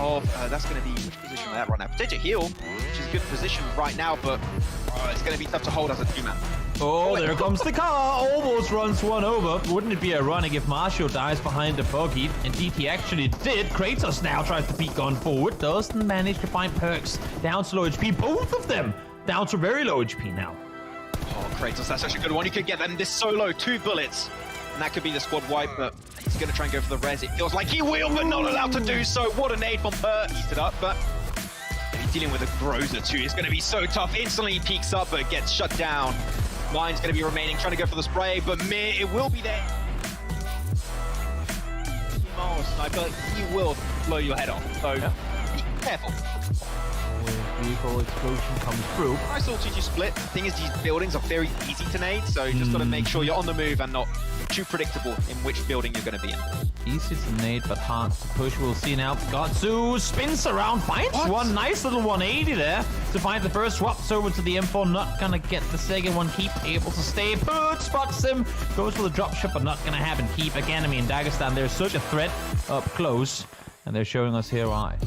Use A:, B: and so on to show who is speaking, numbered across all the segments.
A: of, that's going to be, which position that right now? Potato Heal, which is a good position right now, but it's going to be tough to hold as a two-man.
B: Oh, there comes the car. Almost runs one over. Wouldn't it be ironic if Marshall dies behind the buggy? Indeed, he actually did. Kratos now tries to peek on forward. Doesn't manage to find Perks. Down to low HP. Both of them down to very low HP now.
A: Oh, Kratos, that's actually a good one. You could get them this solo, 2 bullets. And that could be the squad wipe, but he's going to try and go for the res. It feels like he will, but not allowed to do so. What a nade from Perks. Eat it up, but he's dealing with a Groza too. It's going to be so tough. Instantly he peeks up, but gets shut down. Mine's going to be remaining, trying to go for the spray, but Mir, it will be there. Sniper, he will blow your head off, so be careful.
B: Vehicle explosion comes through.
A: Nice little 2-2 split. The thing is, these buildings are very easy to nade, so you just got to make sure you're on the move and not too predictable in which building you're going to be in.
B: Easy to nade, but hard to push. We'll see now. Gatsu spins around, finds one nice little 180 there to find the first. Swaps over to the M4, not gonna get the second one. Keep able to stay put, spots him, goes for the drop shot, but not gonna happen. Keep again. I mean, Dagestan, they're such a threat up close, and they're showing us here why.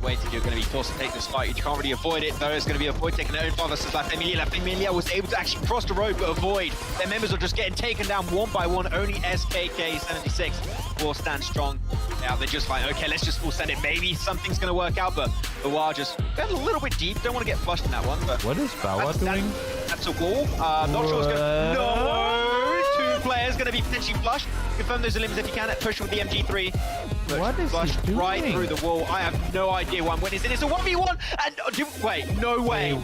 A: Waiting, you're going to be forced to take this fight. You can't really avoid it, though. It's going to be a Void taking their own father since La Familia was able to actually cross the road, but avoid. Their members are just getting taken down one by one. Only SKK76 will stand strong. Now they're just like, okay, let's just full send it. Maybe something's going to work out, but the War just got a little bit deep. Don't want to get flushed in that one. But
B: what is Bawa doing?
A: That's a wall. Not sure what's going to... No! 2 players going to be potentially flushed. Confirm those limbs if you can. Push with the MG3.
B: What is he doing?
A: Right through the wall. I have no idea what I'm witnessing. It's a 1v1 and wait, no way.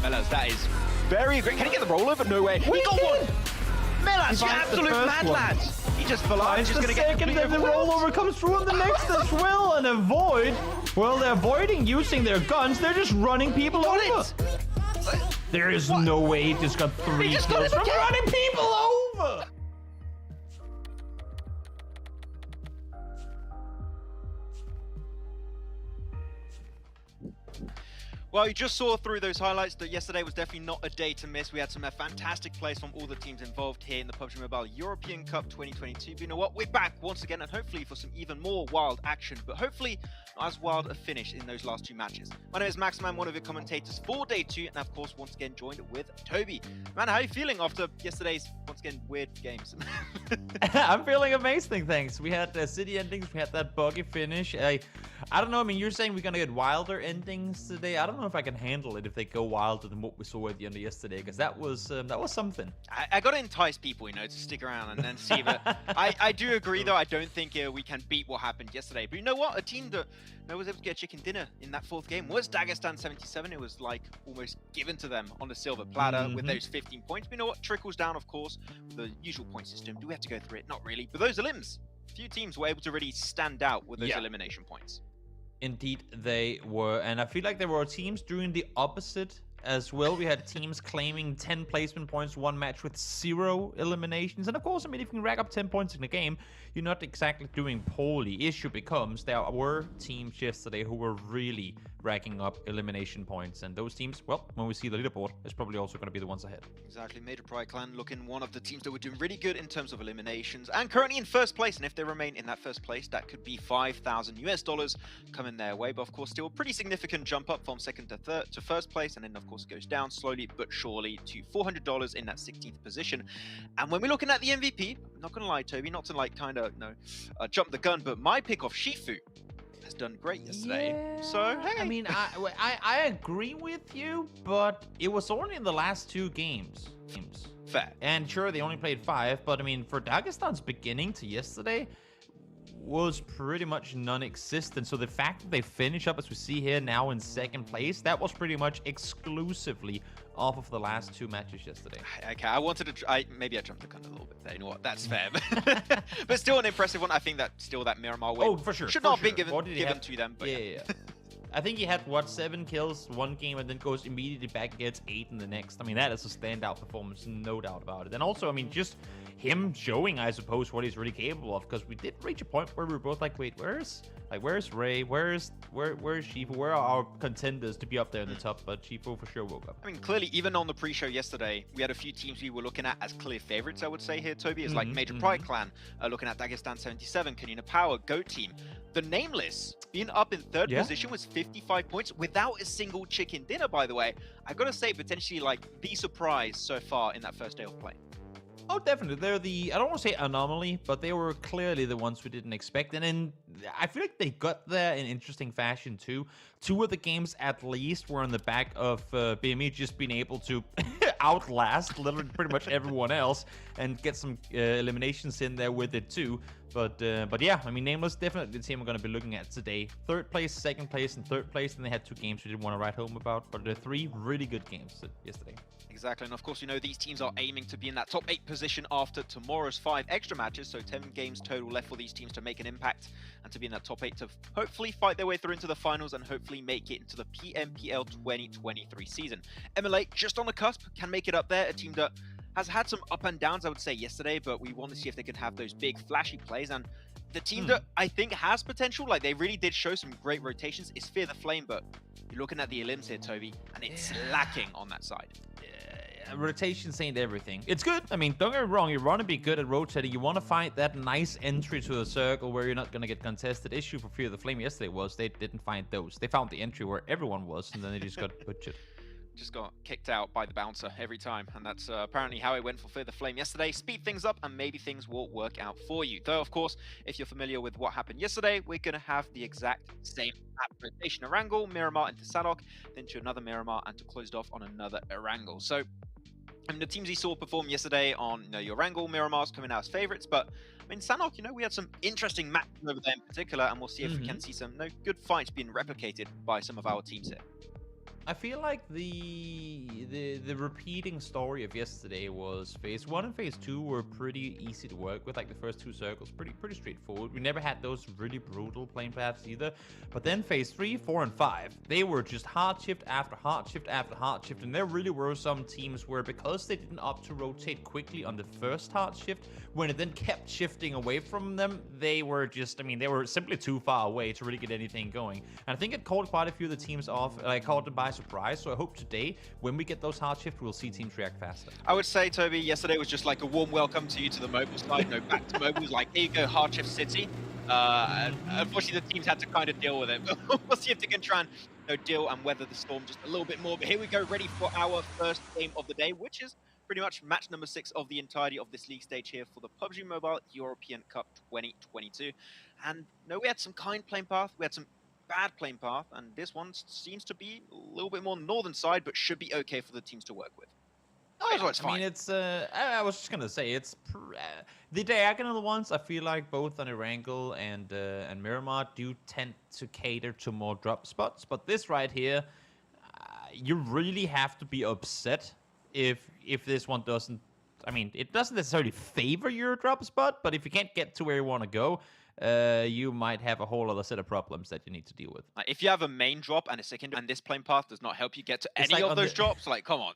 A: Melas, that is very great. Can he get the rollover? No way. He got one. Melas, you absolute mad lads. He just fell out. He's just going to get
B: the rollover comes through on the next as well and avoid. Well, they're avoiding using their guns. They're just running people over. There is no way he just got 3 kills from running people over.
A: Well, you just saw through those highlights that yesterday was definitely not a day to miss. We had some fantastic plays from all the teams involved here in the PUBG Mobile European Cup 2022. But you know what? We're back once again, and hopefully for some even more wild action, but hopefully not as wild a finish in those last 2 matches. My name is Maximan, one of your commentators for Day 2, and of course, once again, joined with Toby. Man, how are you feeling after yesterday's, once again, weird games?
B: I'm feeling amazing, thanks. We had city endings, we had that buggy finish. I don't know, I mean, you're saying we're gonna get wilder endings today. I don't know if I can handle it if they go wilder than what we saw at the end of yesterday, because that was something.
A: I gotta entice people, you know, to stick around and then see. But I do agree, though. I don't think we can beat what happened yesterday. But you know what? A team that was able to get a chicken dinner in that 4th game was Dagestan 77. It was like almost given to them on the silver platter with those 15 points. But you know what? Trickles down, of course, the usual point system. Do we have to go through it? Not really. But those are limbs. Few teams were able to really stand out with those elimination points.
B: Indeed, they were. And I feel like there were teams doing the opposite as well. We had teams claiming 10 placement points, 1 match with 0 eliminations. And of course, I mean, if you can rack up 10 points in a game, you're not exactly doing poorly. Issue becomes there were teams yesterday who were really racking up elimination points. And those teams, well, when we see the leaderboard, it's probably also going to be the ones ahead.
A: Exactly. Major Pride Clan looking one of the teams that were doing really good in terms of eliminations and currently in 1st place. And if they remain in that 1st place, that could be $5,000 US coming their way. But of course, still a pretty significant jump up from 2nd to 1st place. And then, of course, goes down slowly but surely to $400 in that 16th position. And when we're looking at the MVP, I'm not gonna lie, Toby, not to like kind of jump the gun, but my pick of Shifu has done great yesterday.
B: Yeah.
A: So hey,
B: I mean, I agree with you, but it was only in the last 2 games.
A: Fair.
B: And sure, they only played 5, but I mean, for Dagestan's beginning to yesterday was pretty much non-existent. So the fact that they finish up, as we see here now, in 2nd place, that was pretty much exclusively off of the last 2 matches yesterday.
A: Okay, I wanted to try, maybe I jumped the gun a little bit there. You know what? That's fair. But still an impressive one. I think that still that Miramar win
B: for sure,
A: should not be given
B: to
A: to them. But
B: yeah. I think he had, what, 7 kills one game and then goes immediately back and gets 8 in the next. I mean, that is a standout performance, no doubt about it. And also, I mean, just him showing, I suppose, what he's really capable of, because we did reach a point where we were both like, wait, where's Ray? Where's Shifu? Where are our contenders to be up there in the top? But Shifu for sure woke up.
A: I mean, clearly, even on the pre-show yesterday, we had a few teams we were looking at as clear favorites, I would say here, Toby, is like Major Pride Clan, looking at Dagestan 77, KONINA Power, GOAT Team. The Nameless being up in third position was 55 points without a single chicken dinner, by the way. I've got to say, potentially like the surprise so far in that first day of play.
B: Oh, definitely. They're the, I don't want to say anomaly, but they were clearly the ones we didn't expect. And then I feel like they got there in interesting fashion, too. 2 of the games, at least, were on the back of BME just being able to outlast literally pretty much everyone else and get some eliminations in there with it, too. But yeah, I mean, Nameless, definitely the team we're going to be looking at today. 3rd place, 2nd place, and 3rd place. And they had 2 games we didn't want to write home about, but 3 really good games yesterday.
A: Exactly, and of course, you know, these teams are aiming to be in that top 8 position after tomorrow's 5 extra matches, so 10 games total left for these teams to make an impact and to be in that top 8 to hopefully fight their way through into the finals and hopefully make it into the PMPL 2023 season. MLA, just on the cusp, can make it up there, a team that has had some up and downs, I would say, yesterday, but we want to see if they can have those big flashy plays. And the team that I think has potential, like they really did show some great rotations, is Fear the Flame, but you're looking at the elims here, Toby, and it's lacking on that side.
B: Rotations ain't everything. It's good. I mean, don't get me wrong. You want to be good at rotating. You want to find that nice entry to the circle where you're not going to get contested. Issue for Fear the Flame yesterday was they didn't find those. They found the entry where everyone was, and then they just got butchered.
A: Just got kicked out by the bouncer every time, and that's apparently how it went for Fear the Flame yesterday. Speed things up, and maybe things will work out for you. Though, of course, if you're familiar with what happened yesterday, we're going to have the exact same map rotation. Erangel, Miramar into Sanhok, then to another Miramar, and to close it off on another Erangel. So, I mean, the teams you saw perform yesterday on, you know, your Erangel, Miramar's coming out as favorites, but I mean, Sanhok, you know, we had some interesting matches over there in particular, and we'll see if we can see some good fights being replicated by some of our teams here.
B: I feel like the repeating story of yesterday was phase 1 and phase 2 were pretty easy to work with. Like the first 2 circles, pretty straightforward. We never had those really brutal playing paths either. But then phase 3, 4, and 5, they were just hard shift after hard shift after hard shift. And there really were some teams where, because they didn't opt to rotate quickly on the first hard shift, when it then kept shifting away from them, they were just, I mean, they were simply too far away to really get anything going. And I think it caught quite a few of the teams off, like caught them by surprise. So I hope today, when we get those hard shifts, we'll see teams react faster.
A: I would say, Toby, yesterday was just like a warm welcome to you to the mobile side. No, back to mobiles, like, here you go, hard shift city. Unfortunately, the teams had to kind of deal with it. We'll see if they can try and, you know, deal and weather the storm just a little bit more. But here we go, ready for our first game of the day, which is pretty much match number 6 of the entirety of this league stage here for the PUBG Mobile European Cup 2022. And no, we had some kind playing path, we had some bad playing path, and this one seems to be a little bit more northern side, but should be okay for the teams to work with.
B: Oh, yeah. I mean, it's, I was just gonna say, it's, the diagonal ones, I feel like both on Erangel and Miramar do tend to cater to more drop spots, but this right here, you really have to be upset if this one doesn't, I mean, it doesn't necessarily favor your drop spot, but if you can't get to where you want to go, you might have a whole other set of problems that you need to deal with.
A: If you have a main drop and a secondary, and this plane path does not help you get to any of those drops, like, come on.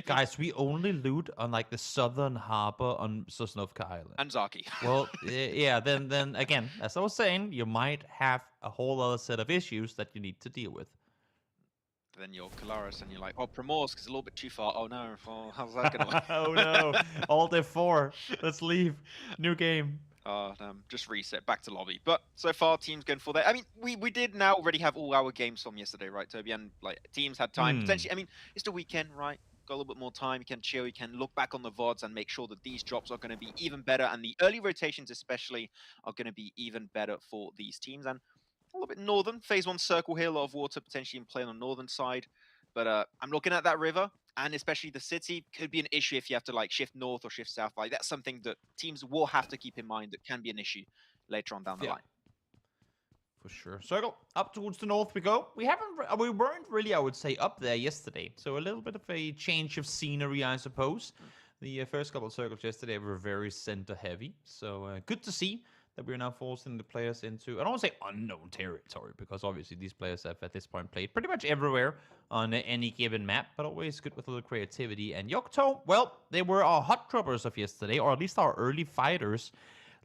B: Guys, we only loot on, like, the southern harbor on Sosnovka Island.
A: And Zaki.
B: Well, yeah, then again, as I was saying, you might have a whole other set of issues that you need to deal with.
A: Then you're Kalaris and you're like, oh, Primorsk is a little bit too far. Oh no, how's that going to work?
B: Oh no, Alt F4. Let's leave. New game.
A: Just reset, back to lobby. But so far, teams going for that. I mean, we did now already have all our games from yesterday, right, Toby? And like teams had time. Potentially, I mean, it's the weekend, right? Got a little bit more time. You can chill. You can look back on the VODs and make sure that these drops are going to be even better. And the early rotations especially are going to be even better for these teams. And a little bit northern. Phase 1 circle here. A lot of water potentially in play on the northern side. But I'm looking at that river. And especially the city could be an issue if you have to like shift north or shift south. Like that's something that teams will have to keep in mind that can be an issue later on down the line.
B: For sure. Circle up towards the north we go. We weren't really, I would say, up there yesterday. So a little bit of a change of scenery, I suppose. The first couple of circles yesterday were very center heavy. So good to see that we're now forcing the players into, I don't want to say unknown territory, because obviously these players have at this point played pretty much everywhere on any given map, but always good with a little creativity. And YOCTO, well, they were our hot droppers of yesterday, or at least our early fighters.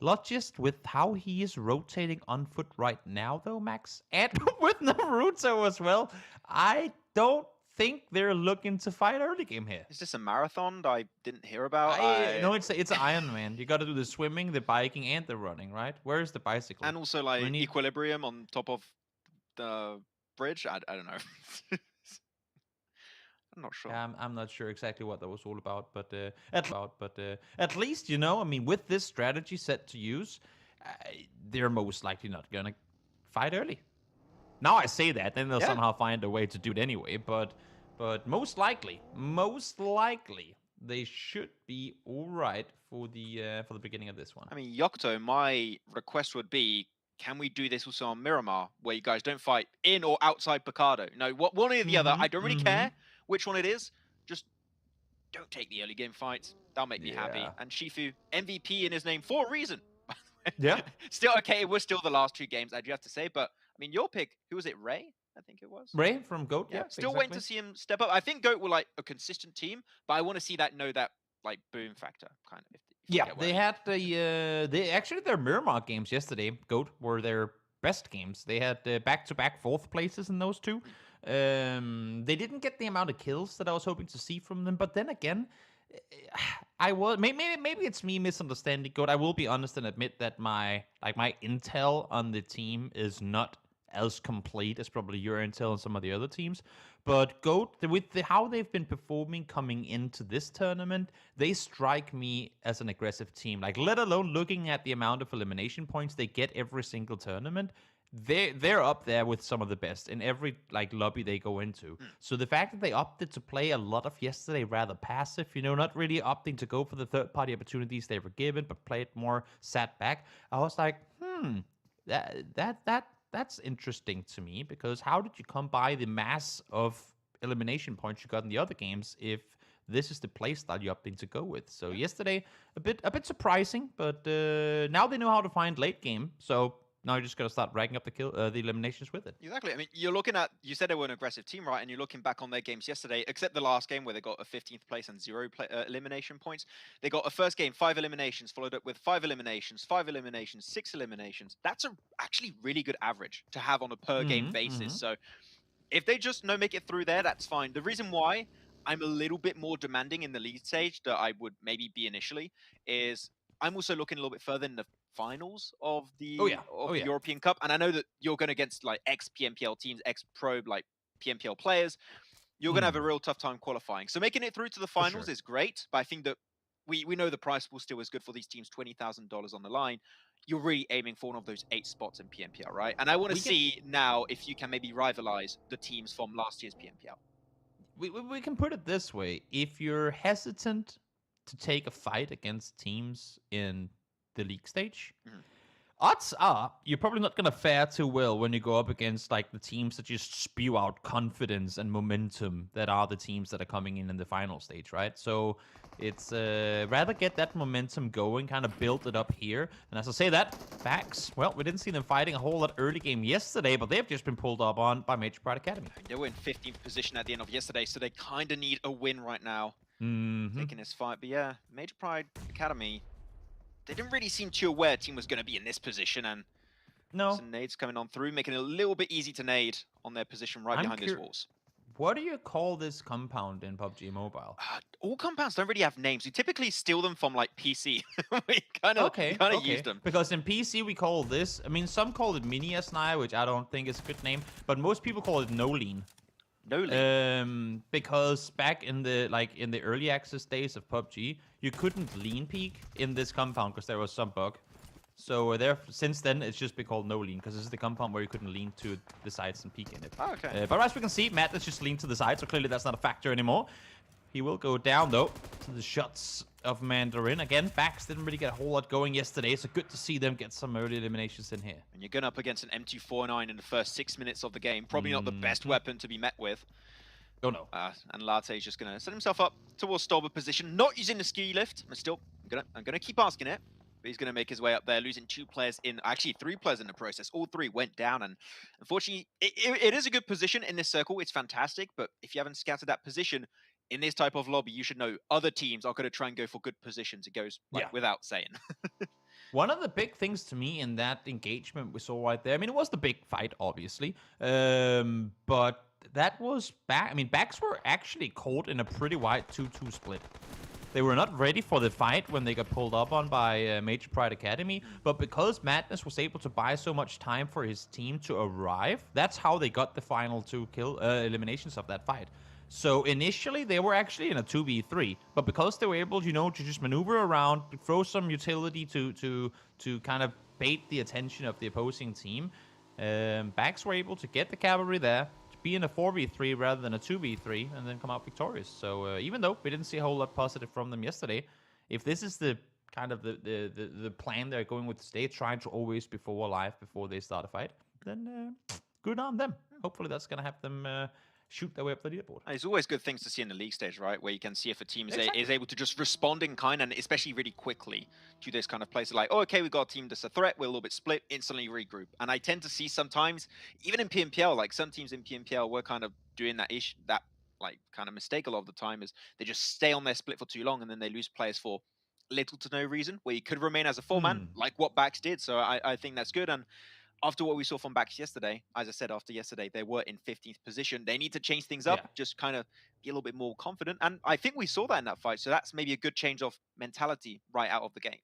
B: Not just with how he is rotating on foot right now, though, Max, and with Naruto as well. I don't think they're looking to fight early game here.
A: Is this a marathon that I didn't hear about?
B: No, it's an Ironman. You got to do the swimming, the biking, and the running, right? Where's the bicycle?
A: And also like equilibrium on top of the bridge. I don't know. I'm not sure.
B: I'm not sure exactly what that was all about, but at least, you know, I mean, with this strategy set to use, they're most likely not gonna fight early. Now I say that, then they'll somehow find a way to do it anyway. But most likely, they should be all right for the beginning of this one.
A: I mean, YOCTO, my request would be, can we do this also on Miramar, where you guys don't fight in or outside Picado? No, one or the other. I don't really care which one it is. Just don't take the early game fights. That'll make me happy. And Shifu, MVP in his name for a reason.
B: Yeah.
A: Still okay. It was still the last 2 games, I do have to say. But I mean, your pick, who was it? Ray? I think it was.
B: Ray from GOAT.
A: Yeah. Still waiting to see him step up. I think GOAT were like a consistent team, but I want to see that like boom factor kind of.
B: They had their Miramar games yesterday. GOAT were their best games. They had back-to-back 4th places in those 2. They didn't get the amount of kills that I was hoping to see from them, but then again, maybe it's me misunderstanding GOAT. I will be honest and admit that my intel on the team is not as complete as probably your intel on some of the other teams. But GOAT, with how they've been performing coming into this tournament, they strike me as an aggressive team. Like, let alone looking at the amount of elimination points they get every single tournament, they're up there with some of the best in every lobby they go into. So the fact that they opted to play a lot of yesterday rather passive, you know, not really opting to go for the third-party opportunities they were given, but played more sat back, I was like, that's interesting to me, because how did you come by the mass of elimination points you got in the other games if this is the playstyle you're opting to go with? So yesterday, a bit surprising, but now they know how to find late game. So now you just got to start racking up the eliminations with it.
A: Exactly. I mean, you're looking at, you said they were an aggressive team, right? And you're looking back on their games yesterday, except the last game where they got a 15th place and 0 elimination points. They got a first game, 5 eliminations, followed up with 5 eliminations, 5 eliminations, 6 eliminations. That's a actually really good average to have on a per game basis. So if they just make it through there, that's fine. The reason why I'm a little bit more demanding in the league stage that I would maybe be initially is I'm also looking a little bit further in the finals of the European Cup, and I know that you're going against like ex-PMPL teams, ex-pro like PMPL players. You're going to have a real tough time qualifying. So making it through to the finals is great, but I think that we know the price pool still is good for these teams, $20,000 on the line. You're really aiming for one of those 8 spots in PMPL, right? And I want to see now if you can maybe rivalize the teams from last year's PMPL.
B: We can put it this way: if you're hesitant to take a fight against teams in the league stage, odds are you're probably not going to fare too well when you go up against like the teams that just spew out confidence and momentum that are the teams that are coming in the final stage, right? So it's rather get that momentum going, kind of build it up here. And as I say that, facts, well, we didn't see them fighting a whole lot early game yesterday, but they've just been pulled up on by Major Pride Academy.
A: They were in 15th position at the end of yesterday, so they kind of need a win right now. Taking this fight. But yeah, Major Pride Academy, they didn't really seem too aware team was going to be in this position, and some nades coming on through, making it a little bit easy to nade on their position right behind these walls.
B: What do you call this compound in PUBG Mobile?
A: All compounds don't really have names. We typically steal them from like PC. We kind of use them.
B: Because in PC we call this, I mean, some call it Mini SNI, which I don't think is a good name, but most people call it NoLimit. Because back in the early access days of PUBG, you couldn't lean peek in this compound because there was some bug. So since then, it's just been called NoLimit, because this is the compound where you couldn't lean to the sides and peek in it.
A: Oh, okay.
B: But as we can see, Matt has just leaned to the side, so clearly that's not a factor anymore. He will go down, though, to the shots of Mandarin. Again, Backs didn't really get a whole lot going yesterday, so good to see them get some early eliminations in here.
A: And you're going up against an M249 in the first 6 minutes of the game. Probably not the best weapon to be met with.
B: Oh, no.
A: And Latte's just going to set himself up towards Stolber position, not using the ski lift. But still, I'm gonna keep asking it. but he's going to make his way up there, losing 2 players actually 3 players in the process. All 3 went down, and unfortunately, it is a good position in this circle. It's fantastic, but if you haven't scouted that position in this type of lobby, you should know other teams are going to try and go for good positions. It goes without saying.
B: One of the big things to me in that engagement we saw right there, I mean, it was the big fight, obviously, but that was back. I mean, backs were actually caught in a pretty wide 2-2 split. They were not ready for the fight when they got pulled up on by Major Pride Academy, but because Madness was able to buy so much time for his team to arrive, that's how they got the final 2 eliminations of that fight. So initially, they were actually in a 2v3, but because they were able, to just maneuver around, throw some utility to kind of bait the attention of the opposing team, backs were able to get the cavalry there, to be in a 4v3 rather than a 2v3, and then come out victorious. So even though we didn't see a whole lot positive from them yesterday, if this is the kind of the plan they're going with today, trying to always be alive before they start a fight, then good on them. Hopefully that's going to have them shoot their way up the leaderboard.
A: It's always good things to see in the league stage, right? Where you can see if a team is able to just respond in kind, and especially really quickly to this kind of place. Like, oh, okay, we got a team that's a threat, we're a little bit split, instantly regroup. And I tend to see sometimes, even in PMPL, like some teams in PMPL were kind of doing that like kind of mistake a lot of the time, is they just stay on their split for too long and then they lose players for little to no reason, where you could remain as a 4-man, like what Bax did. So I think that's good. And after what we saw from Bax yesterday, as I said, after yesterday, they were in 15th position. They need to change things up, just kind of be a little bit more confident. And I think we saw that in that fight. So that's maybe a good change of mentality right out of the game.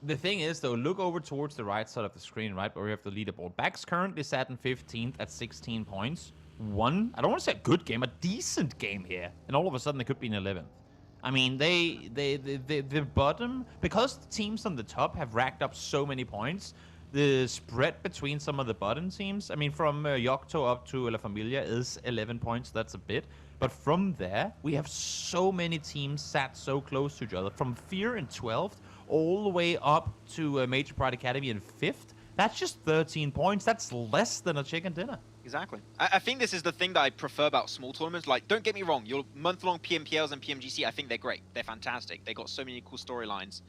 B: The thing is, though, look over towards the right side of the screen, right, where we have the leaderboard. Bax currently sat in 15th at 16 points. I don't want to say a good game, a decent game here. And all of a sudden, they could be in 11th. I mean, the bottom, because the teams on the top have racked up so many points, the spread between some of the bottom teams, I mean, from YOCTO up to La Familia is 11 points. That's a bit. But from there, we have so many teams sat so close to each other. From Fear in 12th all the way up to Major Pride Academy in 5th. That's just 13 points. That's less than a chicken dinner.
A: Exactly. I think this is the thing that I prefer about small tournaments. Like, don't get me wrong, your month-long PMPLs and PMGC, I think they're great. They're fantastic. They got so many cool storylines.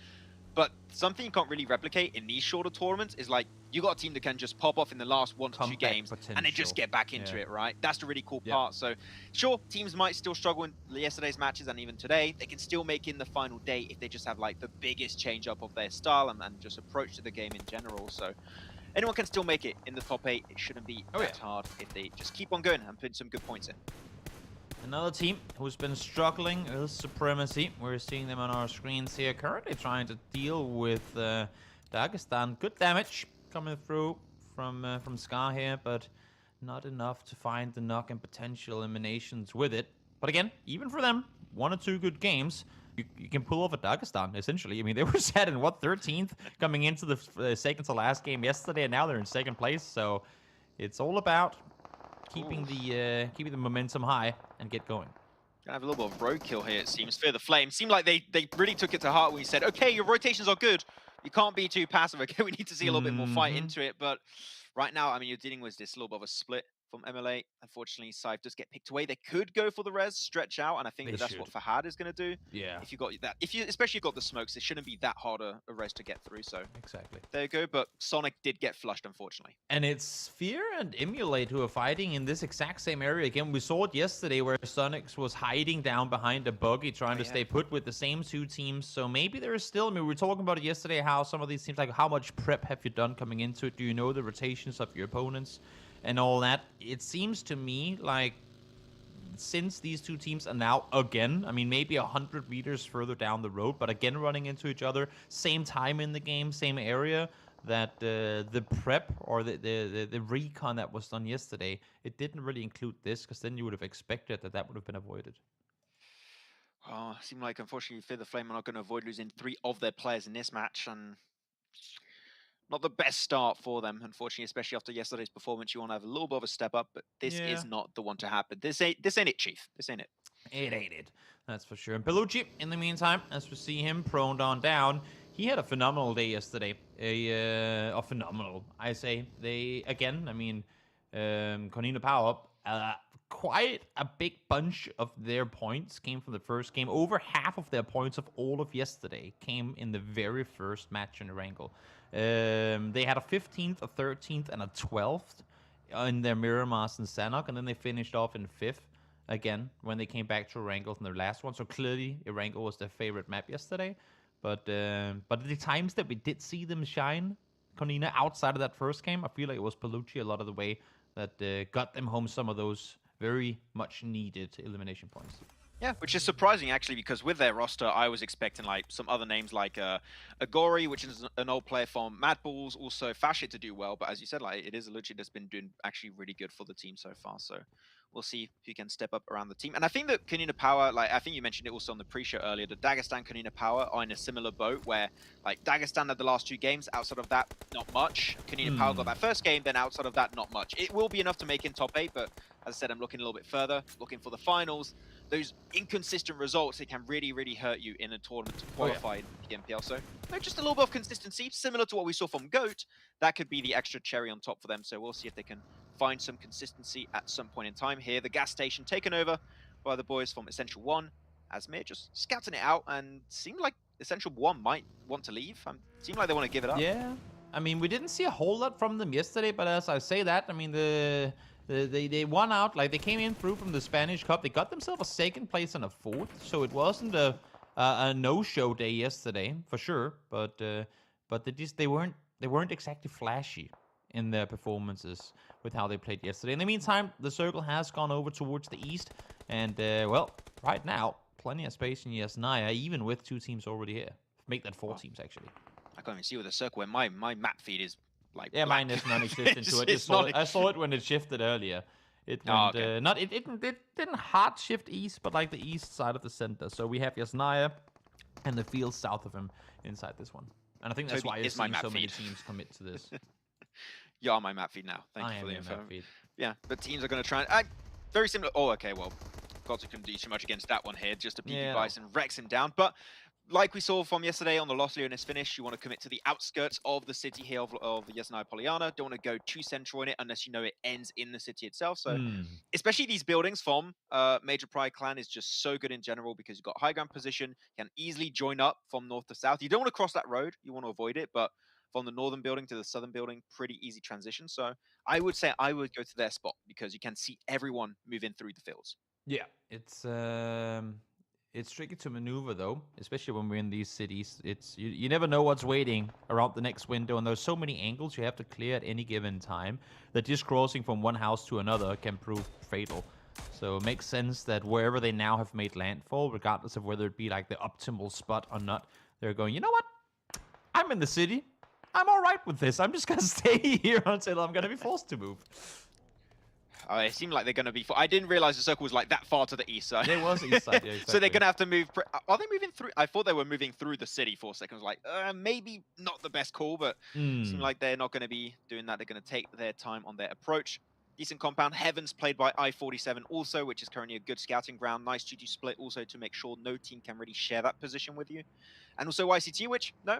A: But something you can't really replicate in these shorter tournaments is like, you got a team that can just pop off in the last 1 to 2 games and they just get back into it, right? That's the really cool part. So sure, teams might still struggle in yesterday's matches and even today. They can still make in the final day if they just have like the biggest change up of their style and just approach to the game in general. So anyone can still make it in the top 8. It shouldn't be that hard if they just keep on going and put some good points in.
B: Another team who's been struggling is Supremacy. We're seeing them on our screens here, currently trying to deal with Dagestan. Good damage coming through from Scar here, but not enough to find the knock and potential eliminations with it. But again, even for them, 1 or 2 good games, you can pull off a Dagestan, essentially. I mean, they were set in, 13th coming into the second to last game yesterday, and now they're in 2nd place. So it's all about keeping the momentum high and get going.
A: Gonna have a little bit of roadkill here, it seems. Fear the Flame. Seemed like they really took it to heart when we said, okay, your rotations are good. You can't be too passive, okay? We need to see a little bit more fight into it. But right now, I mean, you're dealing with this little bit of a split from MLA. Unfortunately, Scythe does get picked away. They could go for the res, stretch out, and I think that's what Fahad is going to do.
B: Yeah.
A: If you got that, especially if you got the smokes, it shouldn't be that hard a res to get through. So
B: exactly.
A: There you go. But Sonic did get flushed, unfortunately.
B: And it's Fear and Emulate who are fighting in this exact same area. Again, we saw it yesterday where Sonic was hiding down behind a buggy, trying to stay put with the same 2 teams. So maybe there is still, I mean, we were talking about it yesterday, how some of these teams, like how much prep have you done coming into it? Do you know the rotations of your opponents? And all that. It seems to me like since these 2 teams are now again, I mean, maybe 100 meters further down the road, but again running into each other, same time in the game, same area, that the prep or the recon that was done yesterday, it didn't really include this, because then you would have expected that would have been avoided.
A: Oh, it seemed like, unfortunately, Fear the Flame are not going to avoid losing 3 of their players in this match, and not the best start for them, unfortunately, especially after yesterday's performance. You want to have a little bit of a step up, but this is not the one to happen. This ain't it, Chief. This ain't it.
B: It ain't it. That's for sure. And Bellucci, in the meantime, as we see him proned on down, he had a phenomenal day yesterday. Phenomenal, I say. They, again, I mean, KONINA power up quite a big bunch of their points came from the first game. Over half of their points of all of yesterday came in the very first match in Erangel. They had a 15th, a 13th, and a 12th in their Miramar and Sanhok, and then they finished off in 5th again when they came back to Erangel in their last one. So clearly, Erangel was their favorite map yesterday. But the times that we did see them shine, KONINA, outside of that first game, I feel like it was Palucci a lot of the way that got them home some of those very much needed elimination points.
A: Yeah, which is surprising actually, because with their roster, I was expecting like some other names like Agori, which is an old player from Mad Balls, also Fashit to do well. But as you said, like it is a legit that's been doing actually really good for the team so far. So we'll see who can step up around the team. And I think that KONINA Power, like I think you mentioned it also on the pre-show earlier, the Dagestan KONINA Power are in a similar boat where like Dagestan had the last 2 games. Outside of that, not much. KONINA Power got that first game, then outside of that, not much. It will be enough to make in top 8, but as I said, I'm looking a little bit further, looking for the finals. Those inconsistent results, it can really, really hurt you in a tournament to qualify in the MPL. So just a little bit of consistency, similar to what we saw from GOAT. That could be the extra cherry on top for them. So we'll see if they can find some consistency at some point in time here. The gas station taken over by the boys from Essential 1. Asmir just scouting it out, and seemed like Essential 1 might want to leave. Seemed like they want to give it up.
B: Yeah, I mean, we didn't see a whole lot from them yesterday, but as I say that, I mean, they won out. Like, they came in through from the Spanish Cup. They got themselves a 2nd place and a 4th, so it wasn't a no-show day yesterday for sure. But they weren't exactly flashy in their performances with how they played yesterday. In the meantime, the circle has gone over towards the east, and well, right now, plenty of space in Yasnaya, even with 2 teams already here. Make that 4 teams actually.
A: I can't even see with the circle where my map feed is. Like
B: yeah,
A: black.
B: mine is non-existent too. I saw it when it shifted earlier. It went, it didn't hard shift east, but like the east side of the center. So we have Yasnaya and the field south of him inside this one. And I think that's why you're seeing so many teams commit to this.
A: You're on my map feed now. Thank you for the info. Yeah, but teams are going to try and... very similar... Oh, okay, well, Godsy couldn't do too much against that one here. Just a PP Bison wrecks him down. But like we saw from yesterday on the Los Leones finish, you want to commit to the outskirts of the city here of Yasnaya Poliana. Don't want to go too central in it unless you know it ends in the city itself. So especially these buildings from Major Pride Clan is just so good in general, because you've got high ground position, can easily join up from north to south. You don't want to cross that road, you want to avoid it, but from the northern building to the southern building, pretty easy transition. So I would say I would go to their spot, because you can see everyone moving through the fields.
B: Yeah, it's tricky to maneuver though, especially when we're in these cities. You never know what's waiting around the next window, and there's so many angles you have to clear at any given time that just crossing from one house to another can prove fatal. So it makes sense that wherever they now have made landfall, regardless of whether it be like the optimal spot or not, they're going, you know what? I'm in the city. I'm all right with this. I'm just going to stay here until I'm going to be forced to move.
A: It seemed like they're going to be... I didn't realize the circle was like that far to the east side.
B: It was east side, yeah, exactly.
A: So they're going to have to move... Are they moving through? I thought they were moving through the city for a second. I was like, maybe not the best call, but it seemed like they're not going to be doing that. They're going to take their time on their approach. Decent compound. Heavens played by I-47 also, which is currently a good scouting ground. Nice 2-2 split also to make sure no team can really share that position with you. And also YCT, which, no,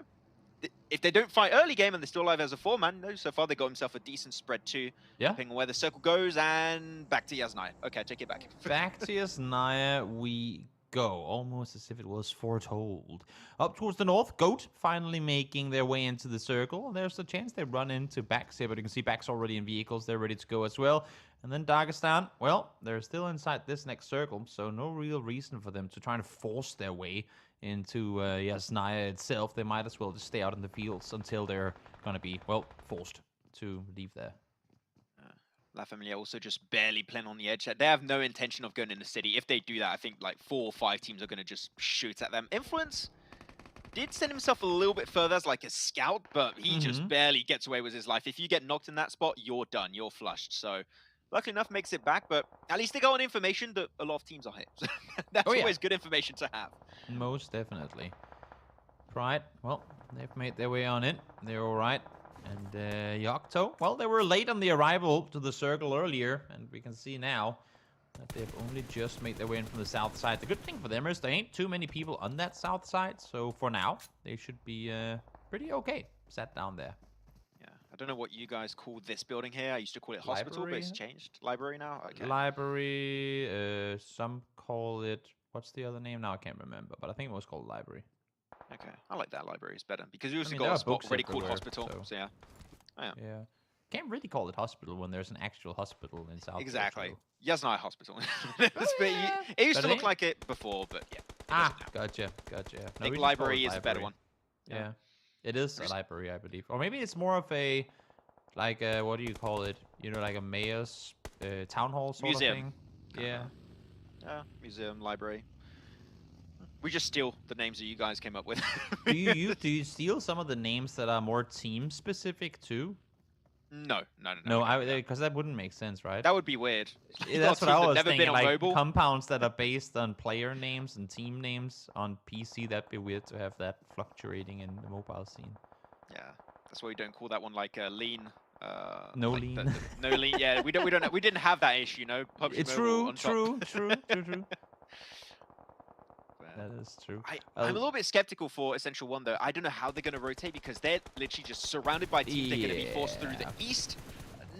A: if they don't fight early game and they're still alive as a 4-man, no, so far they got himself a decent spread too.
B: Yeah.
A: Depending on where the circle goes, and back to Yasnaya. Okay, take it back.
B: Back to Yasnaya we go, almost as if it was foretold. Up towards the north, GOAT finally making their way into the circle. There's a chance they run into Bax here, but you can see Bax already in vehicles. They're ready to go as well. And then Dagestan, well, they're still inside this next circle, so no real reason for them to try and force their way into Yasnaya itself. They might as well just stay out in the fields until they're going to be, well, forced to leave there.
A: La Familia also just barely playing on the edge. They have no intention of going in the city. If they do that, I think like 4 or 5 teams are going to just shoot at them. Influence did send himself a little bit further as like a scout, but he just barely gets away with his life. If you get knocked in that spot, you're done. You're flushed. So luckily enough, makes it back, but at least they got an information that a lot of teams are hit. That's always good information to have.
B: Most definitely. Pride, well, they've made their way on in. They're all right. And YOCTO, well, they were late on the arrival to the circle earlier, and we can see now that they've only just made their way in from the south side. The good thing for them is there ain't too many people on that south side, so for now, they should be pretty okay sat down there.
A: I don't know what you guys call this building here. I used to call it hospital, but it's changed. Library now? Okay.
B: Library, some call it, what's the other name? Now I can't remember, but I think it was called library.
A: Okay, I like that library. It's better because you also
B: I mean,
A: got
B: there
A: a
B: are
A: spot
B: books
A: already called
B: everywhere,
A: hospital. So yeah. Oh, yeah.
B: Yeah. Can't really call it hospital when there's an actual hospital in South.
A: Exactly. Yasnaya Hospital.
B: Yeah.
A: It used
B: But
A: to
B: it
A: look
B: ain't-
A: like it before, but yeah.
B: Gotcha.
A: I
B: No,
A: think
B: we just call it
A: library is a better
B: library.
A: one.
B: Yeah. It is a library, I believe. Or maybe it's more of a, like, what do you call it? You know, like a mayor's town hall sort
A: Museum.
B: of thing? Yeah.
A: Museum, library. We just steal the names that you guys came up with.
B: do you steal some of the names that are more team specific too?
A: No.
B: Because that wouldn't make sense, right?
A: That would be weird.
B: That's what I was
A: never
B: thinking.
A: been on
B: Like
A: mobile.
B: compounds that are based on player names and team names on PC. That'd be weird to have that fluctuating in the mobile scene.
A: Yeah, that's why we don't call that one like lean.
B: No
A: like
B: lean.
A: No lean. Yeah, we didn't have that issue, you know. PUBG
B: It's
A: Mobile on
B: true.
A: top.
B: That is true.
A: I'm a little bit skeptical for Essential One though. I don't know how they're going to rotate because they're literally just surrounded by teams. They're going to be forced through the east.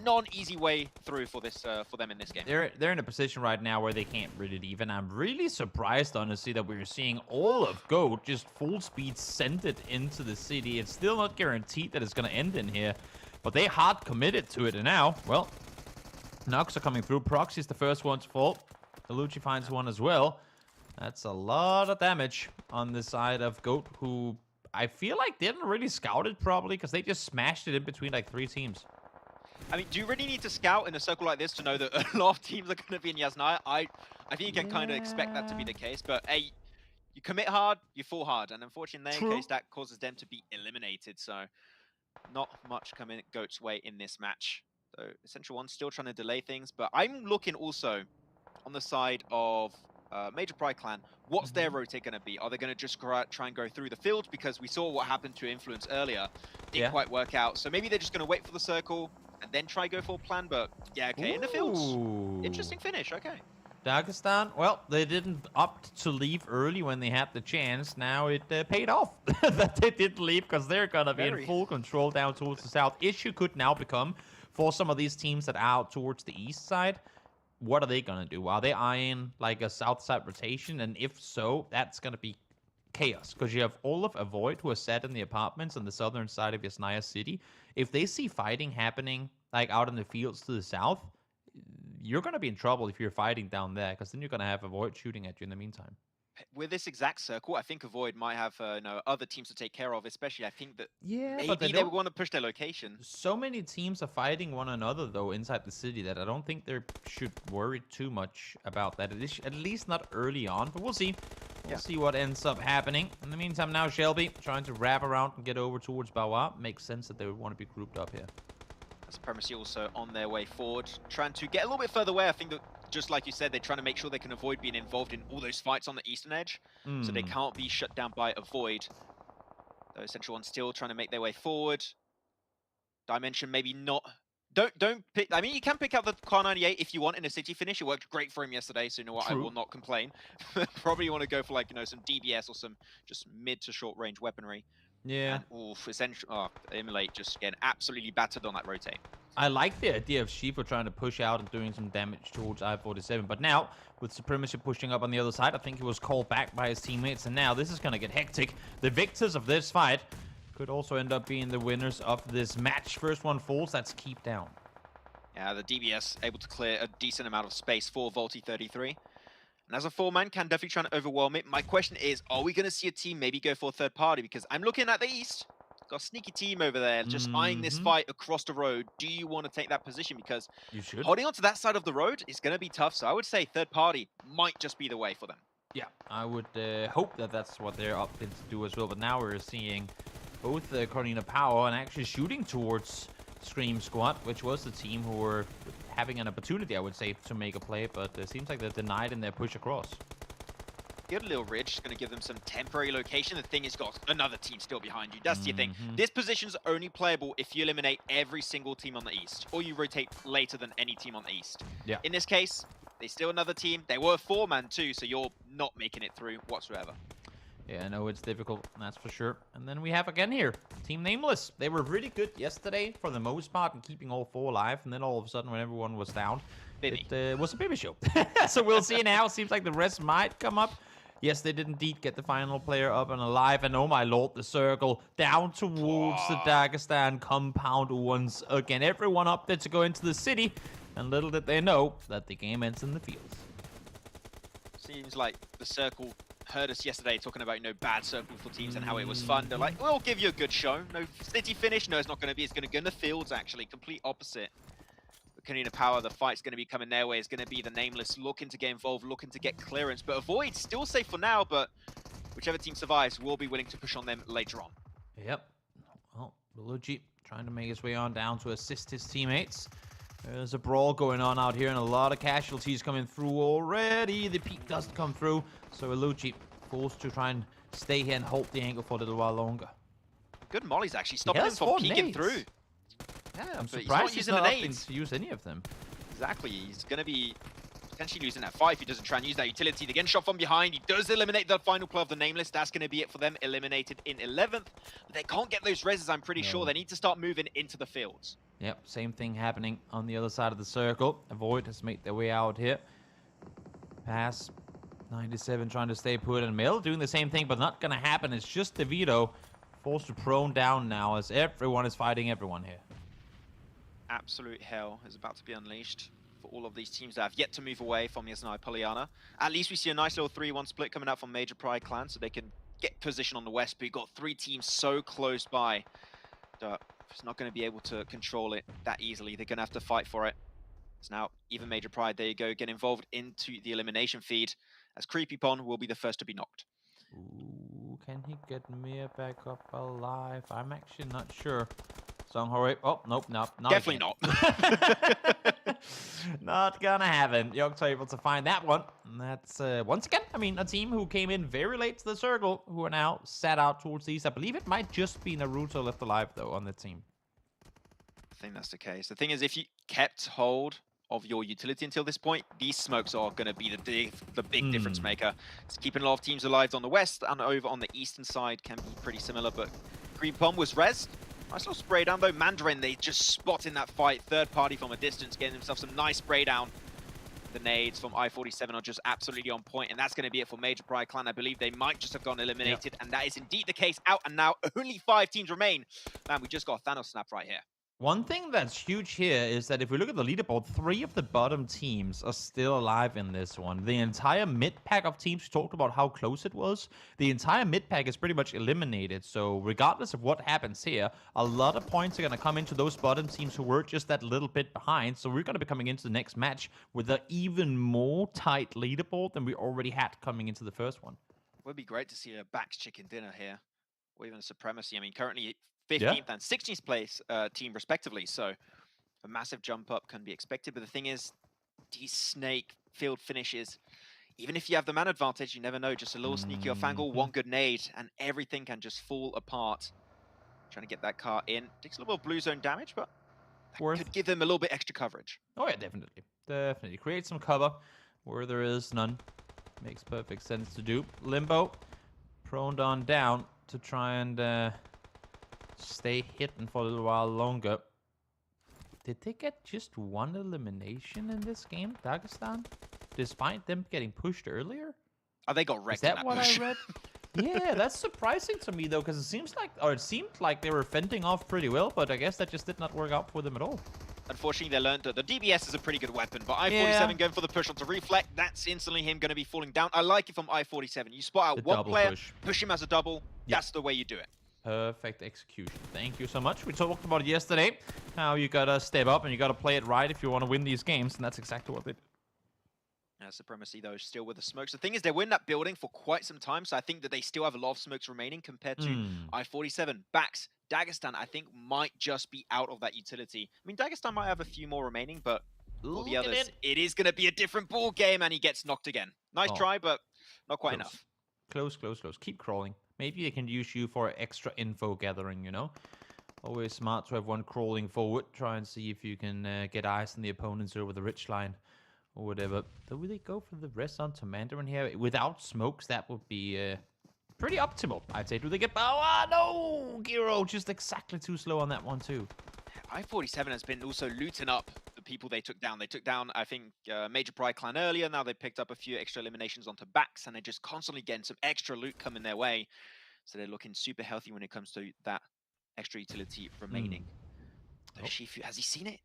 A: Non-easy way through for this for them in this game.
B: They're in a position right now where they can't really leave, and I'm really surprised honestly that we're seeing all of GOAT just full speed send it into the city. It's still not guaranteed that it's going to end in here, but they hard committed to it, and now, well, knocks are coming through. Proxy's the first one to fall. Alucci finds one as well. That's a lot of damage on the side of GOAT, who I feel like didn't really scout it probably because they just smashed it in between like 3 teams.
A: I mean, do you really need to scout in a circle like this to know that a lot of teams are going to be in Yasnaya? I think you can kind of expect that to be the case, but hey, you commit hard, you fall hard, and unfortunately in their case, that causes them to be eliminated, so not much coming GOAT's way in this match. So Essential One still trying to delay things, but I'm looking also on the side of Major Pride Clan. What's their rotate going to be? Are they going to just try and go through the field? Because we saw what happened to Influence earlier. Didn't quite work out. So maybe they're just going to wait for the circle and then try go for a plan. But yeah, okay, in the fields. Interesting finish, okay.
B: Dagestan, well, they didn't opt to leave early when they had the chance. Now it paid off that they didn't leave because they're going to be in full control down towards the south. Issue could now become, for some of these teams that are out towards the east side, what are they going to do? Are they eyeing like a south side rotation? And if so, that's going to be chaos because you have Olaf Avoid who are set in the apartments on the southern side of Yasnaya City. If they see fighting happening like out in the fields to the south, you're going to be in trouble if you're fighting down there because then you're going to have Avoid shooting at you in the meantime.
A: With this exact circle, I think Avoid might have other teams to take care of, especially I think that
B: but
A: they want to push their location.
B: So many teams are fighting one another, though, inside the city that I don't think they should worry too much about that. At least not early on, but we'll see. We'll see what ends up happening. In the meantime, now Shelby trying to wrap around and get over towards Bawa. Makes sense that they would want to be grouped up here.
A: Supremacy also on their way forward, trying to get a little bit further away. I think that, just like you said, they're trying to make sure they can avoid being involved in all those fights on the eastern edge, so they can't be shut down by Avoid. Though Essential One still trying to make their way forward. Dimension maybe not. Don't pick. I mean, you can pick out the Car 98 if you want in a city finish. It worked great for him yesterday, so you know what? I will not complain. Probably want to go for like some DBS or some just mid to short range weaponry.
B: Yeah.
A: And, Essential. Immolate just getting absolutely battered on that rotate.
B: I like the idea of Shifu trying to push out and doing some damage towards I-47, but now, with Supremacy pushing up on the other side, I think he was called back by his teammates, and now this is going to get hectic. The victors of this fight could also end up being the winners of this match. First one falls, that's Keep Down.
A: Yeah, the DBS able to clear a decent amount of space for Volty 33. And as a 4-man, can definitely try to overwhelm it. My question is, are we going to see a team maybe go for a third party? Because I'm looking at the east. Got a sneaky team over there just eyeing this fight across the road. Do you want to take that position? Because holding on to that side of the road is going to be tough. So I would say third party might just be the way for them.
B: Yeah, I would hope that that's what they're opting to do as well. But now we're seeing both KONINA Power and actually shooting towards Scream Squad, which was the team who were having an opportunity, I would say, to make a play. But it seems like they're denied in their push across.
A: Get a little ridge, just going to give them some temporary location. The thing is, got another team still behind you. That's the thing. This position's only playable if you eliminate every single team on the east, or you rotate later than any team on the east.
B: Yeah.
A: In this case, they still another team. They were 4-man too, so you're not making it through whatsoever.
B: Yeah, I know it's difficult, that's for sure. And then we have again here, Team Nameless. They were really good yesterday for the most part in keeping all 4 alive. And then all of a sudden, when everyone was down, it was a baby show. So we'll see now. Seems like the rest might come up. Yes, they did indeed get the final player up and alive. And oh my lord, the circle down towards the Dagestan compound once again. Everyone up there to go into the city. And little did they know that the game ends in the fields.
A: Seems like the circle heard us yesterday talking about, bad circle for teams and how it was fun. They're like, we'll give you a good show. No city finish. No, it's not going to be. It's going to go in the fields, actually. Complete opposite. But KONINA Power, the fight's going to be coming their way. It's going to be the Nameless looking to get involved, looking to get clearance. But Avoid still safe for now, but whichever team survives will be willing to push on them later on.
B: Yep. Well, Luigi trying to make his way on down to assist his teammates. There's a brawl going on out here and a lot of casualties coming through already. The peak doesn't come through, so Luigi forced to try and stay here and hold the angle for a little while longer.
A: Good mollies actually, stopping him from peeking through. Yeah,
B: I'm surprised he's not opting to use any of them.
A: Exactly, he's going to be potentially losing that fight if he doesn't try and use that utility. They get shot from behind. He does eliminate the final play of the Nameless. That's going to be it for them, eliminated in 11th. But they can't get those reses, I'm pretty sure. They need to start moving into the fields.
B: Yep, same thing happening on the other side of the circle. Avoid has made their way out here. Pass. 97 trying to stay put, and Mill doing the same thing, but not going to happen. It's just DeVito forced to prone down now as everyone is fighting everyone here.
A: Absolute hell is about to be unleashed for all of these teams that have yet to move away from Yasnai Polyana. At least we see a nice little 3-1 split coming out from Major Pride Clan, so they can get position on the west, but you've got 3 teams so close by. It's not going to be able to control it that easily. They're going to have to fight for it. So now, even Major Pride, there you go, get involved into the elimination feed, as Creepy Pon will be the first to be knocked.
B: Ooh, can he get Mia back up alive? I'm actually not sure. Sanhok, oh, nope, not
A: definitely
B: again. Not. Not gonna happen. YOCTO able to find that one. And that's, once again, I mean, a team who came in very late to the circle, who are now set out towards the east. I believe it might just be Naruto left alive, though, on the team.
A: I think that's the case. The thing is, if you kept hold of your utility until this point, these smokes are going to be the big difference maker. It's keeping a lot of teams alive on the west, and over on the eastern side can be pretty similar, but Green Bomb was rezzed. Nice little spray down though. Mandarin, they just spot in that fight. Third party from a distance, getting himself some nice spray down. The nades from I-47 are just absolutely on point, and that's going to be it for Major Pride Clan. I believe they might just have gone eliminated, and that is indeed the case. Out and now, only 5 teams remain. Man, we just got a Thanos snap right here.
B: One thing that's huge here is that if we look at the leaderboard, 3 of the bottom teams are still alive in this one. The entire mid-pack of teams, we talked about how close it was. The entire mid-pack is pretty much eliminated. So regardless of what happens here, a lot of points are going to come into those bottom teams who were just that little bit behind. So we're going to be coming into the next match with an even more tight leaderboard than we already had coming into the first one.
A: It would be great to see a Bax chicken dinner here, or even a Supremacy. I mean, currently 15th and 16th place team respectively, so a massive jump up can be expected. But the thing is, these snake field finishes, even if you have the man advantage, you never know. Just a little sneaky off angle, one good nade, and everything can just fall apart. Trying to get that car in. Takes a little bit of blue zone damage, but that could give them a little bit extra coverage.
B: Oh yeah, definitely. Definitely. Create some cover where there is none. Makes perfect sense to do. Limbo, proned on down to try and stay hidden for a little while longer. Did they get just 1 elimination in this game, Dagestan? Despite them getting pushed earlier?
A: Oh, they got wrecked.
B: Is that what I read? Yeah, that's surprising to me though, because it seemed like they were fending off pretty well, but I guess that just did not work out for them at all.
A: Unfortunately, they learned that the DBS is a pretty good weapon, but I-47 going for the push onto Reflect, that's instantly him going to be falling down. I like it from I-47. You spot out one player, push him as a double, that's the way you do it.
B: Perfect execution. Thank you so much. We talked about it yesterday, how you gotta step up and you gotta play it right if you want to win these games, and that's exactly what they did.
A: Supremacy, though, still with the smokes. The thing is, they were in that building for quite some time, so I think that they still have a lot of smokes remaining compared to I-47. Bax, Dagestan, I think, might just be out of that utility. I mean, Dagestan might have a few more remaining, but for the others, it is going to be a different ball game, and he gets knocked again. Nice try, but not quite enough.
B: Close. Keep crawling. Maybe they can use you for extra info gathering, you know? Always smart to have one crawling forward. Try and see if you can get eyes on the opponents over the ridge line or whatever. So will they go for the rest onto Mandarin here? Without smokes, that would be pretty optimal, I'd say. Do they get power? No! Giro just exactly too slow on that one, too.
A: I-47 has been also looting up the people they took down. They took down, I think, Major Pride Clan earlier. Now they picked up a few extra eliminations onto backs, and they're just constantly getting some extra loot coming their way. So they're looking super healthy when it comes to that extra utility remaining. Shifu, has he seen it?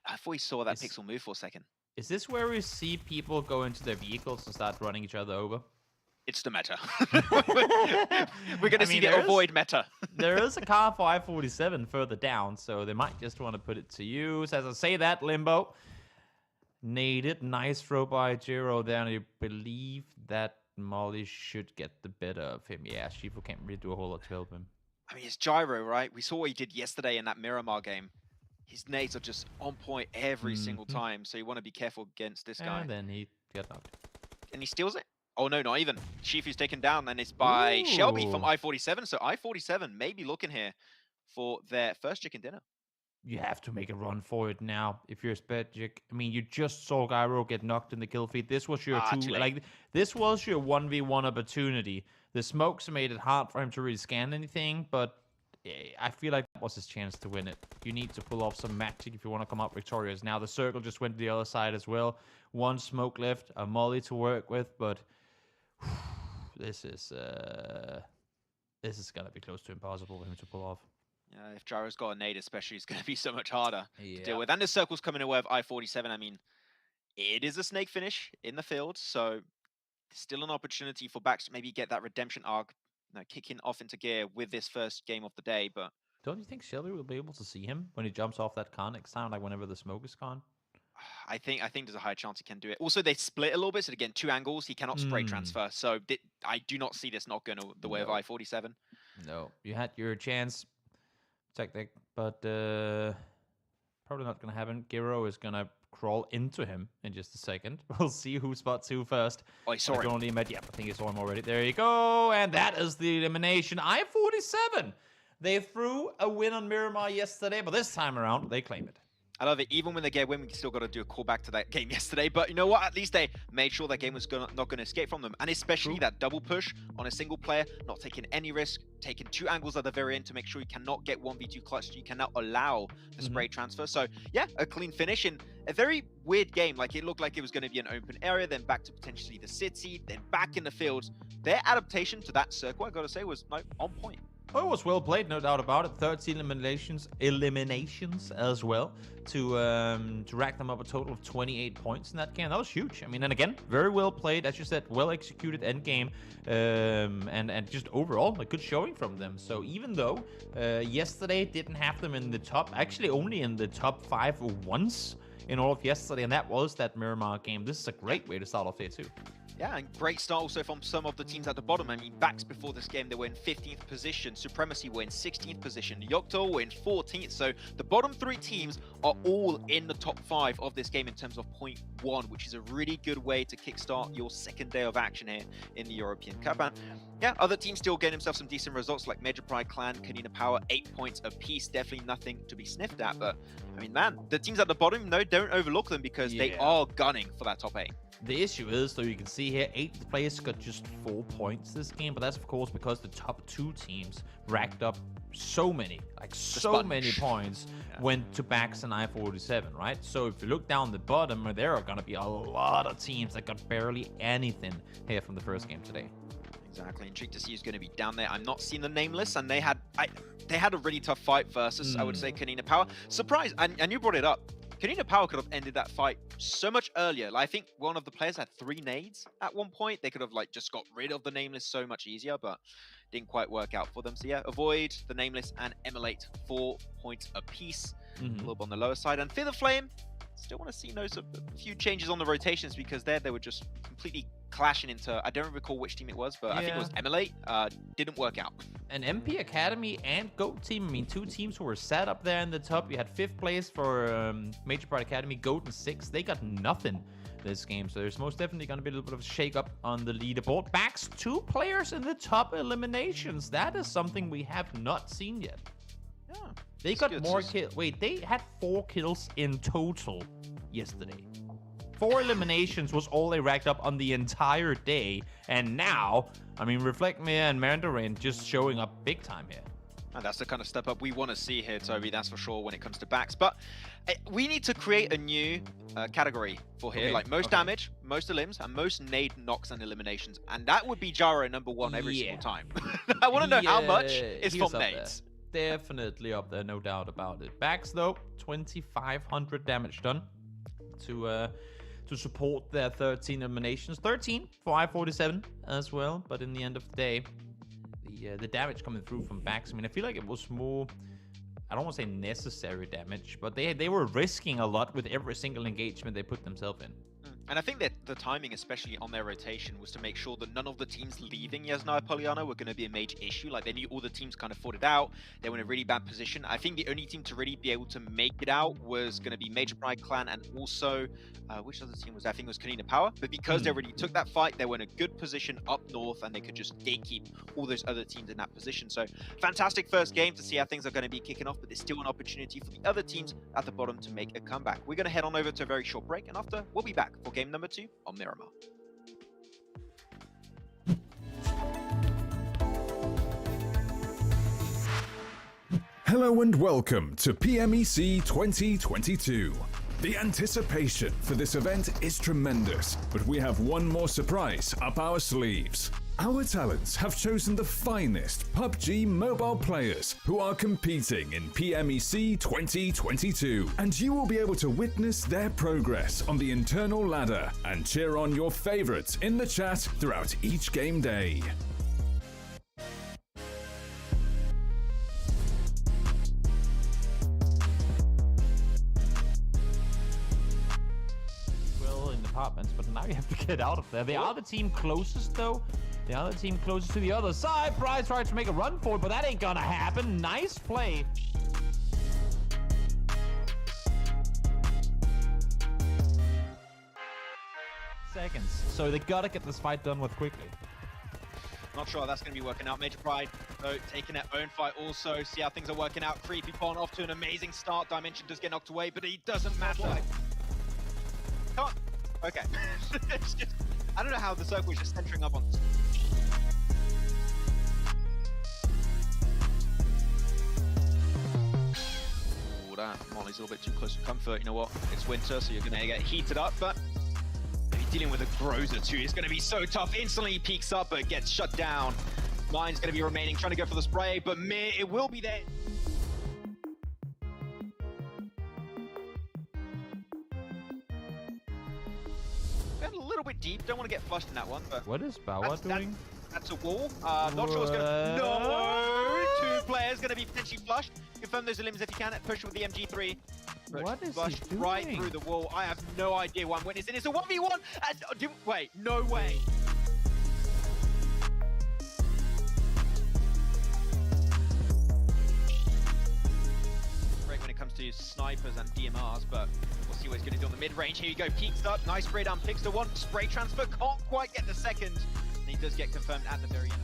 A: I thought he saw that pixel move for a second.
B: Is this where we see people go into their vehicles and start running each other over?
A: It's the meta. We're going to see the avoid meta.
B: There is a car for I-47 further down, so they might just want to put it to use. As I say that, Limbo. Naded. Nice throw by Giro there, and I believe that Molly should get the better of him. Yeah, Shifu can't really do a whole lot to help him.
A: I mean, it's Gyro, right? We saw what he did yesterday in that Miramar game. His nades are just on point every single time, so you want to be careful against this guy.
B: And then he got knocked.
A: And he steals it? Oh, no, not even. Shifu's taken down, and it's by Shelby from I-47. So I-47 may be looking here for their first chicken dinner.
B: You have to make a run for it now if you're Spedjic. I mean, you just saw Gyro get knocked in the kill feed. This was your this was your 1v1 opportunity. The smokes made it hard for him to really scan anything, but I feel like that was his chance to win it. You need to pull off some magic if you want to come out victorious. Now the circle just went to the other side as well. One smoke left, a molly to work with, but this is gonna be close to impossible for him to pull off.
A: Yeah, if Gyro's got a nade especially, it's gonna be so much harder to deal with. And the circle's coming away with I-47. I mean, it is a snake finish in the field, so still an opportunity for backs to maybe get that redemption arc, kicking off into gear with this first game of the day. But
B: don't you think Shelby will be able to see him when he jumps off that car next time, like whenever the smoke is gone?
A: I think there's a high chance he can do it. Also, they split a little bit, so again, 2 angles. He cannot spray transfer, so I do not see this not going the way of I-47.
B: No, you had your chance, tactic, but probably not going to happen. Giro is going to crawl into him in just a second. We'll see who spots who first.
A: Oh, sorry.
B: Yeah, I think he saw him already. There you go, and that is the elimination. I-47. They threw a win on Miramar yesterday, but this time around, they claim it.
A: I love it. Even when they get a win, we still got to do a callback to that game yesterday. But you know what? At least they made sure that game was not going to escape from them. And especially that double push on a single player, not taking any risk, taking 2 angles at the very end to make sure you cannot get 1v2 clutch. You cannot allow the spray transfer. So yeah, a clean finish in a very weird game. Like it looked like it was going to be an open area, then back to potentially the city, then back in the fields. Their adaptation to that circle, I got to say, was on point.
B: Oh, it was well played, no doubt about it. 13 eliminations as well to rack them up a total of 28 points in that game. That was huge. I mean, and again, very well played, as you said, well executed end game, and just overall a good showing from them. So even though yesterday didn't have them in the top, actually only in the top 5 once in all of yesterday, and that was that Miramar game. This is a great way to start off day 2.
A: Yeah, and great start also from some of the teams at the bottom. I mean, backs before this game, they were in 15th position. Supremacy were in 16th position. YOCTO were in 14th. So the bottom 3 teams are all in the top 5 of this game in terms of point 1, which is a really good way to kickstart your second day of action here in the European Cup. And yeah, other teams still getting themselves some decent results like Major Pride Clan, KONINA Power, 8 points apiece. Definitely nothing to be sniffed at. But I mean, man, the teams at the bottom, no, don't overlook them because they are gunning for that top 8.
B: The issue is, though, you can see here, 8 players got just 4 points this game, but that's, of course, because the top 2 teams racked up so many points, went to backs and I-47, right? So if you look down the bottom, there are going to be a lot of teams that got barely anything here from the first game today.
A: Exactly. Intrigued to see who's going to be down there. I'm not seeing the Nameless, and they had a really tough fight versus, I would say, KONINA Power. Surprise, and you brought it up. KONINA Power could have ended that fight so much earlier. Like, I think one of the players had 3 nades at one point. They could have just got rid of the Nameless so much easier, but didn't quite work out for them. So yeah, Avoid, the Nameless, and Emulate 4 points apiece. A little bit on the lower side. And Feather Flame, still want to see a few changes on the rotations because they were just completely clashing into, I don't recall which team it was, but I think it was Emulate. Didn't work out.
B: And MP Academy and GOAT team, I mean, 2 teams who were set up there in the top. You had 5th place for Major Pride Academy, GOAT and 6th. They got nothing this game, so there's most definitely going to be a little bit of a shake-up on the leaderboard. Backs 2 players in the top eliminations. That is something we have not seen yet.
A: Yeah.
B: They got more kills. Wait, they had 4 kills in total yesterday. 4 eliminations was all they racked up on the entire day. And now, I mean, Reflect Me and Mandarin just showing up big time here.
A: And that's the kind of step up we want to see here, Toby, that's for sure, when it comes to backs. But we need to create a new category for here, like most damage, most elims, and most nade knocks and eliminations. And that would be Gyro #1 every single time. I want to know how much is from nades.
B: Definitely up there, no doubt about it. Backs, though, 2,500 damage done to support their 13 eliminations. 13 for I-47 as well, but in the end of the day, the damage coming through from backs, I mean, I feel like it was more, I don't want to say necessary damage, but they were risking a lot with every single engagement they put themselves in.
A: And I think that the timing, especially on their rotation, was to make sure that none of the teams leaving Yasna Poliana were going to be a major issue. Like, they knew all the teams kind of fought it out. They were in a really bad position. I think the only team to really be able to make it out was going to be Major Pride Clan, and also, which other team was that? I think it was KONINA Power. But because they already took that fight, they were in a good position up north, and they could just gatekeep all those other teams in that position. So, fantastic first game to see how things are going to be kicking off, but there's still an opportunity for the other teams at the bottom to make a comeback. We're going to head on over to a very short break, and after, we'll be back for game number 2 on Miramar.
C: Hello and welcome to PMEC 2022. The anticipation for this event is tremendous, but we have one more surprise up our sleeves. Our talents have chosen the finest PUBG mobile players who are competing in PMEC 2022, and you will be able to witness their progress on the internal ladder and cheer on your favorites in the chat throughout each game day.
B: But now you have to get out of there. They are the team closest, though. The other team closest to the other side. Prize tried to make a run for it, but that ain't gonna happen. Nice play. Seconds. So they gotta get this fight done with quickly.
A: Not sure how that's going to be working out. Major Pride, though, taking their own fight also. See how things are working out. Creepy Pond off to an amazing start. Dimension does get knocked away, but it doesn't matter. Come on. Okay. It's just, I don't know how the circle is just centering up on this. Oh, that Molly's a little bit too close to comfort. You know what? It's winter, so you're going to get heated up, but maybe dealing with a Groza too is going to be so tough. Instantly he peeks up, but gets shut down. Mine's going to be remaining, trying to go for the spray, but it will be there. A little bit deep, don't want to get flushed in that one, but
B: what is Bauer doing?
A: That's a wall. Not sure what's gonna. No, 2 players gonna be potentially flushed. Confirm those elims if you can. Push with the MG3.
B: What is
A: flushed
B: he doing?
A: Right through the wall. I have no idea what I'm witnessing. It's a 1v1. Wait, no way. Great when it comes to snipers and DMRs, but we'll see what he's going to do on the mid-range. Here you go, peeks up, nice spray down, picks the one, spray transfer, can't quite get the second, and he does get confirmed at the very end.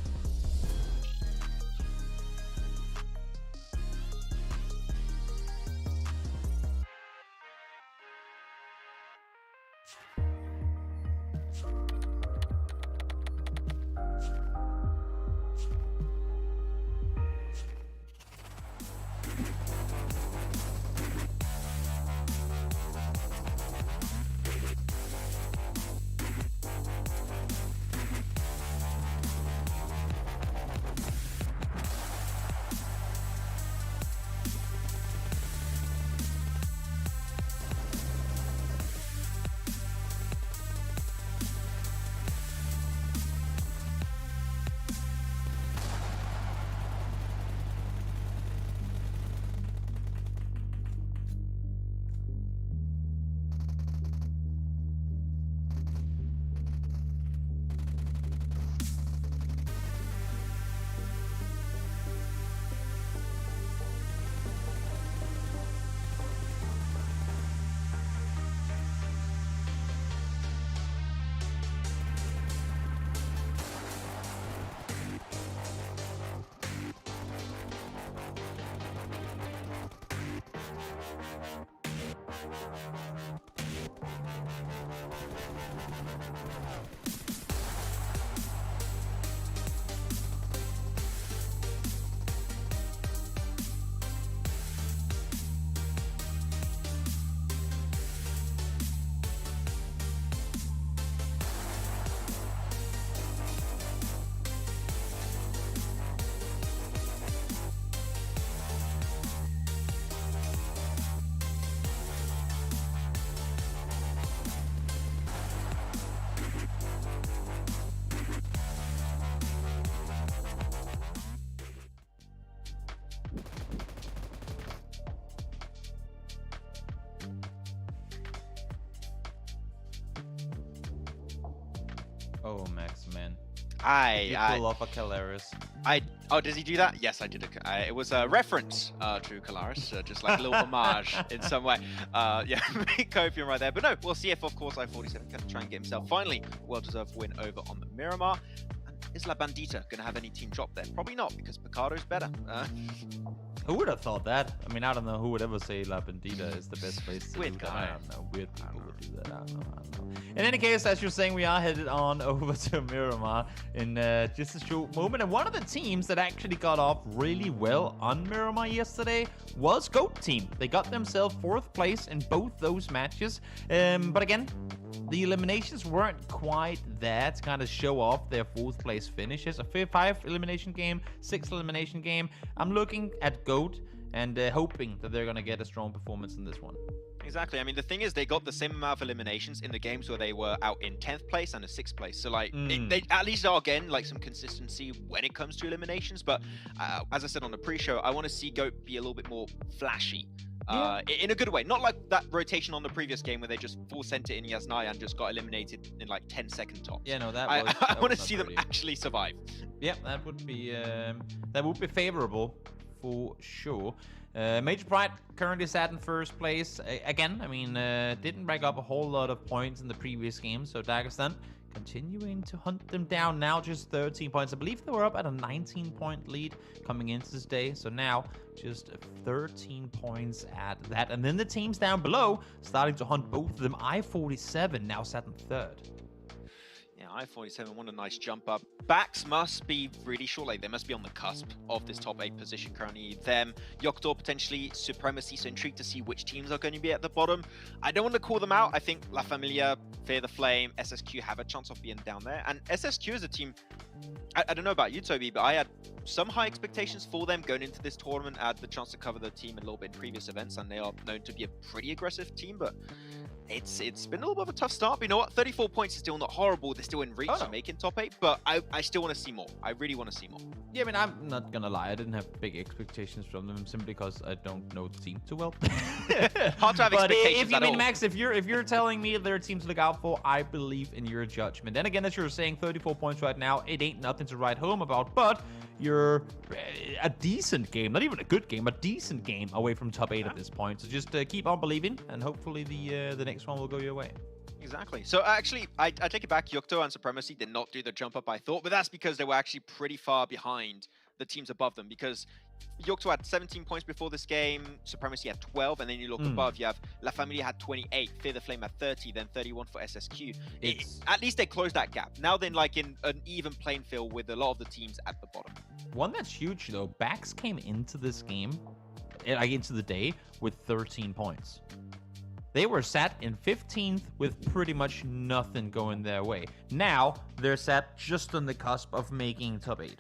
B: Oh, Max, man. You pull off a Calaris.
A: Oh, does he do that? Yes, I did. It was a reference to Calaris, just like a little homage in some way. Yeah, copium right there. But no, we'll see if, of course, I-47 can try and get himself finally well-deserved win over on the Miramar. Is La Bandita going to have any team drop there? Probably not, because Picado's better.
B: Who would have thought that? I mean, I don't know who would ever say La Bandita is the best place to
A: Weird
B: do that.
A: guy.
B: I don't know. Weird people would do that. I don't know. In any case, as you're saying, we are headed on over to Miramar in just a short moment. And one of the teams that actually got off really well on Miramar yesterday was GOAT Team. They got themselves 4th place in both those matches. But again, the eliminations weren't quite there to kind of show off their 4th place finishes. A 5 elimination game, 6 elimination game. I'm looking at GOAT and hoping that they're going to get a strong performance in this one.
A: Exactly. I mean, the thing is, they got the same amount of eliminations in the games where they were out in 10th place and a 6th place. So, like, they at least are getting, like, some consistency when it comes to eliminations. But as I said on the pre-show, I want to see GOAT be a little bit more flashy. In a good way. Not like that rotation on the previous game where they just full sent it in Yasnaya and just got eliminated in like 10-second tops.
B: Yeah, no, that
A: was... I want to see
B: pretty.
A: them actually survive.
B: Yeah, that would be favorable for sure. Major Pride currently sat in 1st place. Again, I mean, didn't rack up a whole lot of points in the previous game, so Dagestan continuing to hunt them down. Now just 13 points. I believe they were up at a 19-point lead coming into this day. So now just 13 points at that. And then the teams down below starting to hunt both of them. I-47 now sat in 3rd.
A: Yeah, I-47, what a nice jump up. Backs must be really short. Like, they must be on the cusp of this top 8 position currently. Them, YOCTO, potentially Supremacy. So intrigued to see which teams are going to be at the bottom. I don't want to call them out. I think La Familia, Fear the Flame, SSQ have a chance of being down there. And SSQ is a team, I don't know about you, Toby, but I had some high expectations for them going into this tournament. I had the chance to cover the team a little bit in previous events, and they are known to be a pretty aggressive team, but it's been a little bit of a tough start. But you know what? 34 points is still not horrible. They're still in reach of making top 8, but I still want to see more. I really want to see more.
B: Yeah, I mean, I'm not gonna lie. I didn't have big expectations from them simply because I don't know the team too well.
A: Hard to have expectations
B: at all. Max, if you're telling me there are teams to look out for, I believe in your judgment. Then again, as you're saying, 34 points right now, it ain't nothing to write home about, but you're a decent game, not even a good game, a decent game away from top 8 at this point. So just keep on believing, and hopefully the next one will go your way.
A: Exactly. So actually, I take it back. YOCTO and Supremacy did not do the jump up I thought, but that's because they were actually pretty far behind the teams above them, because YOCTO had 17 points before this game, Supremacy had 12, and then you look above, you have La Familia had 28, Fear the Flame had 30, then 31 for SSQ. At least they closed that gap. Now then, like, in an even playing field with a lot of the teams at the bottom.
B: One that's huge, though, Bax came into this game, into the day, with 13 points. They were sat in 15th with pretty much nothing going their way. Now, they're sat just on the cusp of making top 8.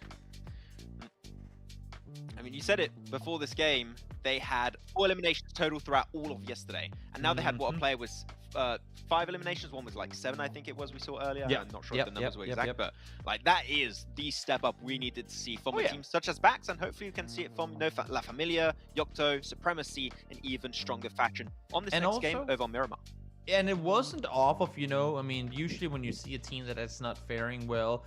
A: I mean, you said it before this game, they had 4 eliminations total throughout all of yesterday. And now they had what a player was 5 eliminations. One was like 7, I think it was, we saw earlier. I'm not sure if the numbers were exact, but like that is the step up we needed to see from teams such as Bax, and hopefully you can see it from La Familia, YOCTO, Supremacy, in even stronger fashion on this next game over on Miramar.
B: And it wasn't off of, I mean, usually when you see a team that is not faring well,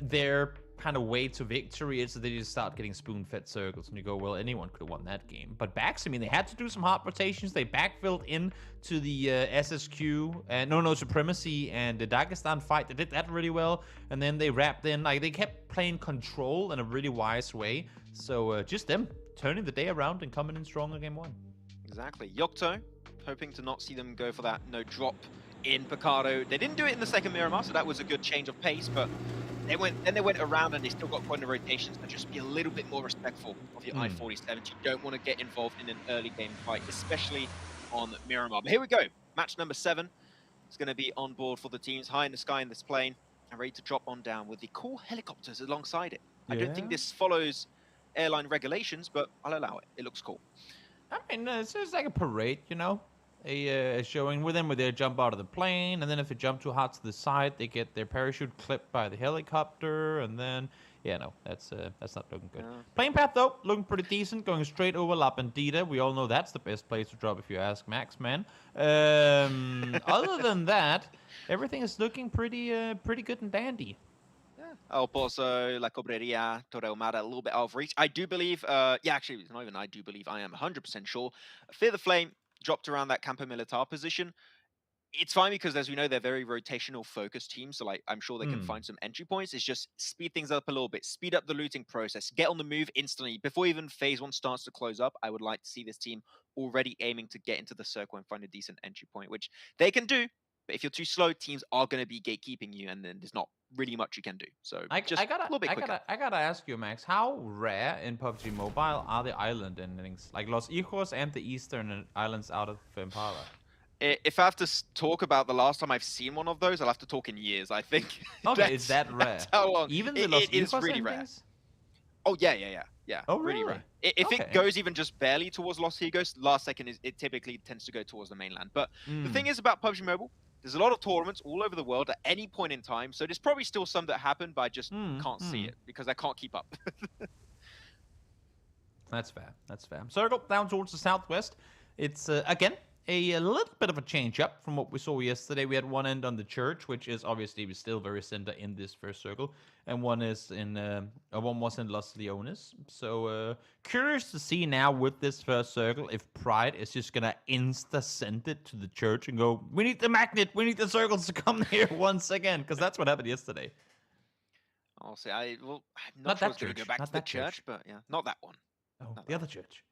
B: their kind of way to victory is that they just start getting spoon-fed circles, and you go, well, anyone could have won that game. But Bax, I mean, they had to do some hard rotations. They backfilled into the SSQ, Supremacy and the Dagestan fight. They did that really well, and then they wrapped in, like, they kept playing control in a really wise way. So just them turning the day around and coming in strong in game 1.
A: Exactly. YOCTO, hoping to not see them go for that no drop in Picado. They didn't do it in the second Miramar, so that was a good change of pace, but they went around and they still got quite a rotation, so just be a little bit more respectful of your I-47. You don't want to get involved in an early game fight, especially on Miramar. But here we go. Match number 7 is going to be on board for the teams high in the sky in this plane and ready to drop on down with the cool helicopters alongside it. I don't think this follows airline regulations, but I'll allow it. It looks cool.
B: I mean, it's like a parade, a showing with them where they jump out of the plane, and then if they jump too hard to the side, they get their parachute clipped by the helicopter, and then Yeah, no, that's not looking good. Playing path though, looking pretty decent, going straight over La Bandita. We all know that's the best place to drop if you ask Max, man. Other than that, everything is looking pretty good and dandy.
A: Yeah. El Pozo, La Cobreria, Torre Ahumada, a little bit out of reach. I do believe, actually, it's not even I do believe, I am 100% sure. Fear the Flame dropped around that Campo Militar position. It's fine because, as we know, they're very rotational focused teams. So, like, I'm sure they can find some entry points. It's just speed things up a little bit, speed up the looting process, get on the move instantly. Before even phase 1 starts to close up, I would like to see this team already aiming to get into the circle and find a decent entry point, which they can do. But if you're too slow, teams are going to be gatekeeping you, and then there's not really much you can do. So a little bit quicker.
B: I gotta ask you, Max, how rare in PUBG Mobile are the island endings, like Los Hijos and the eastern islands out of Impala?
A: If I have to talk about the last time I've seen one of those, I'll have to talk in years, I think.
B: Okay, is that rare?
A: That's how long.
B: Even the Los Hijos
A: really
B: endings?
A: Rare. Oh, yeah.
B: Oh,
A: really
B: really?
A: rare. If it goes even just barely towards Los Hijos, last second, it typically tends to go towards the mainland. But the thing is about PUBG Mobile, there's a lot of tournaments all over the world at any point in time. So there's probably still some that happen, but I just can't see it because I can't keep up.
B: That's fair. That's fair. Circle down towards the southwest. It's, again, a little bit of a change up from what we saw yesterday. We had one end on the church, which is obviously still very center in this first circle, and one is in one was in Los Leones. So curious to see now with this first circle if Pride is just gonna send it to the church and go, we need the magnet, we need the circles to come here once again, because that's what happened yesterday.
A: I'll say I'm not sure it's gonna go back to the church, but yeah, not that one.
B: Oh, the other church.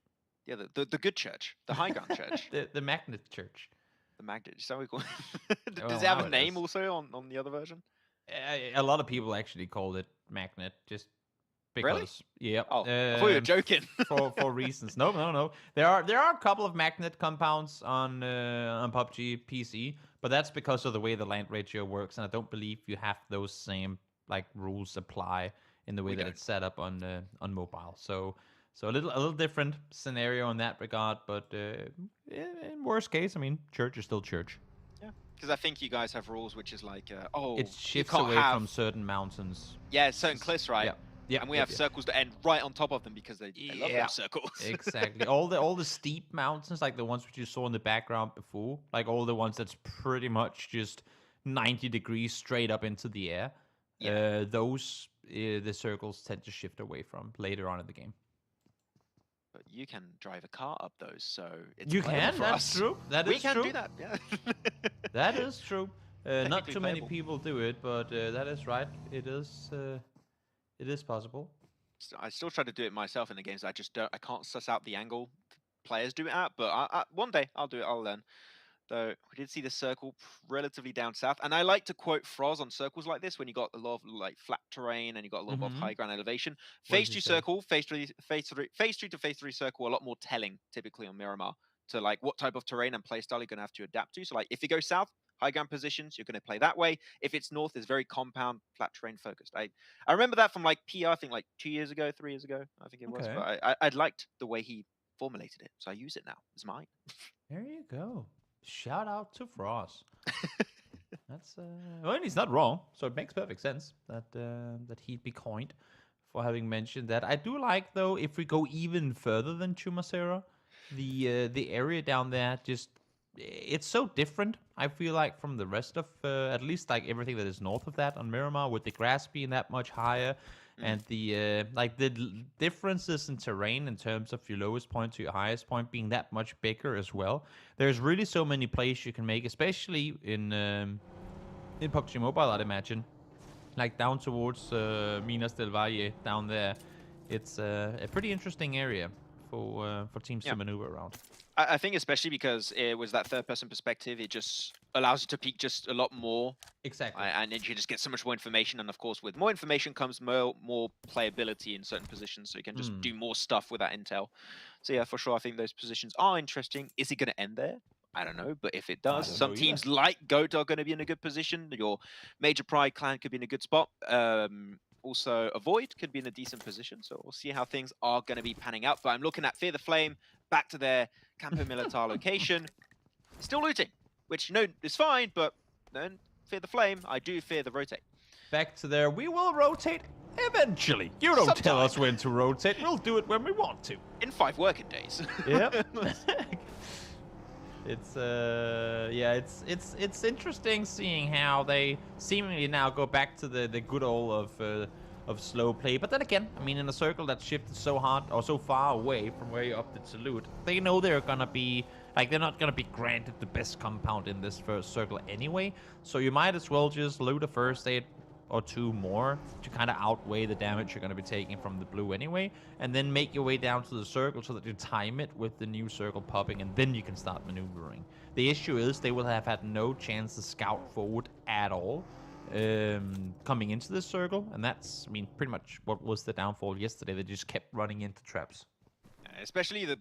A: Yeah, the good church, the high ground church.
B: The magnet church.
A: The magnet, is that what we call it? Does it have a name also on the other version?
B: A lot of people actually call it magnet, just because.
A: Really?
B: Yeah.
A: Oh, I thought you were joking.
B: for reasons. No. There are a couple of magnet compounds on PUBG PC, but that's because of the way the land ratio works, and I don't believe you have those same like rules apply in the way that it's set up on mobile. So a little different scenario in that regard, but in worst case, I mean, church is still church.
A: Yeah, because I think you guys have rules which is like,
B: it shifts away from certain mountains.
A: Yeah, certain cliffs, right?
B: Yeah.
A: And we have circles that end right on top of them because they love those circles.
B: Exactly. All the steep mountains, like the ones which you saw in the background before, like all the ones that's pretty much just 90 degrees straight up into the air. Yeah. Those the circles tend to shift away from later on in the game.
A: But you can drive a car up those, so it's
B: you can.
A: For
B: that's
A: us.
B: True. That
A: we
B: is
A: can
B: true.
A: do that. Yeah.
B: That is true. Not too many people do it, but that is right. It is possible.
A: I still try to do it myself in the games. I can't suss out the angle players do it at. But one day I'll do it. I'll learn. Though we did see the circle relatively down south, and I like to quote Froz on circles like this when you got a lot of like flat terrain and you got a little bit of high ground elevation. Phase 2 circle, phase 2 to phase 3 circle, a lot more telling typically on Miramar to like what type of terrain and playstyle you're gonna have to adapt to. So like if you go south, high ground positions, you're gonna play that way. If it's north, it's very compound, flat terrain focused. I remember that from like PR, I think like 3 years ago, I think it was. But I liked the way he formulated it, so I use it now. It's mine.
B: There you go. Shout out to Frost. That's well, he's not wrong, so it makes perfect sense that he'd be coined for having mentioned that. I do like though, if we go even further than Chumacera, the area down there just it's so different. I feel like from the rest of at least like everything that is north of that on Miramar, with the grass being that much higher. And the differences in terrain in terms of your lowest point to your highest point being that much bigger as well. There's really so many plays you can make, especially in PUBG Mobile, I'd imagine. Like down towards Minas del Valle, down there. It's a pretty interesting area for teams to maneuver around.
A: I think especially because it was that third-person perspective, it just allows you to peek just a lot more.
B: Exactly.
A: And then you just get so much more information. And of course, with more information comes more playability in certain positions. So you can just do more stuff with that intel. So yeah, for sure, I think those positions are interesting. Is it going to end there? I don't know. But if it does, some teams like GOAT are going to be in a good position. Your Major Pride clan could be in a good spot. Also, Avoid could be in a decent position. So we'll see how things are going to be panning out. But I'm looking at Fear the Flame, back to their Campo Militar location. Still looting, which, you know, is fine, but then Fear the Flame, I do fear the rotate.
B: Back to there. We will rotate Eventually. You don't tell us when to rotate. We'll do it when we want to.
A: In 5 working days.
B: Yep. It's interesting seeing how they seemingly now go back to the good old of slow play. But then again, I mean, in a circle that shifted so hard or so far away from where you opted to loot, they know they're gonna be like they're not gonna be granted the best compound in this first circle anyway. So you might as well just loot a first aid or 2 more to kind of outweigh the damage you're going to be taking from the blue anyway, and then make your way down to the circle so that you time it with the new circle popping, and then you can start maneuvering. The issue is they will have had no chance to scout forward at all coming into this circle, and that's, I mean, pretty much what was the downfall yesterday. They just kept running into traps.
A: Especially the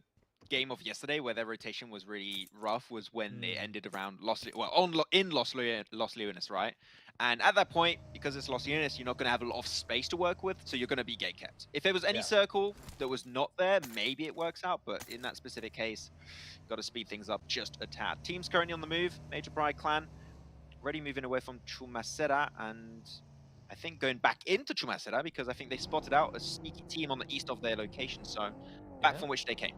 A: game of yesterday where their rotation was really rough was when it ended around in Los Leones, right? And at that point, because it's Los Leones, you're not going to have a lot of space to work with, so you're going to be gate kept. If there was any circle that was not there, maybe it works out, but in that specific case, got to speed things up just a tad. Team's currently on the move. Major Pride clan already moving away from Chumacera, and I think going back into Chumacera because I think they spotted out a sneaky team on the east of their location, so back from which they came.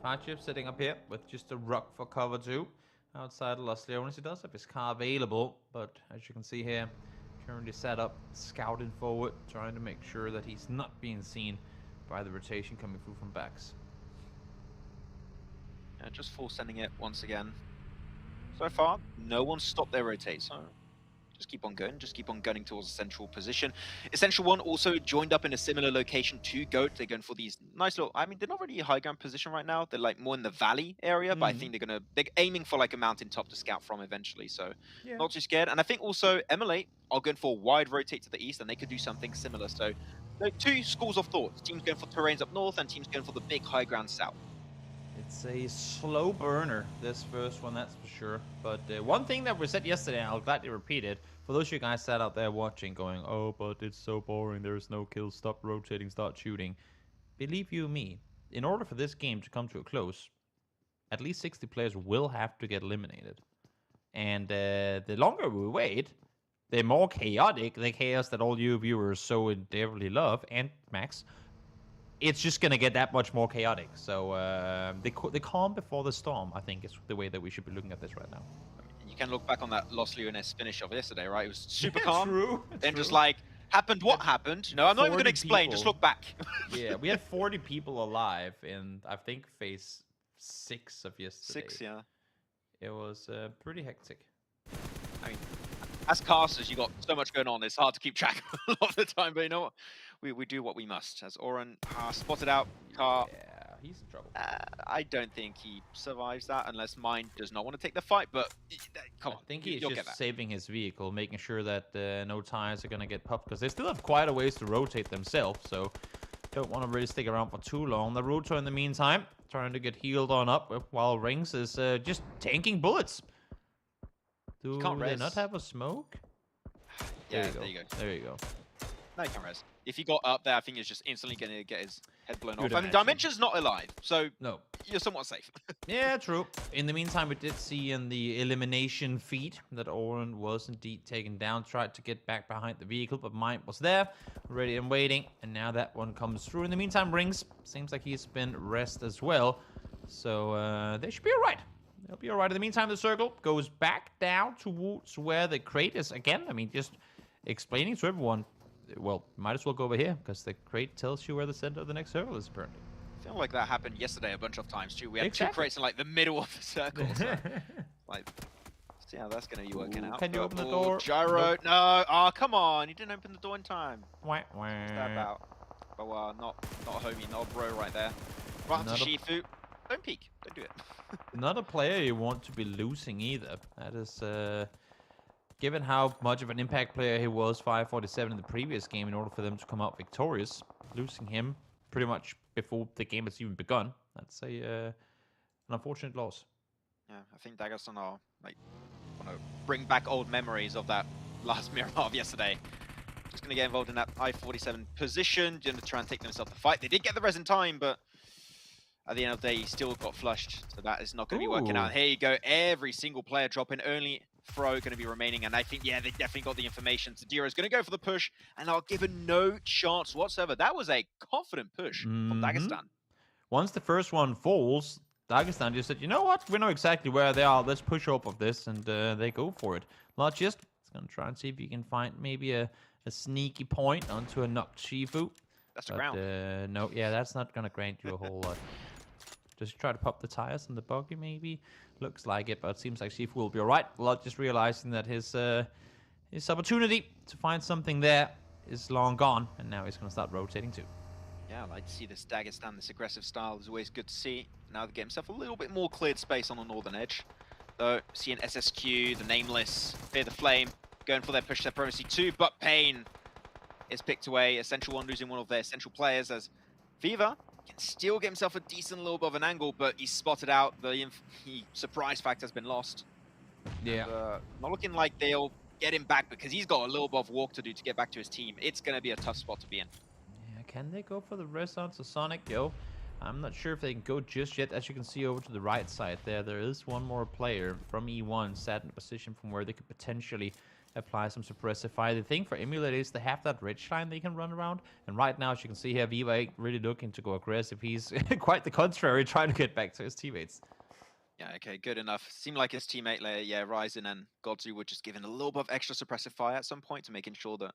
B: Fachip sitting up here with just a rock for cover too. Outside of Los Leones, he does have his car available, but as you can see here, currently set up, scouting forward, trying to make sure that he's not being seen by the rotation coming through from backs.
A: Yeah, just full sending it once again. So far, no one stopped their rotate, so just keep on going, just keep on gunning towards a central position. Essential One also joined up in a similar location to GOAT. They're going for these nice little, I mean, they're not really a high ground position right now. They're like more in the valley area, but I think they're aiming for like a mountain top to scout from eventually. So not too scared. And I think also Emulate are going for a wide rotate to the east, and they could do something similar. So 2 schools of thought. Teams going for terrains up north and teams going for the big high ground south.
B: It's a slow burner, this first one, that's for sure. But one thing that was said yesterday, and I'll gladly repeat it, for those of you guys sat out there watching going, oh, but it's so boring, there's no kills, stop rotating, start shooting. Believe you me, in order for this game to come to a close, at least 60 players will have to get eliminated. And the longer we wait, the more chaotic the chaos that all you viewers so endeavorly love, and Max, it's just going to get that much more chaotic. So the calm before the storm, I think, is the way that we should be looking at this right now.
A: You can look back on that Los Leones finish of yesterday, right? It was super calm.
B: True.
A: Then just like, happened what happened? No, I'm not even going to explain. Just look back.
B: Yeah, we had 40 people alive in, I think, phase 6 of yesterday.
A: 6, yeah.
B: It was pretty hectic.
A: I mean, as casters, you got so much going on. It's hard to keep track a lot of the time, but you know what? We do what we must. As Oren spotted out, car.
B: Yeah, he's in trouble.
A: I don't think he survives that unless Mine does not want to take the fight, but come on.
B: I think he's just saving his vehicle, making sure that no tires are going to get popped, because they still have quite a ways to rotate themselves, so don't want to really stick around for too long. The Ruto, in the meantime, trying to get healed on up, while Rings is just tanking bullets. Do they not have a smoke?
A: Yeah, there you go.
B: There you go.
A: No, you can't res. If he got up there, I think he's just instantly going to get his head blown off.
B: Good
A: I mean, Dimension's not alive, so
B: no,
A: you're somewhat safe.
B: Yeah, true. In the meantime, we did see in the elimination feed that Oren was indeed taken down, tried to get back behind the vehicle, but Mine was there, ready and waiting, and now that one comes through. In the meantime, Rings seems like he's been rest as well, so they should be all right. They'll be all right. In the meantime, the circle goes back down towards where the crate is again. I mean, just explaining to everyone, well, might as well go over here, because the crate tells you where the center of the next circle is apparently.
A: I feel like that happened yesterday a bunch of times too. We had 2 crates in like the middle of the circle. So, like, see how that's going to be working out.
B: Can you open the door?
A: Gyro. Nope. No. Oh, come on. You didn't open the door in time.
B: What's
A: that about? But not a homie, not a bro right there. Right onto Shifu. Don't peek. Don't do it.
B: Not a player you want to be losing either. That is, given how much of an impact player he was, 547 in the previous game, in order for them to come out victorious, losing him pretty much before the game has even begun, that's an unfortunate loss.
A: Yeah, I think Daggerson are like want to bring back old memories of that last Miramar of yesterday. Just going to get involved in that I-47 position, going to try and take themselves the fight. They did get the res in time, but at the end of the day, he still got flushed, so that is not going to be working out. Here you go, every single player dropping only throw going to be remaining, and I think, yeah, they definitely got the information. Tadiro's going to go for the push, and I'll give it no chance whatsoever. That was a confident push from Dagestan.
B: Once the first one falls, Dagestan just said, you know what? We know exactly where they are. Let's push off of this, and they go for it. Logist is going to try and see if you can find maybe a sneaky point onto a knocked Shifu.
A: That's the ground.
B: No, yeah, that's not going to grant you a whole lot. Just try to pop the tires on the buggy, maybe. Looks like it, but it seems like Shifu will be all right. Logist just realizing that his opportunity to find something there is long gone, and now he's going to start rotating too.
A: Yeah, I like to see this Dagestan, this aggressive style is always good to see. Now they get himself a little bit more cleared space on the northern edge. Though, seeing SSQ, the Nameless, Fear the Flame, going for their push Supremacy too, but Pain is picked away. Essential One losing one of their essential players as Viva can still get himself a decent little bit of an angle, but he's spotted out. The surprise factor has been lost.
B: Yeah.
A: And, not looking like they'll get him back because he's got a little bit of walk to do to get back to his team. It's going to be a tough spot to be in.
B: Yeah, can they go for the rest onto Sonic? Yo, I'm not sure if they can go just yet. As you can see over to the right side there is one more player from E1 sat in a position from where they could potentially apply some suppressive fire. The thing for Emulate is they have that ridge line they can run around, and right now, as you can see here, Viva ain't really looking to go aggressive. He's quite the contrary, trying to get back to his teammates.
A: Yeah, okay, good enough. Seemed like his teammate, yeah, Ryzen and Godzu were just giving a little bit of extra suppressive fire at some point to making sure that,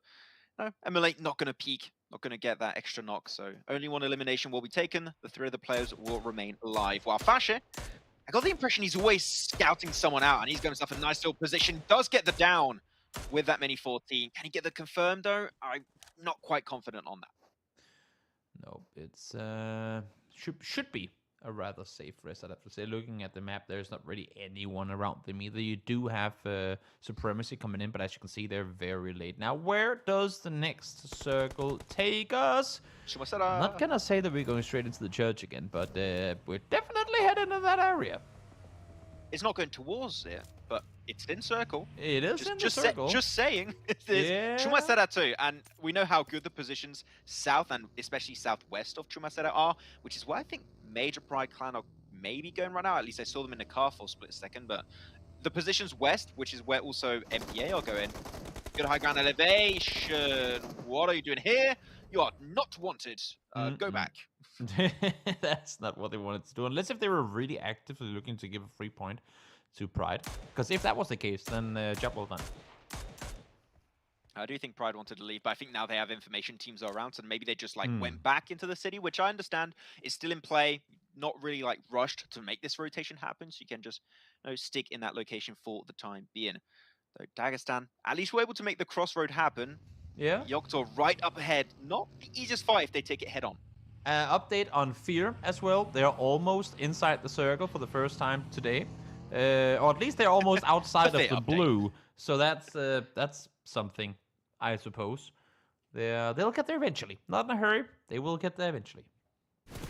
A: no, Emulate not going to peek, not going to get that extra knock, so only one elimination will be taken. The three of the players will remain alive, while Fashe, I got the impression he's always scouting someone out, and he's got himself a nice little position, does get the down with that many 14. Can he get the confirm, though? I'm not quite confident on that.
B: No, it's should be a rather safe rest, I'd have to say. Looking at the map, there's not really anyone around them either. You do have Supremacy coming in, but as you can see, they're very late. Now, where does the next circle take us? I'm not gonna say that we're going straight into the church again, but we're definitely heading into that area.
A: It's not going towards it, but it's in circle.
B: It is in the circle.
A: Just saying.
B: Yeah.
A: Chumasera too, and we know how good the positions south and especially southwest of Chumasera are, which is why I think Major Pride Clan are maybe going right now. At least I saw them in the car for a split second, but the positions west, which is where also MPA are going. Good high ground elevation. What are you doing here? You are not wanted. Go back.
B: That's not what they wanted to do, unless if they were really actively looking to give a free point to Pride. Because if that was the case, then job well done.
A: I do think Pride wanted to leave, but I think now they have information teams are around, so maybe they just like went back into the city, which I understand is still in play, not really like rushed to make this rotation happen, so you can just stick in that location for the time being. So Dagestan, at least we're able to make the crossroad happen.
B: Yeah.
A: YOCTO right up ahead. Not the easiest fight if they take it head on.
B: Update on Fear as well. They're almost inside the circle for the first time today. Or at least they're almost outside of the blue. So that's something, I suppose. They'll get there eventually. Not in a hurry. They will get there eventually.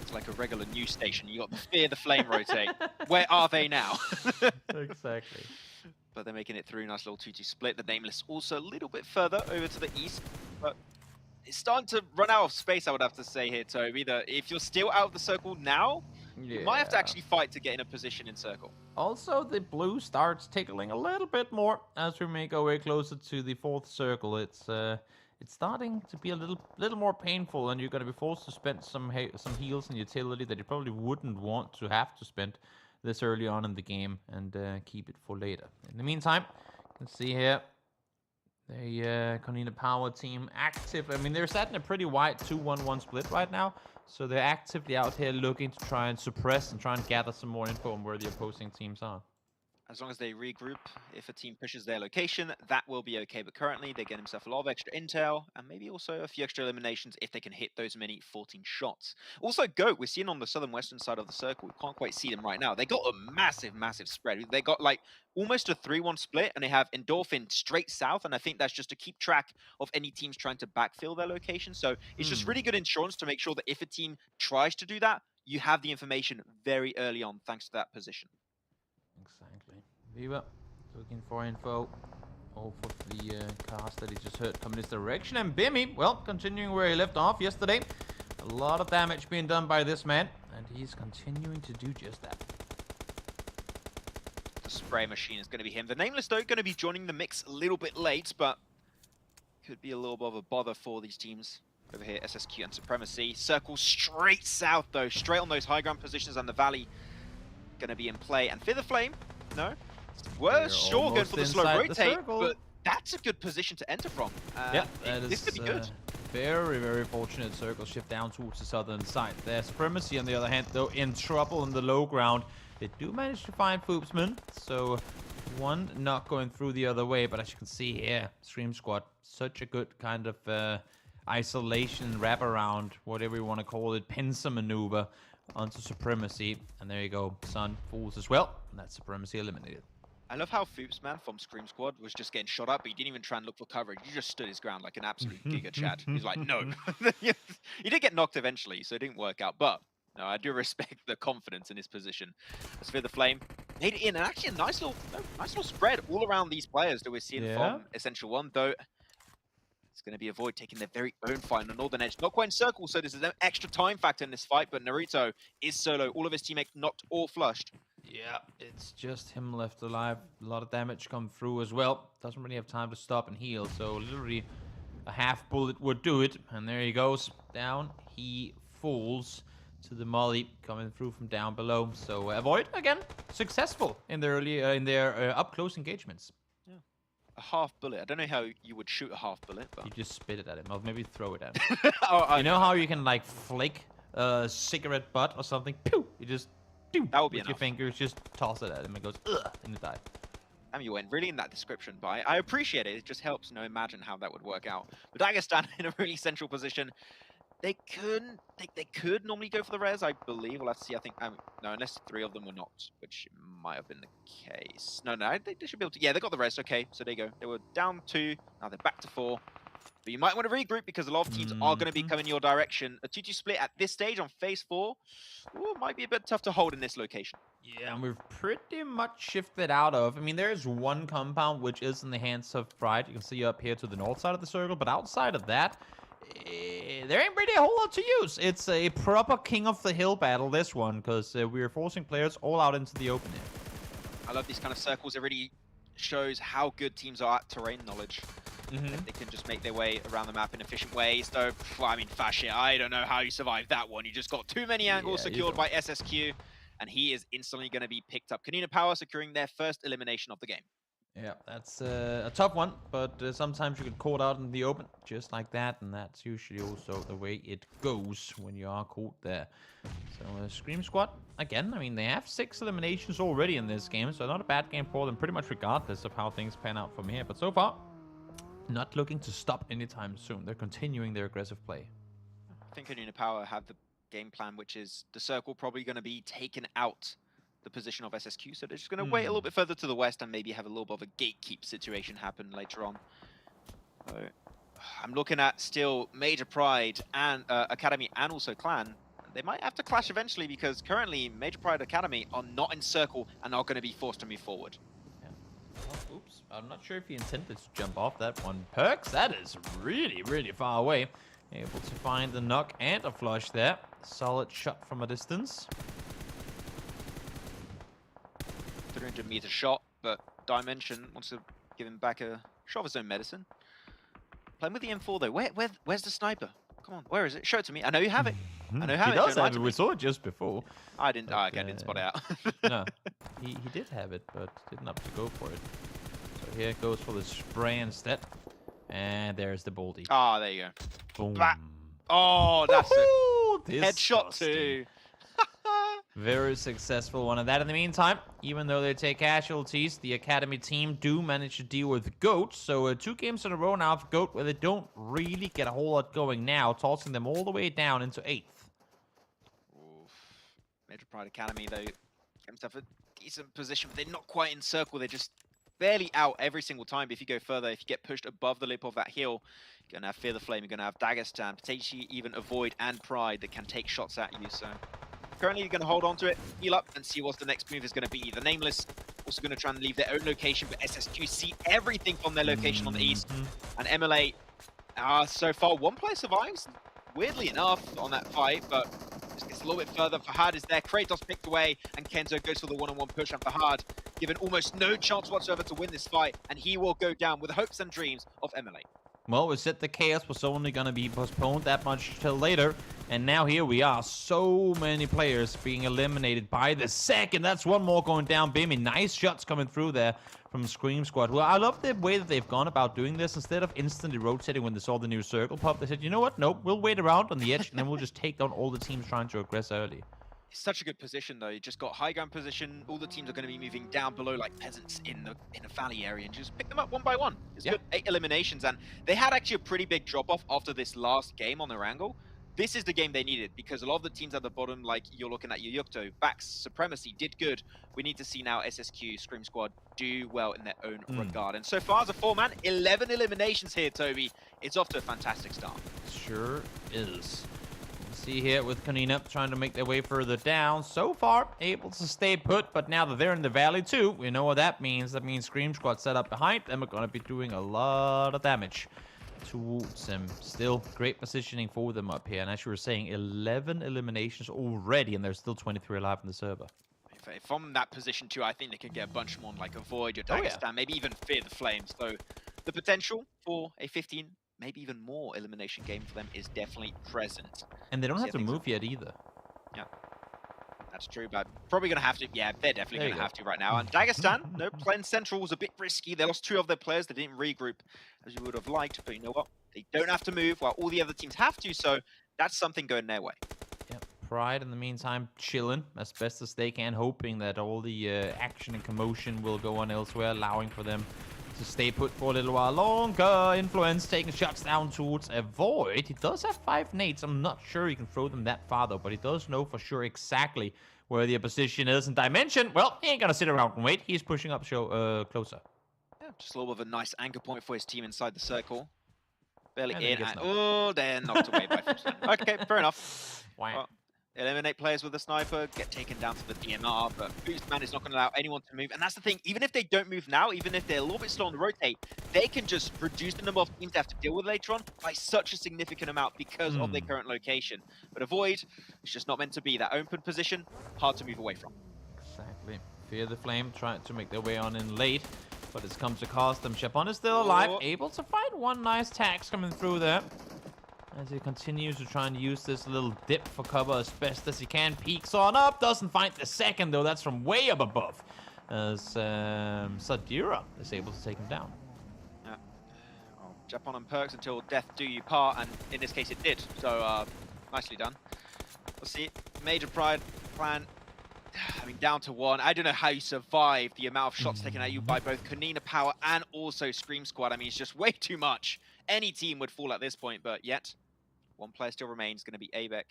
A: It's like a regular news station. You got the Fear the Flame rotate. Where are they now?
B: Exactly.
A: But they're making it through. Nice little 2-2 split. The Nameless also a little bit further over to the east. But it's starting to run out of space, I would have to say here, Toby. If you're still out of the circle now, you might have to actually fight to get in a position in circle.
B: Also, the blue starts tickling a little bit more as we make our way closer to the fourth circle. It's starting to be a little more painful, and you're going to be forced to spend some heals and utility that you probably wouldn't want to have to spend this early on in the game, and keep it for later. In the meantime, you can see here the KONINA Power team active. I mean, they're sat in a pretty wide 2-1-1 split right now, so they're actively out here looking to try and suppress and try and gather some more info on where the opposing teams are.
A: As long as they regroup, if a team pushes their location, that will be okay. But currently, they get themselves a lot of extra intel, and maybe also a few extra eliminations if they can hit those many 14 shots. Also, GOAT, we're seeing on the southern western side of the circle. We can't quite see them right now. They got a massive spread. They got like almost a 3-1 split, and they have Endorphin straight south, and I think that's just to keep track of any teams trying to backfill their location. So it's just really good insurance to make sure that if a team tries to do that, you have the information very early on, thanks to that position.
B: Exactly. Viva looking for info off of the cars that he just heard come in this direction. And Bimmy, well, continuing where he left off yesterday. A lot of damage being done by this man, and he's continuing to do just that.
A: The spray machine is going to be him. The Nameless, though, going to be joining the mix a little bit late, but could be a little bit of a bother for these teams. Over here, SSQ and Supremacy. Circle straight south, though. Straight on those high ground positions, and the Valley going to be in play. And Fear the Flame, no. We're sure going for the slow rotate, but that's a good position to enter from.
B: Yeah,
A: this could be good.
B: Very, very fortunate circle shift down towards the southern side. Their Supremacy, on the other hand, though, in trouble in the low ground. They do manage to find Foopsman, so one not going through the other way. But as you can see here, Stream Squad, such a good kind of isolation, wraparound, whatever you want to call it, pincer maneuver onto Supremacy. And there you go, Sun falls as well, and that's Supremacy eliminated.
A: I love how Foopsman from Scream Squad was just getting shot up, but he didn't even try and look for coverage. He just stood his ground like an absolute Giga Chad. He's like, no. He did get knocked eventually, so it didn't work out. But no, I do respect the confidence in his position. As for the Flame, made it in, and actually a nice little spread all around these players that we're seeing from Essential 1, though. It's going to be a Void taking their very own fight on the northern edge. Not quite in circle, so there's an extra time factor in this fight, but Naruto is solo. All of his teammates knocked or flushed.
B: Yeah, it's just him left alive. A lot of damage come through as well. Doesn't really have time to stop and heal, so literally a half bullet would do it. And there he goes, down. He falls to the molly coming through from down below. So Avoid, again, successful in their up-close engagements.
A: Yeah. A half bullet. I don't know how you would shoot a half bullet, but...
B: You just spit it at him, or maybe throw it at him. You know how you can, like, flick a cigarette butt or something? Pew! You just...
A: That would be
B: with your fingers, just toss it at him and it goes, ugh, and you die.
A: I mean, you went really in that description, but I appreciate it. It just helps, imagine how that would work out. But Dagestan in a really central position. They could normally go for the res, I believe. Well, let's see. I think no, unless 3 of them were not, which might have been the case. No, they should be able to. Yeah, they got the res. Okay, so there you go. They were down 2. Now they're back to 4. But you might want to regroup because a lot of teams are going to be coming your direction. A 2-2 split at this stage on phase 4 might be a bit tough to hold in this location.
B: Yeah, and we've pretty much shifted out of. I mean, there is one compound which is in the hands of Pride. You can see up here to the north side of the circle. But outside of that, there ain't really a whole lot to use. It's a proper King of the Hill battle, this one, because we're forcing players all out into the open here.
A: I love these kind of circles. It really shows how good teams are at terrain knowledge. They can just make their way around the map in efficient ways. Though, I mean, Fashir, I don't know how you survived that one. You just got too many angles secured by SSQ, and he is instantly going to be picked up. KONINA Power securing their first elimination of the game.
B: Yeah, that's a tough one, but sometimes you get caught out in the open just like that, and that's usually also the way it goes when you are caught there. So Scream Squad, again, I mean, they have 6 eliminations already in this game, so not a bad game for them, pretty much regardless of how things pan out from here. But so far, not looking to stop anytime soon. They're continuing their aggressive play.
A: I think KONINA Power have the game plan, which is the circle probably going to be taken out the position of SSQ, so they're just going to wait a little bit further to the west and maybe have a little bit of a gatekeep situation happen later on. So I'm looking at still Major Pride and Academy and also Clan. They might have to clash eventually because currently Major Pride Academy are not in circle and are going to be forced to move forward.
B: Oh, oops, I'm not sure if he intended to jump off that one. Perks, that is really, really far away. Able to find the knock and a flush there. Solid shot from a distance.
A: 300-meter shot, but Dimension wants to give him back a shot of his own medicine. Playing with the M4 though. Where's the sniper? Come on, where is it? Show it to me. I know you have it. I know you have it.
B: He does have it. We saw it just before.
A: I didn't. Again, didn't spot it out.
B: No, he did have it, but didn't opt to go for it. So here it goes for the spray instead, and there's the boldy.
A: Ah, there you go.
B: Boom.
A: Oh, that's a headshot too.
B: Very successful one of that. In the meantime, even though they take casualties, the Academy team do manage to deal with GOAT. So 2 games in a row now of GOAT where they don't really get a whole lot going now, tossing them all the way down into 8th.
A: Oof. Major Pride Academy, though, get themselves a decent position, but they're not quite in circle. They're just barely out every single time. But if you go further, if you get pushed above the lip of that hill, you're going to have Fear the Flame, you're going to have Dagestan, potentially even Avoid and Pride that can take shots at you. So currently, you're going to hold on to it, heal up, and see what the next move is going to be. The Nameless also going to try and leave their own location, but SSQ see everything from their location on the east. And MLA, so far, one player survives, weirdly enough, on that fight, but just gets a little bit further. Fahad is there, Kratos picked away, and Kenzo goes for the one-on-one push, and Fahad given almost no chance whatsoever to win this fight, and he will go down with the hopes and dreams of Emily.
B: Well, we said the chaos was only going to be postponed that much till later. And now here we are. So many players being eliminated by the second. That's one more going down. Bimmy, nice shots coming through there from Scream Squad. Well, I love the way that they've gone about doing this. Instead of instantly rotating when they saw the new circle pop, they said, you know what? Nope, we'll wait around on the edge, and then we'll just take down all the teams trying to aggress early.
A: It's such a good position, though. You just got high ground position. All the teams are going to be moving down below like peasants in a valley area and just pick them up one by one. It's good. 8 eliminations, and they had actually a pretty big drop-off after this last game on Erangel. This is the game they needed because a lot of the teams at the bottom, like you're looking at your YOCTO, Bax, Supremacy, did good. We need to see now SSQ, Scream Squad do well in their own regard. And so far as a 4-man, 11 eliminations here, Toby. It's off to a fantastic start.
B: Sure is. See here with KONINA trying to make their way further down. So far, able to stay put, but now that they're in the valley too, we know what that means. That means Scream Squad set up behind them are going to be doing a lot of damage towards them. Still, great positioning for them up here. And as you were saying, 11 eliminations already, and there's still 23 alive in the server.
A: From that position too, I think they could get a bunch more like Avoid, your Dagestan, maybe even Fear the Flames. So the potential for a 15, maybe even more elimination game for them is definitely present.
B: And they don't have to move yet either.
A: Yeah, that's true, but probably going to have to. Yeah, they're definitely going to have to right now. And Dagestan, no, playing Central was a bit risky. They lost 2 of their players. They didn't regroup as you would have liked, but you know what? They don't have to move while all the other teams have to, so that's something going their way.
B: Yep. Pride, in the meantime, chilling as best as they can, hoping that all the action and commotion will go on elsewhere, allowing for them to stay put for a little while longer. Influence taking shots down towards Avoid. He does have 5 nades. I'm not sure he can throw them that far, though, but he does know for sure exactly where the position is. And Dimension, well, he ain't going to sit around and wait. He's pushing up closer.
A: Yeah, just a little bit of a nice anchor point for his team inside the circle. Barely
B: And
A: in, and oh, they're knocked away by Fuchsland. Okay, fair enough. Well, eliminate players with a sniper, get taken down to the DMR, but Boostman is not going to allow anyone to move. And that's the thing, even if they don't move now, even if they're a little bit slow on the rotate, they can just reduce the number of teams they have to deal with later on by such a significant amount because of their current location. But Avoid, it's just not meant to be. That open position, hard to move away from.
B: Exactly. Fear the Flame trying to make their way on in late, but it's come to cost them. Chapon is still alive, able to find one nice tax coming through there. As he continues to try and use this little dip for cover as best as he can. Peeks on up, doesn't find the second though. That's from way up above. As Sadira is able to take him down.
A: Yeah. Well, Japan on perks until death do you part, and in this case it did. So nicely done. We'll see. Major Pride plan. I mean, down to 1. I don't know how you survive the amount of shots taken at you by both KONINA Power and also Scream Squad. I mean, it's just way too much. Any team would fall at this point, but yet 1 player still remains, going to be Abek.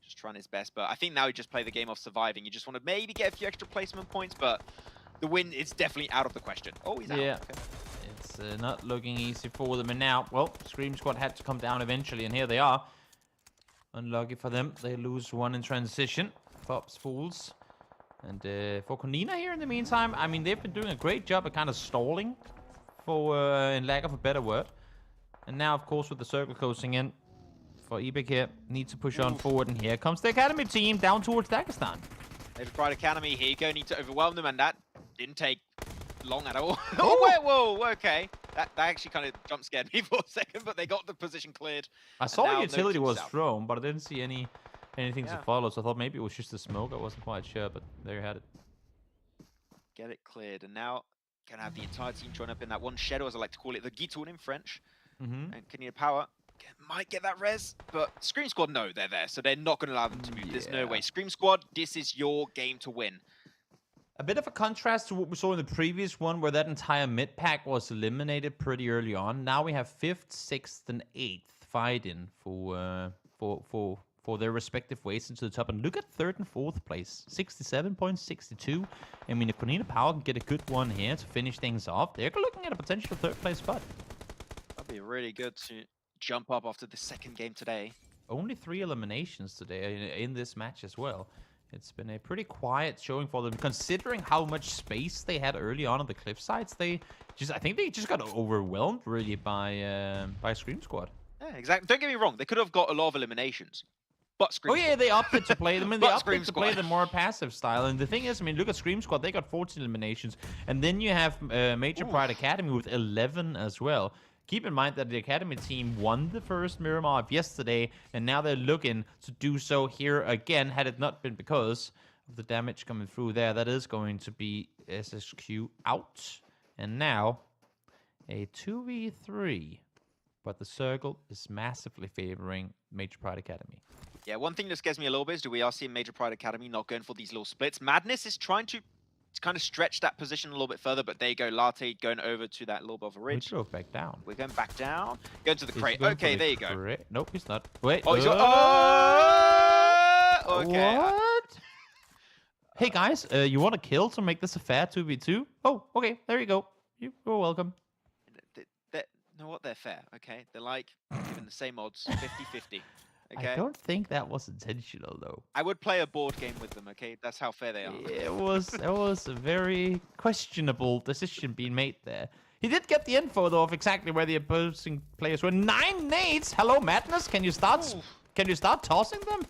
A: Just trying his best, but I think now you just play the game of surviving. You just want to maybe get a few extra placement points, but the win is definitely out of the question. Oh, he's out.
B: Yeah,
A: okay.
B: It's not looking easy for them. And now, well, Scream Squad had to come down eventually, and here they are. Unlucky for them. They lose 1 in transition. Pops fools. And for KONINA here in the meantime, I mean, they've been doing a great job at kind of stalling, for in lack of a better word. And now, of course, with the circle closing in, for Ebek here, need to push on forward, and here comes the Academy team down towards Dagestan.
A: They've tried Academy, here you go, need to overwhelm them, and that didn't take long at all. Oh, whoa, okay. That actually kind of jump scared me for a second, but they got the position cleared.
B: I saw the utility was thrown, but I didn't see anything to follow, so I thought maybe it was just a smoke. I wasn't quite sure, but there you had it.
A: Get it cleared, and now can have the entire team join up in that one shadow, as I like to call it, the Guitourne in French. And KONINA Power might get that res, but Scream Squad know they're there, so they're not going to allow them to move. There's no way. Scream Squad, this is your game to win.
B: A bit of a contrast to what we saw in the previous one, where that entire mid pack was eliminated pretty early on. Now we have 5th, 6th, and 8th fighting for their respective ways into the top. And look at 3rd and 4th place, 67 points, 62. I mean, if KONINA Power can get a good one here to finish things off, they're looking at a potential 3rd place spot.
A: That'd be really good to jump up after the 2nd game today.
B: Only 3 eliminations today in this match as well. It's been a pretty quiet showing for them, considering how much space they had early on the cliff sides. I think they just got overwhelmed really by Scream Squad.
A: Yeah, exactly. Don't get me wrong, they could have got a lot of eliminations. But Scream
B: Oh yeah, they opted to play them, and they
A: But
B: opted
A: Scream
B: to play
A: Squad.
B: the more passive style. And the thing is, I mean, look at Scream Squad; they got 14 eliminations, and then you have Major Pride Academy with 11 as well. Keep in mind that the Academy team won the first Miramar yesterday, and now they're looking to do so here again. Had it not been because of the damage coming through there, that is going to be SSQ out, and now a 2v3. But the circle is massively favoring Major Pride Academy.
A: Yeah, one thing that scares me a little bit is we are seeing Major Pride Academy not going for these little splits. Madness is trying to kind of stretch that position a little bit further, but there you go, Latte going over to that little bit of a
B: We
A: ridge.
B: drove back down.
A: We're going back down. Going to the
B: He's
A: crate.
B: going for
A: Okay,
B: the
A: there you go.
B: Nope, he's not. Wait.
A: Oh, he's got... Oh! Okay.
B: What? Hey guys, you want to kill to make this a fair 2v2? Oh, okay, there you go. You're welcome.
A: You know what? They're fair, okay? They're like given the same odds, 50-50. Okay?
B: I don't think that was intentional though.
A: I would play a board game with them, okay? That's how fair they are.
B: It was a very questionable decision being made there. He did get the info though of exactly where the opposing players were. 9 nades. Hello, Madness. Can you start tossing them?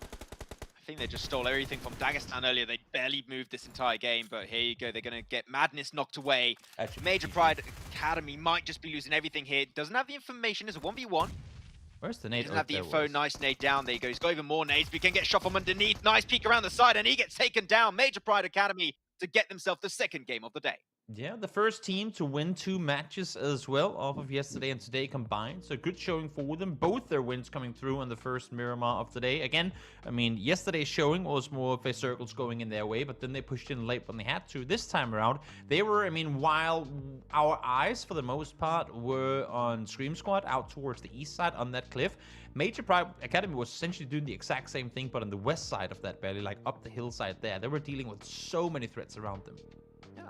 A: I think they just stole everything from Dagestan earlier. They barely moved this entire game, but here you go. They're going to get Madness knocked away.
B: Actually,
A: Major Pride Academy might just be losing everything here. Doesn't have the information. It's a 1v1.
B: Where's the nade?
A: Doesn't have the info. Nice nade down. There you go. He's got even more nades. But he can get shot from underneath. Nice peek around the side, and he gets taken down. Major Pride Academy to get themselves the second game of the day.
B: Yeah, the first team to win 2 matches as well off of yesterday and today combined. So good showing for them. Both their wins coming through on the first Miramar of the day. Again, I mean, yesterday's showing was more of a circles going in their way, but then they pushed in late when they had to. This time around, they were, I mean, while our eyes for the most part were on Scream Squad out towards the east side on that cliff, Major Pride Academy was essentially doing the exact same thing, but on the west side of that valley, like up the hillside there. They were dealing with so many threats around them.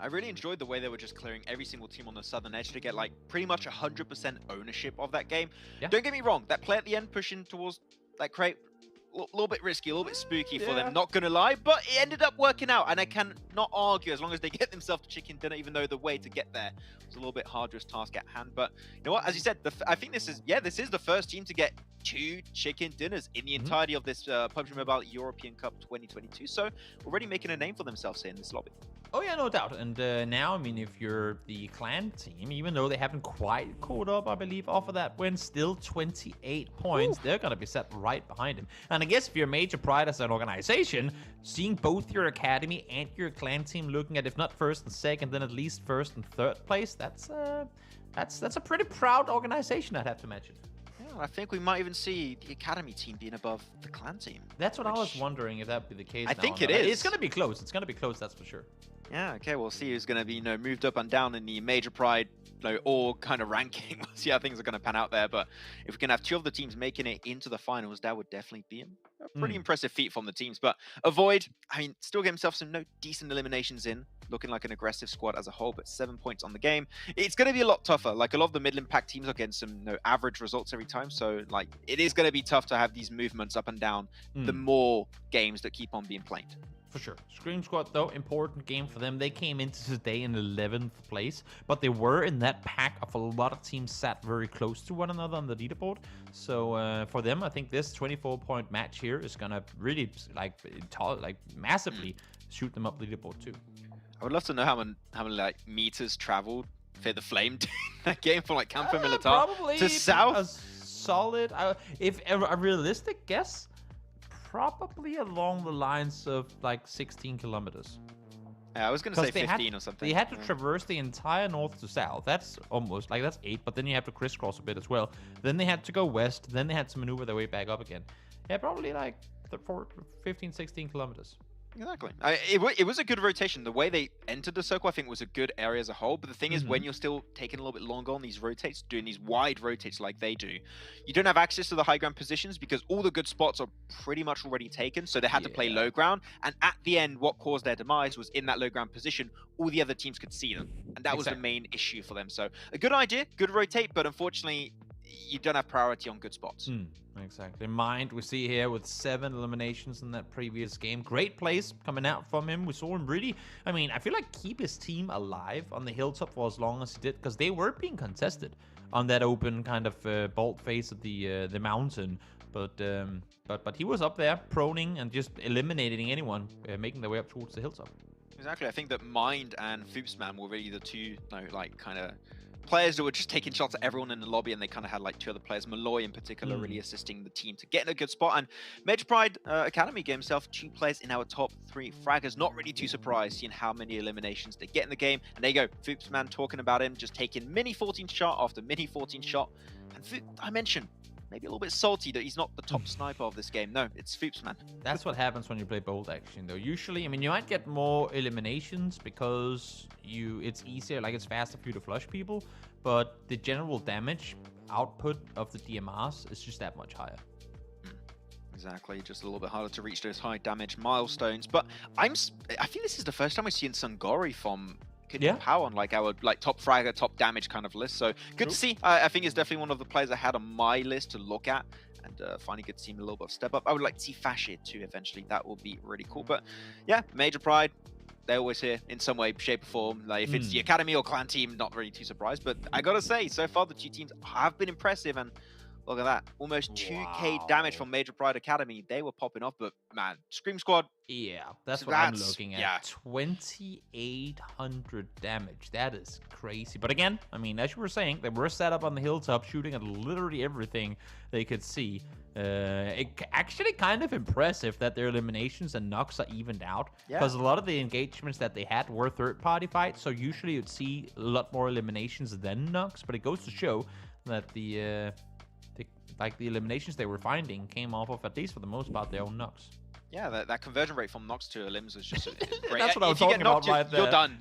A: I really enjoyed the way they were just clearing every single team on the southern edge to get like pretty much 100% ownership of that game.
B: Yeah.
A: Don't get me wrong, that play at the end pushing towards that crate, a little bit risky, a little bit spooky for them, not gonna lie, but it ended up working out, and I can not argue as long as they get themselves to chicken dinner, even though the way to get there was a little bit arduous task at hand. But you know what, as you said, I think this is the first team to get 2 chicken dinners in the entirety of this PUBG Mobile European Cup 2022, so already making a name for themselves here in this lobby.
B: Oh yeah, no doubt. And now, I mean, if you're the clan team, even though they haven't quite caught up, I believe, off of that win, still 28 points. They're going to be set right behind him. And I guess if you're Major Pride as an organization, seeing both your academy and your clan team looking at, if not first and second, then at least first and third place, that's a pretty proud organization, I'd have to imagine.
A: I think we might even see the academy team being above the clan team.
B: That's what I was wondering, if that would be the case.
A: I think it is.
B: It's going to be close. It's going to be close, that's for sure.
A: Yeah, okay, we'll see who's going to be, moved up and down in the Major Pride, org kind of ranking. We'll see how things are going to pan out there. But if we can have 2 of the teams making it into the finals, that would definitely be a pretty impressive feat from the teams. But Avoid, I mean, still get himself some decent eliminations in, looking like an aggressive squad as a whole, but 7 points on the game. It's going to be a lot tougher. Like, a lot of the middle impact teams are getting some average results every time. So, like, it is going to be tough to have these movements up and down the more games that keep on being played.
B: For sure. Scream Squad, though, important game for them. They came into today in 11th place, but they were in that pack of a lot of teams sat very close to one another on the leaderboard. So for them, I think this 24-point match here is gonna really massively shoot them up leaderboard too.
A: I would love to know how many like meters traveled for the Flame in that game from like Campo Militar to south.
B: A solid, if a realistic guess, probably along the lines of like 16 kilometers.
A: Yeah, I was going to say 15 or something.
B: They had to traverse the entire north to south. That's almost, like, that's 8, but then you have to crisscross a bit as well. Then they had to go west, then they had to maneuver their way back up again. Yeah, probably like 15, 16 kilometers.
A: Exactly. It was a good rotation. The way they entered the circle, I think, was a good area as a whole. But the thing is, when you're still taking a little bit longer on these rotates, doing these wide rotates like they do, you don't have access to the high ground positions because all the good spots are pretty much already taken. So they had to play low ground. And at the end, what caused their demise was in that low ground position, all the other teams could see them. And that was the main issue for them. So a good idea, good rotate, but unfortunately, you don't have priority on good spots.
B: Exactly. Mind we see here with 7 eliminations in that previous game. Great plays coming out from him. We saw him really, I mean, I feel like keep his team alive on the hilltop for as long as he did, because they were being contested on that open kind of bolt face of the mountain. But he was up there, proning and just eliminating anyone, making their way up towards the hilltop.
A: Exactly. I think that Mind and Foopsman were really the two, like, kind of players that were just taking shots at everyone in the lobby, and they kind of had like two other players, Malloy in particular, really assisting the team to get in a good spot. And Major Pride Academy gave himself 2 players in our top 3 fraggers. Not really too surprised seeing how many eliminations they get in the game. And there you go, Foopsman talking about him, just taking mini 14 shot after mini 14 shot. And I mentioned, maybe a little bit salty that he's not the top sniper of this game. No, it's Foopsman.
B: That's what happens when you play bold action, though. Usually, I mean, you might get more eliminations because it's easier, like it's faster for you to flush people, but the general damage output of the DMRs is just that much higher.
A: Exactly, just a little bit harder to reach those high damage milestones. But I think this is the first time we've seen Sungori from Power on like our top fragger, top damage kind of list. So good to see. I think it's definitely one of the players I had on my list to look at, and finally good to see him a little bit of step up. I would like to see Fashir too eventually. That will be really cool. But yeah, Major Pride, they're always here in some way, shape, or form. Like if it's the academy or clan team, not really too surprised. But I gotta say, so far the 2 teams have been impressive, and look at that, almost 2k damage from Major Pride Academy. They were popping off, but man, Scream Squad.
B: Yeah, that's what I'm looking at. Yeah. 2,800 damage. That is crazy. But again, I mean, as you were saying, they were set up on the hilltop, shooting at literally everything they could see. It actually kind of impressive that their eliminations and knocks are evened out, because a lot of the engagements that they had were third-party fights. So usually you'd see a lot more eliminations than knocks. But it goes to show that the eliminations they were finding came off of, at least for the most part, their own knocks.
A: Yeah, that conversion rate from knocks to elims was just great.
B: That's what I was talking about right there.
A: You're done.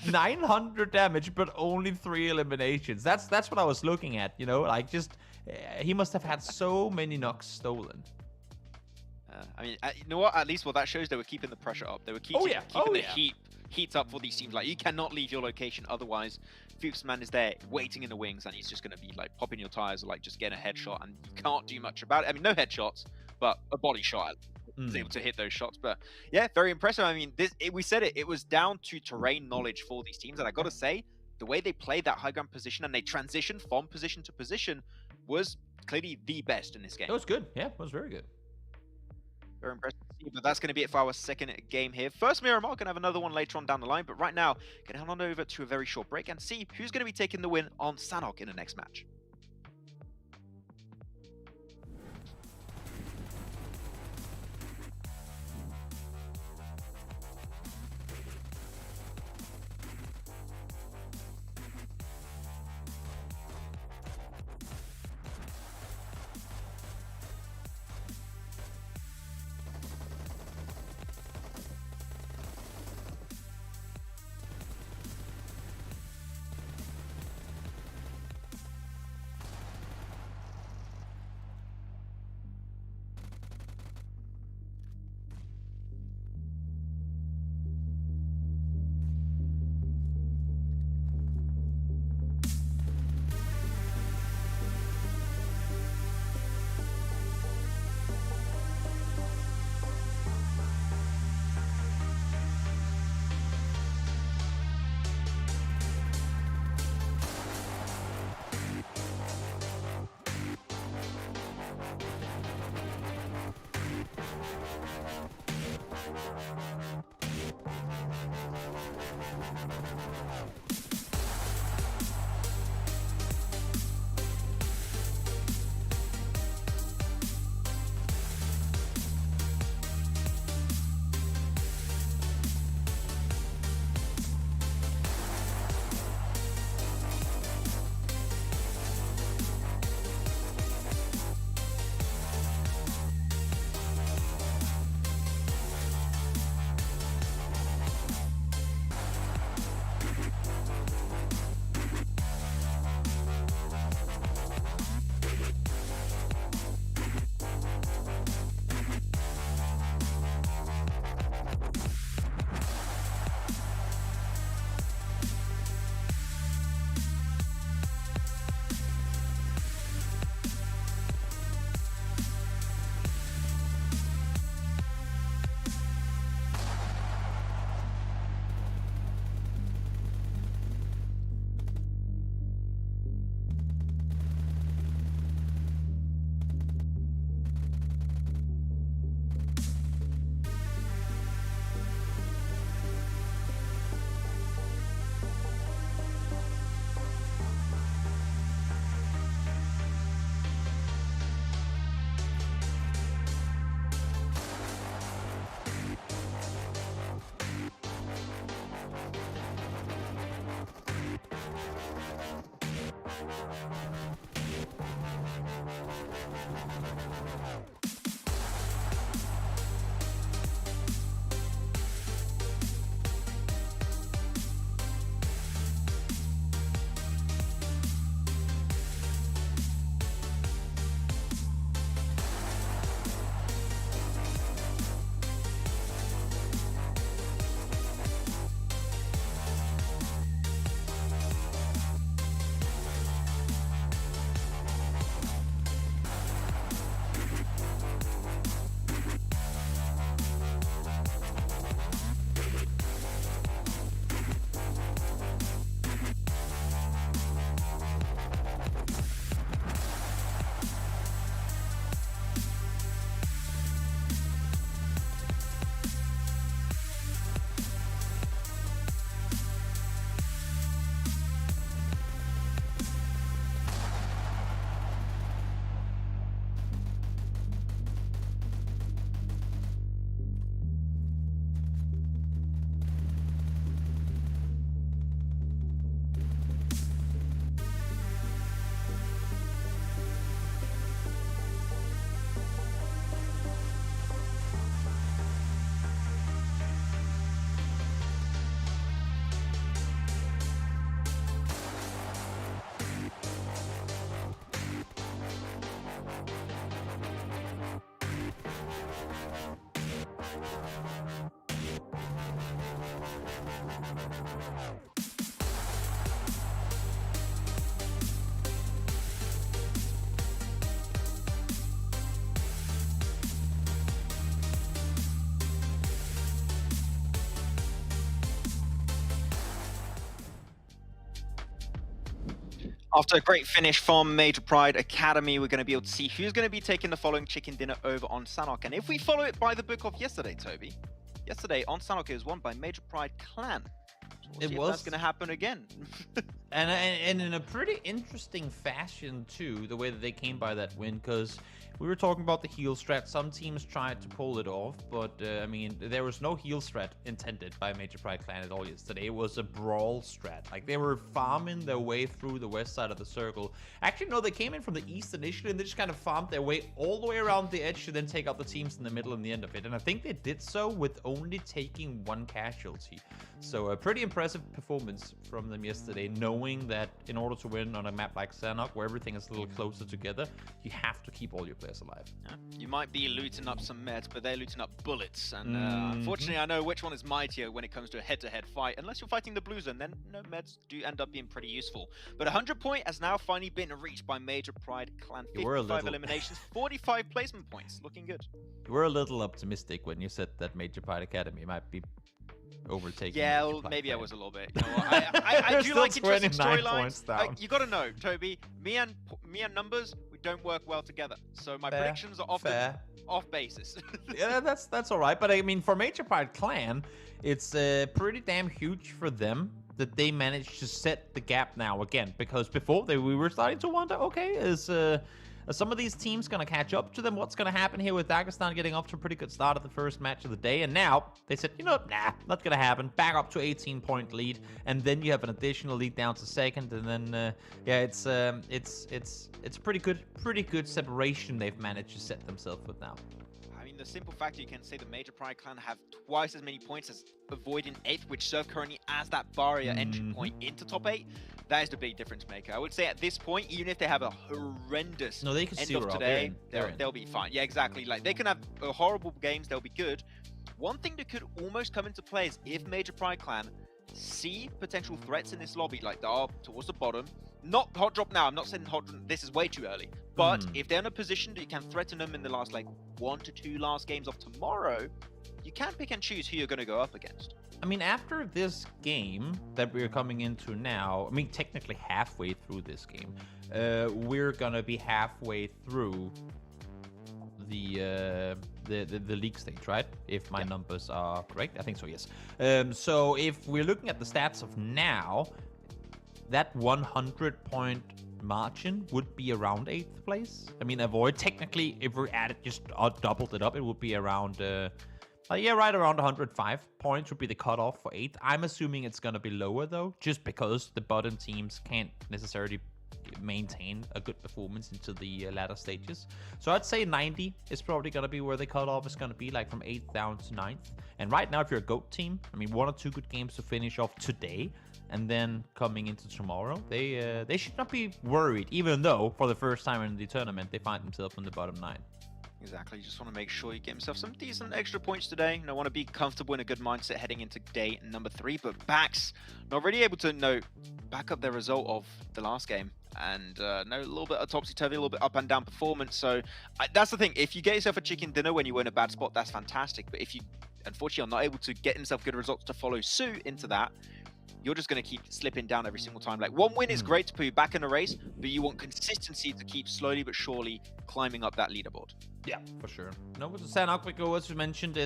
B: 900 damage, but only 3 eliminations. That's what I was looking at, you know? Like, just, he must have had so many knocks stolen.
A: I mean, you know what? At least, well, that shows they were keeping the pressure up. They were keeping the heat up for these teams. Like, you cannot leave your location, otherwise Foopsman is there waiting in the wings, and he's just going to be like popping your tires or like just getting a headshot, and you can't do much about it. I mean, no headshots, but a body shot was able to hit those shots. But yeah, very impressive. I mean, we said it was down to terrain knowledge for these teams, and I gotta say, the way they played that high ground position and they transitioned from position to position was clearly the best in this game.
B: It was good. Yeah, it was very good.
A: Very impressive to see, but that's going to be it for our second game here. First, Miramar going to have another one later on down the line, but right now, going to head on over to a very short break and see who's going to be taking the win on Sanhok in the next match. After a great finish from Major Pride Academy, we're going to be able to see who's going to be taking the following chicken dinner over on Sanhok. And if we follow it by the book of yesterday, Toby, yesterday on Sanhok it was won by Major Pride Clan. So we'll see if that's going to happen again.
B: and in a pretty interesting fashion too, the way that they came by that win, because we were talking about the heal strat. Some teams tried to pull it off, but I mean, there was no heal strat intended by Major Pride Clan at all yesterday. It was a brawl strat. Like, they were farming their way through the west side of the circle. Actually, no, they came in from the east initially, and they just kind of farmed their way all the way around the edge to then take out the teams in the middle and the end of it. And I think they did so with only taking one casualty. So a pretty impressive performance from them yesterday, knowing that in order to win on a map like Sanhok, where everything is a little closer together, you have to keep all your players alive.
A: Yeah. You might be looting up some meds, but they're looting up bullets. And unfortunately, I know which one is mightier when it comes to a head-to-head fight. Unless you're fighting the blue zone, then no, meds do end up being pretty useful. But 100 point has now finally been reached by Major Pride Clan. 55 eliminations, 45 placement points. Looking good.
B: You were a little optimistic when you said that Major Pride Academy might be overtaking.
A: Yeah, well, maybe I was a little bit. You know, I do like interesting storylines. You got to know, Toby, me and numbers, we don't work well together. So my predictions are often off basis.
B: Yeah, that's all right. But I mean, for Major Pride Clan, it's pretty damn huge for them that they managed to set the gap now again. Because before we were starting to wonder, okay, is some of these teams going to catch up to them? What's going to happen here with Dagestan getting off to a pretty good start at the first match of the day? And now they said, you know, nah, not going to happen. Back up to 18-point lead, and then you have an additional lead down to second, and then yeah, it's a pretty good separation they've managed to set themselves with now.
A: I mean, the simple fact you can say the Major Pride Clan have twice as many points as avoiding 8th, which serve currently as that barrier entry point into top 8. That is the big difference maker. I would say at this point, even if they have a horrendous end of today, they'll be fine. Yeah, exactly. Like, they can have horrible games, they'll be good. One thing that could almost come into play is if Major Pride Clan see potential threats in this lobby, like they are towards the bottom. Not hot drop now. I'm not saying hot drop. This is way too early. But if they're in a position that you can threaten them in the last, like, 1 to 2 last games of tomorrow, you can pick and choose who you're going to go up against.
B: I mean, after this game that we're coming into now, I mean, technically halfway through this game, we're gonna be halfway through the league stage, right? If my numbers are correct, I think so. Yes. So if we're looking at the stats of now, that 100-point margin would be around 8th place. I mean, avoid technically, if we're at it, just doubled it up, it would be around. Yeah, right around 105 points would be the cutoff for 8th. I'm assuming it's going to be lower, though, just because the bottom teams can't necessarily maintain a good performance into the latter stages. So I'd say 90 is probably going to be where the cutoff is going to be, like from 8th down to 9th. And right now, if you're a GOAT team, I mean, 1 or 2 good games to finish off today, and then coming into tomorrow, they should not be worried, even though for the first time in the tournament, they find themselves in the bottom 9.
A: Exactly. You just want to make sure you get himself some decent extra points today. You want to be comfortable in a good mindset heading into day number 3. But Bax not really able to back up their result of the last game. And a little bit of topsy-turvy, a little bit up and down performance. So that's the thing. If you get yourself a chicken dinner when you were in a bad spot, that's fantastic. But if you, unfortunately, are not able to get himself good results to follow suit into that, you're just going to keep slipping down every single time. Like, one win is great to put you back in a race, but you want consistency to keep slowly but surely climbing up that leaderboard.
B: Yeah, for sure. No, with the Sanhok, as you mentioned,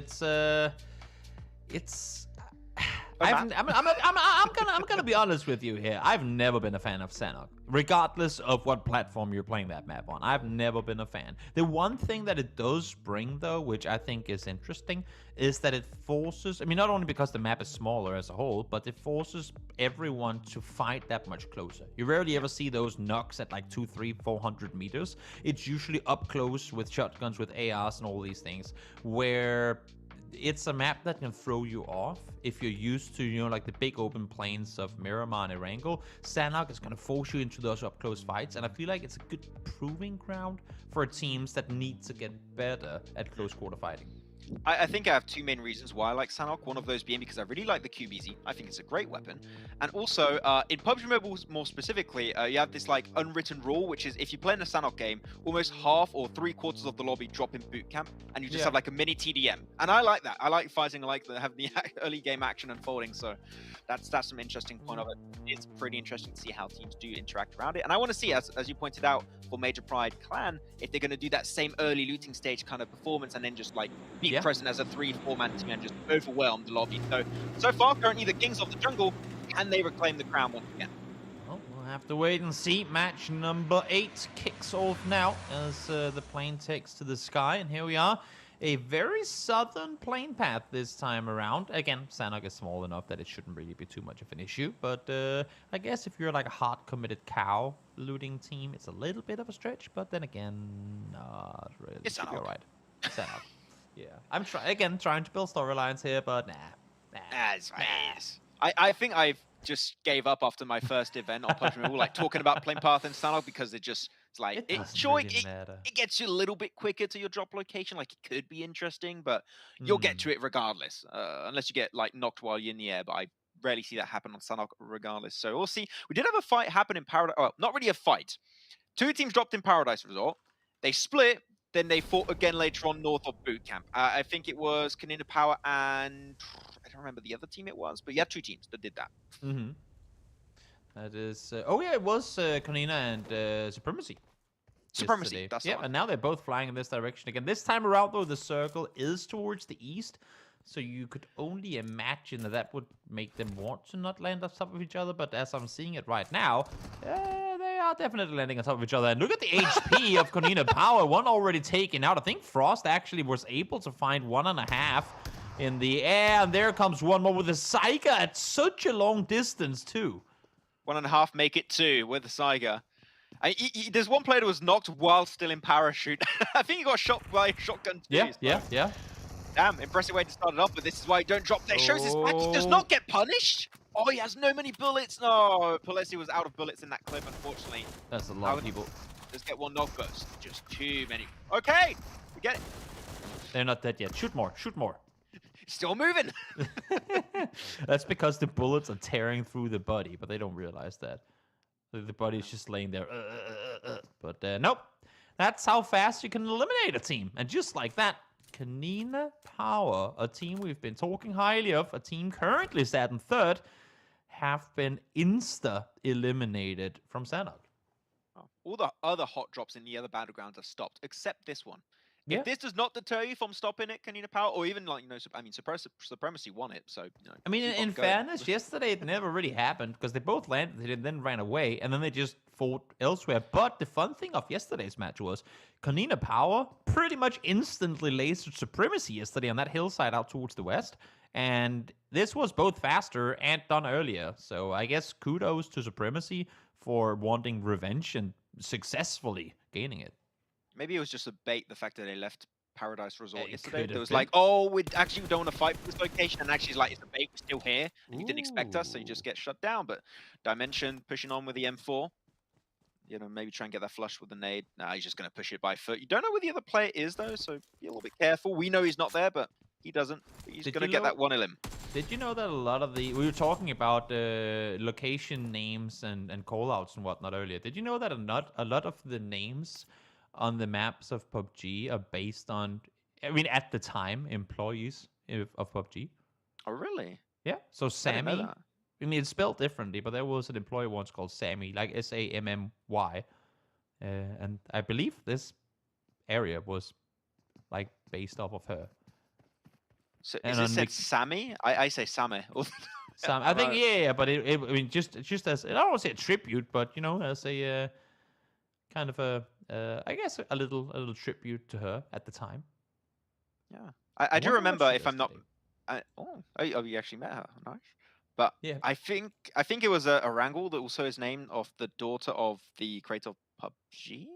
B: I'm gonna be honest with you here. I've never been a fan of Sanhok, regardless of what platform you're playing that map on. I've never been a fan. The one thing that it does bring, though, which I think is interesting, is that it forces, I mean, not only because the map is smaller as a whole, but it forces everyone to fight that much closer. You rarely ever see those knocks at like 200, 300, 400 meters. It's usually up close with shotguns, with ARs and all these things, where it's a map that can throw you off if you're used to, like the big open plains of Miramar and Erangel. Sanhok is going to force you into those up-close fights, and I feel like it's a good proving ground for teams that need to get better at close quarter fighting.
A: I think I have two main reasons why I like Sanhok. One of those being because I really like the QBZ. I think it's a great weapon. And also, in PUBG Mobile more specifically, you have this like unwritten rule, which is if you play in a Sanhok game, almost half or 3/4 of the lobby drop in boot camp, and you just have like a mini TDM. And I like that. I like fighting, I like to have the early game action unfolding. So that's some interesting point of it. It's pretty interesting to see how teams do interact around it. And I want to see, as you pointed out, for Major Pride Clan, if they're going to do that same early looting stage kind of performance and then just like be present as a 3-4 man team and just overwhelm the lobby. So far, currently the kings of the jungle, can they reclaim the crown once again?
B: Well, we'll have to wait and see. Match number 8 kicks off now as the plane takes to the sky, and here we are. A very southern plane path this time around. Again, Sanhok is small enough that it shouldn't really be too much of an issue. But I guess if you're like a hard committed cow looting team, it's a little bit of a stretch. But then again, not really.
A: It's Sanhok.
B: You're right. Sanhok. Yeah. I'm trying to build storylines here, but nah.
A: That's right. I think I've just gave up after my first event on PUBG Mobile, like talking about plane path and Sanhok, because it's like it gets you a little bit quicker to your drop location. Like it could be interesting, but you'll get to it regardless, unless you get like knocked while you're in the air. But I rarely see that happen on Sanhok regardless. So we'll see. We did have a fight happen in Paradise. Well, not really a fight. 2 teams dropped in Paradise Resort. They split. Then they fought again later on north of Boot Camp. I think it was KONINA Power and I don't remember the other team it was, but you had 2 teams that did that.
B: That is... oh, yeah, it was KONINA and Supremacy.
A: Supremacy, that's the one.
B: And now they're both flying in this direction again. This time around, though, the circle is towards the east, so you could only imagine that would make them want to not land on top of each other, but as I'm seeing it right now, they are definitely landing on top of each other. And look at the HP of KONINA Power, one already taken out. I think Frost actually was able to find 1.5 in the air, and there comes one more with a Saiga at such a long distance, too.
A: 1.5 make it 2 with the Saiga. There's one player that was knocked while still in parachute. I think he got shot by a shotgun too.
B: Yeah.
A: Damn, impressive way to start it off, but this is why you don't drop there. Shows his back. He does not get punished. Oh, he has no many bullets. No, Polesi was out of bullets in that clip, unfortunately.
B: That's a lot of people.
A: Just get one knock burst. Just too many. Okay, we get it.
B: They're not dead yet. Shoot more. Shoot more.
A: Still moving.
B: That's because the bullets are tearing through the body, but they don't realize that. The body's just laying there. But nope. That's how fast you can eliminate a team. And just like that, KONINA Power, a team we've been talking highly of, a team currently sat in 3rd, have been insta-eliminated from Sanhok.
A: All the other hot drops in the other battlegrounds have stopped, except this one. If this does not deter you from stopping it, KONINA Power, or even like, Supremacy won it, so,
B: I mean, in fairness, yesterday it never really happened, because they both landed and then ran away, and then they just fought elsewhere. But the fun thing of yesterday's match was KONINA Power pretty much instantly lasered Supremacy yesterday on that hillside out towards the west, and this was both faster and done earlier. So I guess kudos to Supremacy for wanting revenge and successfully gaining it.
A: Maybe it was just a bait, the fact that they left Paradise Resort yesterday. It was
B: been.
A: like, oh, we don't want to fight for this location, and actually, like, it's a bait, we're still here, and you didn't expect us, so you just get shut down. But Dimension pushing on with the M4, maybe try and get that flush with the nade. Nah, he's just going to push it by foot. You don't know where the other player is, though, so be a little bit careful. We know he's not there, but he doesn't. He's going to get that 1 elim.
B: Did you know that a lot of we were talking about location names and callouts and whatnot earlier. Did you know that a lot of the names on the maps of PUBG are based on, at the time, employees of PUBG?
A: Oh, really?
B: Yeah. So Sammy, it's spelled differently, but there was an employee once called Sammy, like Sammy. And I believe this area was, like, based off of her.
A: So is it said Sammy? I say Sammy.
B: Sam, I think, yeah, but just as, I don't want to say a tribute, but, as a kind of a, I guess a little tribute to her at the time.
A: Yeah, I do remember. If I'm not, you actually met her. Nice. But yeah, I think it was Erangel that also is named of the daughter of the creator of PUBG,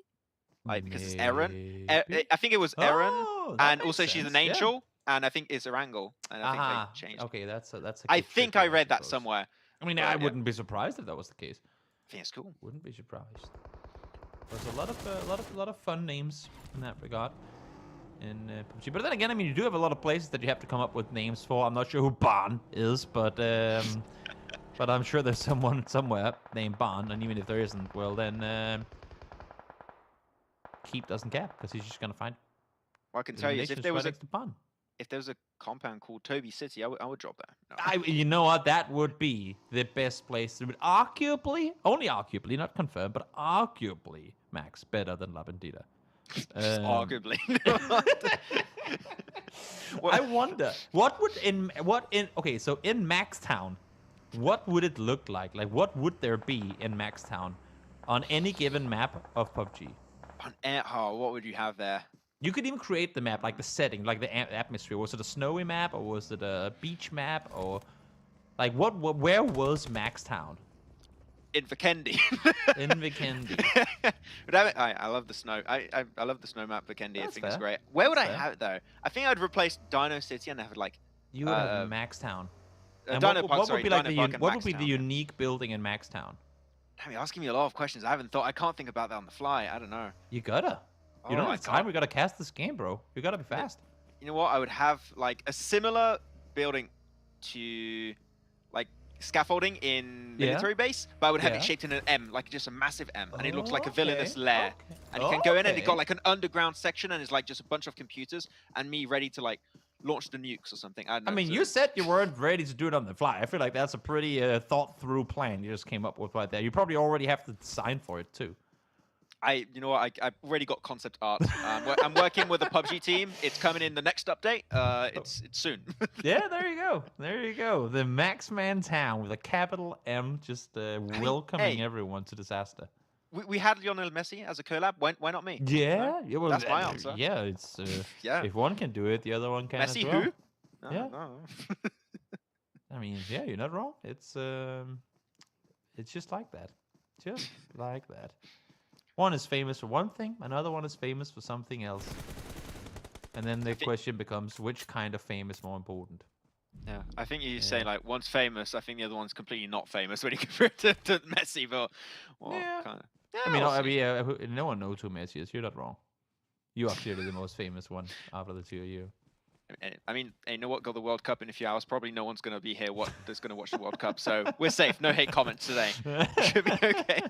A: because it's Eren. I think it was Eren, and also she's an angel, and I think it's Erangel, and I think they changed.
B: Okay, that's a
A: I think I read that somewhere.
B: I mean, I wouldn't be surprised if that was the case.
A: I think it's cool.
B: Wouldn't be surprised. There's a lot of fun names in that regard. in PUBG. But then again, I mean, you do have a lot of places that you have to come up with names for. I'm not sure who Barn is, but I'm sure there's someone somewhere named Barn, and even if there isn't, well then Keep doesn't care because he's just gonna find.
A: What I can tell you is if there was a compound called Toby City, I would drop there. No.
B: You know what? That would be the best place to be. Arguably, only arguably, not confirmed, but arguably, Max, better than La Bandita.
A: Arguably.
B: I wonder what okay, so in Maxtown, what would it look like? Like, what would there be in Maxtown on any given map of PUBG?
A: What would you have there?
B: You could even create the map, like the setting, like the atmosphere. Was it a snowy map, or was it a beach map, or like where was Maxtown?
A: In Vikendi.
B: In Vikendi.
A: I love the snow. I love the snow map Vikendi. I think it's great. Where would I have it though? I think I'd replace Dino City and have like.
B: You would have Maxtown.
A: What
B: would be the unique building in Maxtown?
A: Damn, you're asking me a lot of questions. I can't think about that on the fly. I don't know.
B: You gotta. You don't have time. We gotta cast this game, bro. You gotta be fast.
A: You know what? I would have like a similar building to like scaffolding in military base, but I would have it shaped in an M, like just a massive M, and it looks like a villainous lair. And you can go in and it got like an underground section, and it's like just a bunch of computers and me ready to like launch the nukes or something. I don't know.
B: I mean, you said you weren't ready to do it on the fly. I feel like that's a pretty thought-through plan you just came up with right there. You probably already have to design for it too.
A: You know what? I've already got concept art. I'm working with the PUBG team. It's coming in the next update. It's soon.
B: Yeah, there you go. There you go. The Maxman Town with a capital M, just welcoming everyone to disaster.
A: We had Lionel Messi as a collab. Why not me?
B: Yeah,
A: well, that's my answer.
B: Yeah, it's if one can do it, the other one can
A: Messi
B: as well.
A: who?
B: Yeah.
A: No.
B: I mean, yeah, you're not wrong. It's just like that. Just like that. One is famous for one thing, another one is famous for something else. And then the question becomes, which kind of fame is more important?
A: Yeah, I think you say like one's famous. I think the other one's completely not famous when you compare it to Messi. But kind of. Yeah,
B: I mean, no one knows who Messi is. You're not wrong. You are clearly the most famous one after the two of you.
A: I mean, you know what? Got the World Cup in a few hours. Probably no one's going to be here. That's going to watch the World Cup. So we're safe. No hate comments today. Should be okay.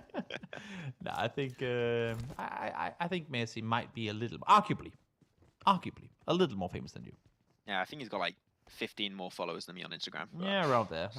B: No, I think I think Messi might be arguably a little more famous than you.
A: Yeah, I think he's got like 15 more followers than me on Instagram.
B: Yeah, around there.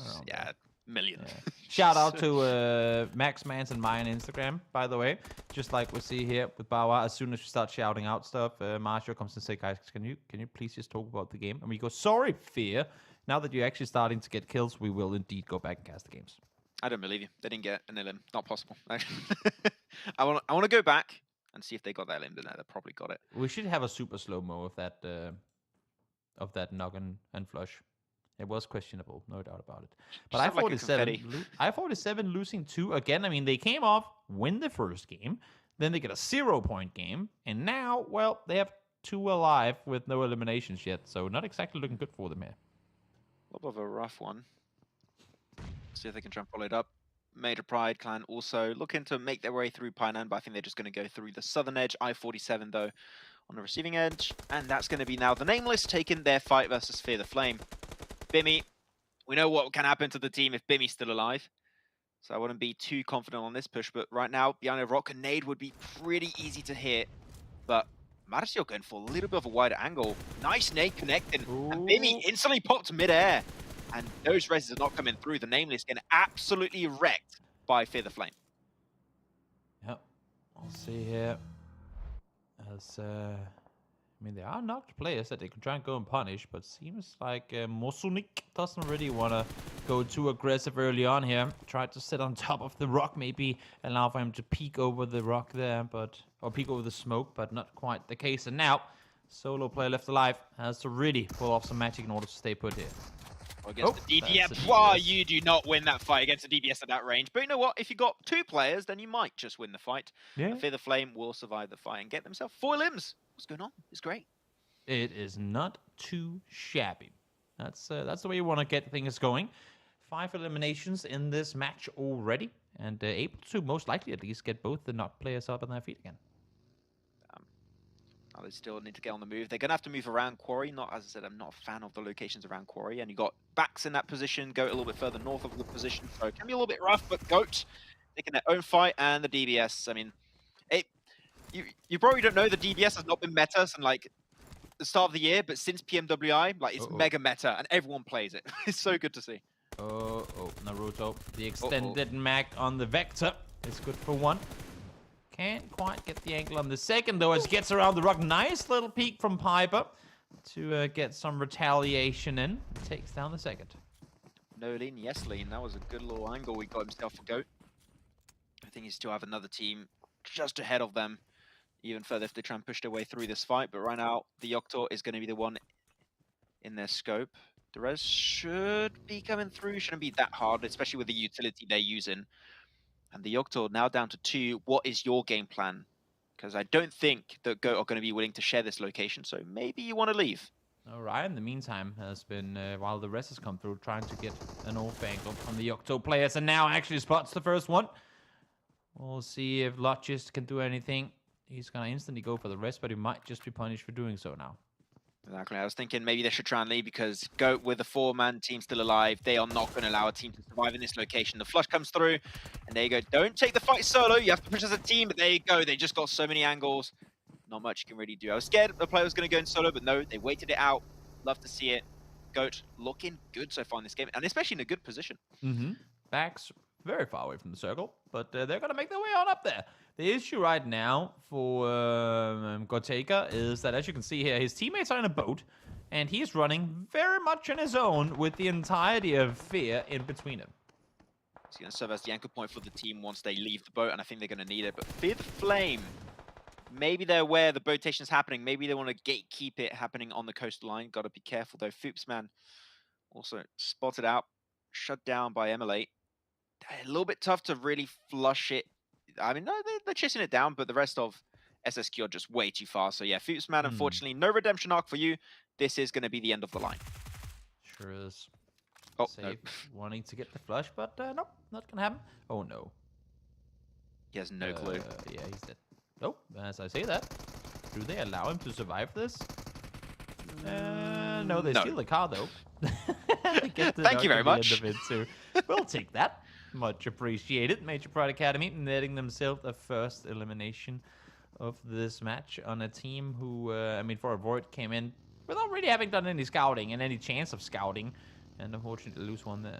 A: Million.
B: Yeah. Shout out to Max Mans and mine Instagram, by the way. Just like we see here with Bawa, as soon as we start shouting out stuff, Marshall comes and says, guys, can you please just talk about the game? And we go, sorry, Fear. Now that you're actually starting to get kills, we will indeed go back and cast the games.
A: I don't believe you. They didn't get an LM. Not possible. I want to go back and see if they got that LM. They probably got it.
B: We should have a super slow-mo of that noggin and flush. It was questionable, no doubt about it. But I-47 losing 2 again. I mean, they came off, win the first game, then they get a 0-point game, and now, well, they have 2 alive with no eliminations yet, so not exactly looking good for them here.
A: A little bit of a rough one. See if they can try and follow it up. Major Pride clan also looking to make their way through Painan, but I think they're just going to go through the southern edge. I-47, though, on the receiving edge, and that's going to be now the Nameless taking their fight versus Fear the Flame. Bimmy, we know what can happen to the team if Bimmy's still alive. So I wouldn't be too confident on this push, but right now, behind a rock, a nade would be pretty easy to hit. But Marcio going for a little bit of a wider angle. Nice nade connecting, and Bimmy instantly popped mid-air. And those reses are not coming through. The Nameless getting absolutely wrecked by Fear the Flame.
B: Yep, we'll see here. As I mean, there are knocked players that they can try and go and punish, but seems like Mosunik doesn't really want to go too aggressive early on here. Tried to sit on top of the rock, maybe allow for him to peek over the rock there, or peek over the smoke, but not quite the case. And now, solo player left alive has to really pull off some magic in order to stay put here.
A: Against the DBS. Wow, you do not win that fight against the DBS at that range. But you know what? If you got 2 players, then you might just win the fight. Yeah. Fear the Flame will survive the fight and get themselves 4 limbs. What's going on? It's great.
B: It is not too shabby. That's the way you want to get things going. 5 eliminations in this match already, and able to most likely at least get both the knocked players up on their feet again.
A: Oh, they still need to get on the move. They're going to have to move around Quarry. Not, as I said, I'm not a fan of the locations around Quarry. And you got Backs in that position, Goat a little bit further north of the position. So it can be a little bit rough, but Goat taking their own fight. And the DBS, I mean, you probably don't know the DBS has not been meta since like the start of the year, but since PMWI, like it's mega meta and everyone plays it. It's so good to see.
B: Oh, Naruto. The extended mag on the Vector is good for one. Can't quite get the angle on the second, though, as he gets around the rock. Nice little peek from Piper to get some retaliation in. Takes down the second.
A: No lean, yes lean. That was a good little angle he got himself for Goat. I think he still have another team just ahead of them, even further if they try and push their way through this fight. But right now, the YOCTO is going to be the one in their scope. The res should be coming through. Shouldn't be that hard, especially with the utility they're using. And the YOCTO now down to 2. What is your game plan? Because I don't think that Goat are going to be willing to share this location, so maybe you want to leave.
B: All right, in the meantime, has been, while the rest has come through, trying to get an off angle on the YOCTO players, and now actually spots the first one. We'll see if Logist can do anything. He's going to instantly go for the rest, but he might just be punished for doing so now.
A: Exactly. I was thinking maybe they should try and leave because Goat with a 4-man team still alive, they are not going to allow a team to survive in this location. The flush comes through, and there you go. Don't take the fight solo. You have to push as a team, but there you go. They just got so many angles. Not much you can really do. I was scared the player was going to go in solo, but no, they waited it out. Love to see it. Goat looking good so far in this game, and especially in a good position.
B: Backs very far away from the circle, but they're going to make their way on up there. The issue right now for Gortega is that, as you can see here, his teammates are in a boat, and he's running very much on his own with the entirety of Fear in between him.
A: It's going to serve as the anchor point for the team once they leave the boat, and I think they're going to need it. But Fear the Flame, maybe they're aware the boatation is happening. Maybe they want to gatekeep it happening on the coastline. Got to be careful, though. Foopsman also spotted out, shut down by Emulate. A little bit tough to really flush it. I mean, no, they're chasing it down, but the rest of SSQ are just way too far. So yeah, Foopsman, unfortunately, no redemption arc for you. This is going to be the end of the line.
B: Sure is.
A: Oh,
B: Safe,
A: no.
B: wanting to get the flush, but nope, not going to happen. Oh, no.
A: He has no clue.
B: Yeah, he's dead. Oh, as I say that, do they allow him to survive this? No, they steal the car, though.
A: Thank you very much.
B: We'll take that. Much appreciated. Major Pride Academy netting themselves the first elimination of this match on a team who, I mean, for a Void came in without really having done any scouting and any chance of scouting, and unfortunately lose one there.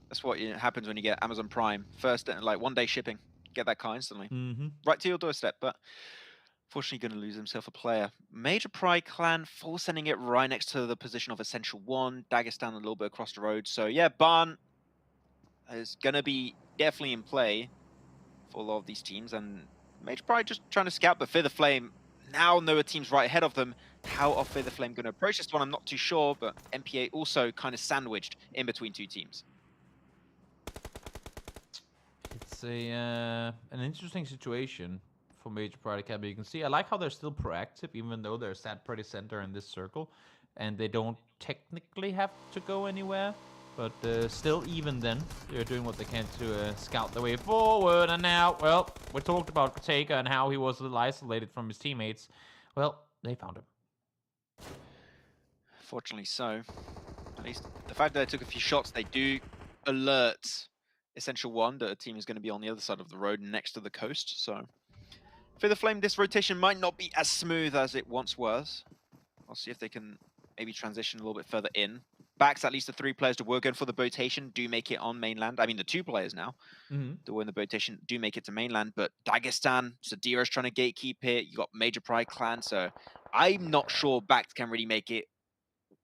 A: That's what happens when you get Amazon Prime. First, like 1 day shipping. Get that car instantly. Right to your doorstep, but unfortunately going to lose himself a player. Major Pride Clan full sending it right next to the position of Essential 1. Dagestan a little bit across the road. So yeah, Barn is going to be definitely in play for a lot of these teams. And Major Pride just trying to scout, but Fear the Flame now know a team's right ahead of them. How are Fear the Flame going to approach this one? I'm not too sure, but MPA also kind of sandwiched in between two teams.
B: It's an interesting situation for Major Pride Academy. You can see, I like how they're still proactive, even though they're sat pretty center in this circle, and they don't technically have to go anywhere. But still, even then, they're doing what they can to scout the way forward. And now, well, we talked about Koteka and how he was a little isolated from his teammates. Well, they found him.
A: Fortunately so. At least the fact that they took a few shots, they do alert Essential 1 that a team is going to be on the other side of the road next to the coast. So Fear the Flame, this rotation might not be as smooth as it once was. I'll see if they can maybe transition a little bit further in. Backs, at least the 3 players that were going for the boatation do make it on mainland. I mean, the 2 players now that were in the boatation do make it to mainland. But Dagestan, Sadira's trying to gatekeep it. You got Major Pride Clan. So I'm not sure Backs can really make it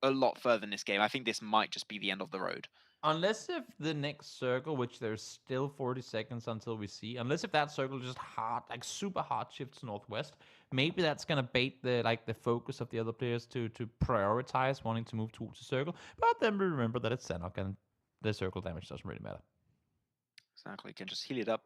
A: a lot further in this game. I think this might just be the end of the road.
B: Unless if the next circle, which there's still 40 seconds until we see, unless if that circle just hard, like super hard shifts northwest, maybe that's gonna bait the focus of the other players to prioritize wanting to move towards the circle. But then we remember that it's Sanhok and the circle damage doesn't really matter.
A: Exactly, you can just heal it up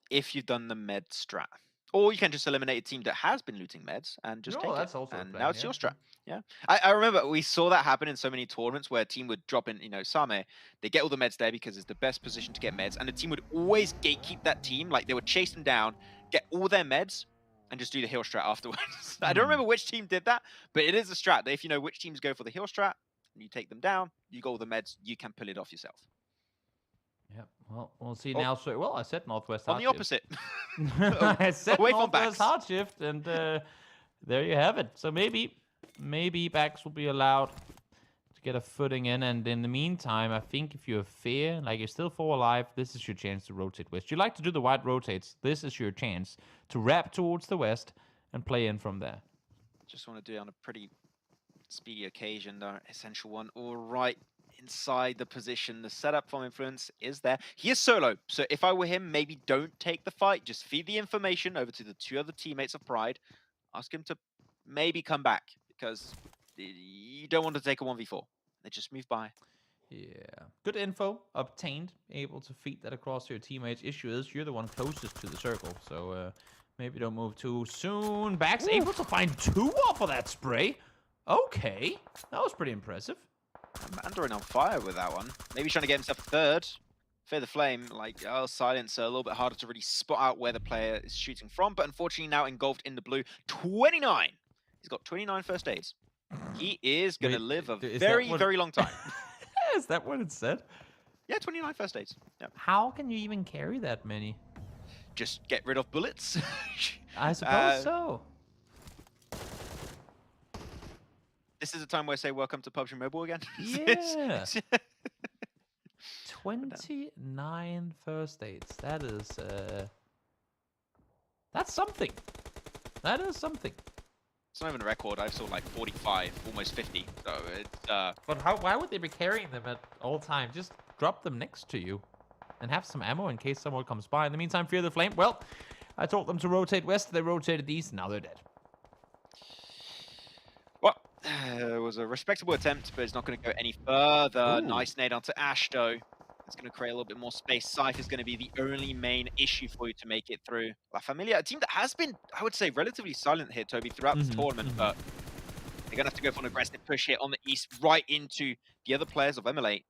A: if you've done the med strat. Or you can just eliminate a team that has been looting meds and just take
B: that's
A: it.
B: Also
A: and
B: plan,
A: now it's your strat. Yeah. I remember we saw that happen in so many tournaments where a team would drop in, Same, they get all the meds there because it's the best position to get meds, and the team would always gatekeep that team. Like they would chase them down, get all their meds, and just do the heal strat afterwards. I don't remember which team did that, but it is a strat. If you know which teams go for the heal strat, and you take them down, you go with the meds, you can pull it off yourself.
B: Yep. Well, we'll see now. So, well, I said Northwest
A: On the
B: Hard
A: opposite.
B: I said
A: Away from
B: Northwest
A: backs.
B: Hard Shift, and there you have it. So maybe backs will be allowed to get a footing in, and in the meantime, I think if you're fair, like you're still 4 alive, this is your chance to rotate west. You like to do the wide rotates. This is your chance to wrap towards the west and play in from there.
A: Just want to do it on a pretty speedy occasion, the essential one. All right, inside the position. The setup from Influence is there. He is solo, so if I were him, maybe don't take the fight. Just feed the information over to the 2 other teammates of Pride. Ask him to maybe come back, because you don't want to take a 1v4. They just move by.
B: Yeah. Good info obtained. Able to feed that across to your teammates. Issue is you're the one closest to the circle, so maybe don't move too soon. Backs able to find 2 off of that spray. Okay. That was pretty impressive.
A: Mandarin on fire with that one. Maybe trying to get himself a 3rd. Fear the Flame, like, silencer, a little bit harder to really spot out where the player is shooting from, but unfortunately now engulfed in the blue. 29! He's got 29 first aids. He is going to live a very, very long time.
B: Is that what it said?
A: Yeah, 29 first aids. Yeah.
B: How can you even carry that many?
A: Just get rid of bullets.
B: I suppose so.
A: This is a time where I say welcome to PUBG Mobile again.
B: Yeah. 29 first aids. That is that's something. That is something.
A: It's not even a record. I've saw like 45, almost 50. So it's
B: But why would they be carrying them at all times? Just drop them next to you and have some ammo in case someone comes by. In the meantime, Fear the Flame. Well, I told them to rotate west. They rotated east. Now they're dead.
A: Well, it was a respectable attempt, but it's not going to go any further.
B: Ooh.
A: Nice nade onto Ash, though. It's going to create a little bit more space. Scythe is going to be the only main issue for you to make it through. La Familia, a team that has been, I would say, relatively silent here, Toby, throughout this tournament, but they're going to have to go for an aggressive push here on the east, right into the other players of Emulate.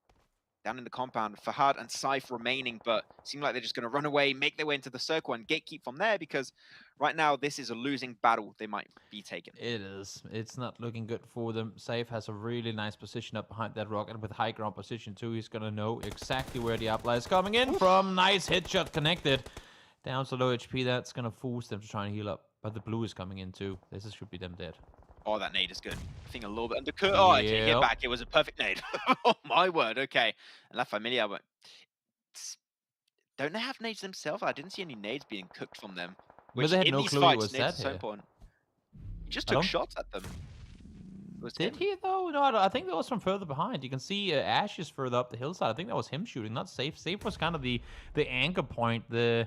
A: Down in the compound, Fahad and Scythe remaining, but seem like they're just going to run away, make their way into the circle, and gatekeep from there, because right now this is a losing battle they might be taking.
B: It is. It's not looking good for them. Safe has a really nice position up behind that rock, and with high ground position too, he's going to know exactly where the outlier is coming in from. Nice headshot connected. Down to low HP, that's going to force them to try and heal up. But the blue is coming in too. This should be them dead.
A: Oh, that nade is good. I think a little bit undercut. Oh, I didn't hit back. It was a perfect nade. Oh, my word. Okay. And La Familia, but don't they have nades themselves? I didn't see any nades being cooked from them.
B: But they had no clue it was that
A: so
B: here.
A: important. He just took shots at them.
B: Did he though? No, I think that was from further behind. You can see Ash is further up the hillside. I think that was him shooting, not Safe. Safe was kind of the anchor point, the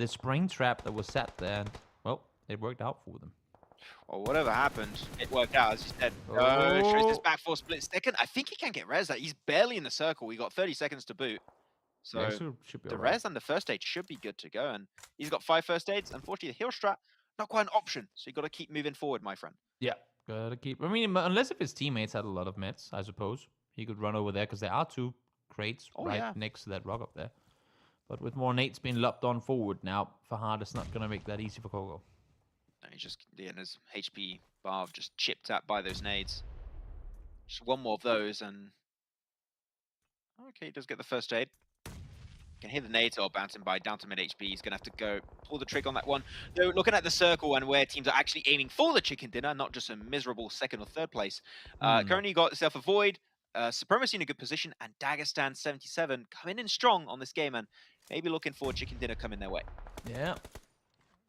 B: spring trap that was set there. And, well, it worked out for them.
A: Well, whatever happened, it worked out, as you said. Shows this back for a split second. I think he can get res. He's barely in the circle. He got 30 seconds to boot. So
B: Yeah, should be
A: the
B: alright.
A: res and the first aid should be good to go. And he's got 5 first aids. Unfortunately, the heal strat, not quite an option. So you got to keep moving forward, my friend.
B: Yeah, gotta keep. I mean, unless if his teammates had a lot of meds, I suppose he could run over there because there are 2 crates next to that rock up there. But with more nades being lopped on forward now, Fahad is not gonna make that easy for Kogo.
A: And he's just getting his HP bar just chipped at by those nades. Just one more of those, and okay, he does get the first aid. Can hear the nades all bouncing by down to mid HP. He's gonna have to go pull the trigger on that one. Though looking at the circle and where teams are actually aiming for the chicken dinner, not just a miserable 2nd or 3rd place. Currently got yourself a Void, Supremacy in a good position, and Dagestan 77 coming in strong on this game, and maybe looking for a chicken dinner coming their way.
B: Yeah,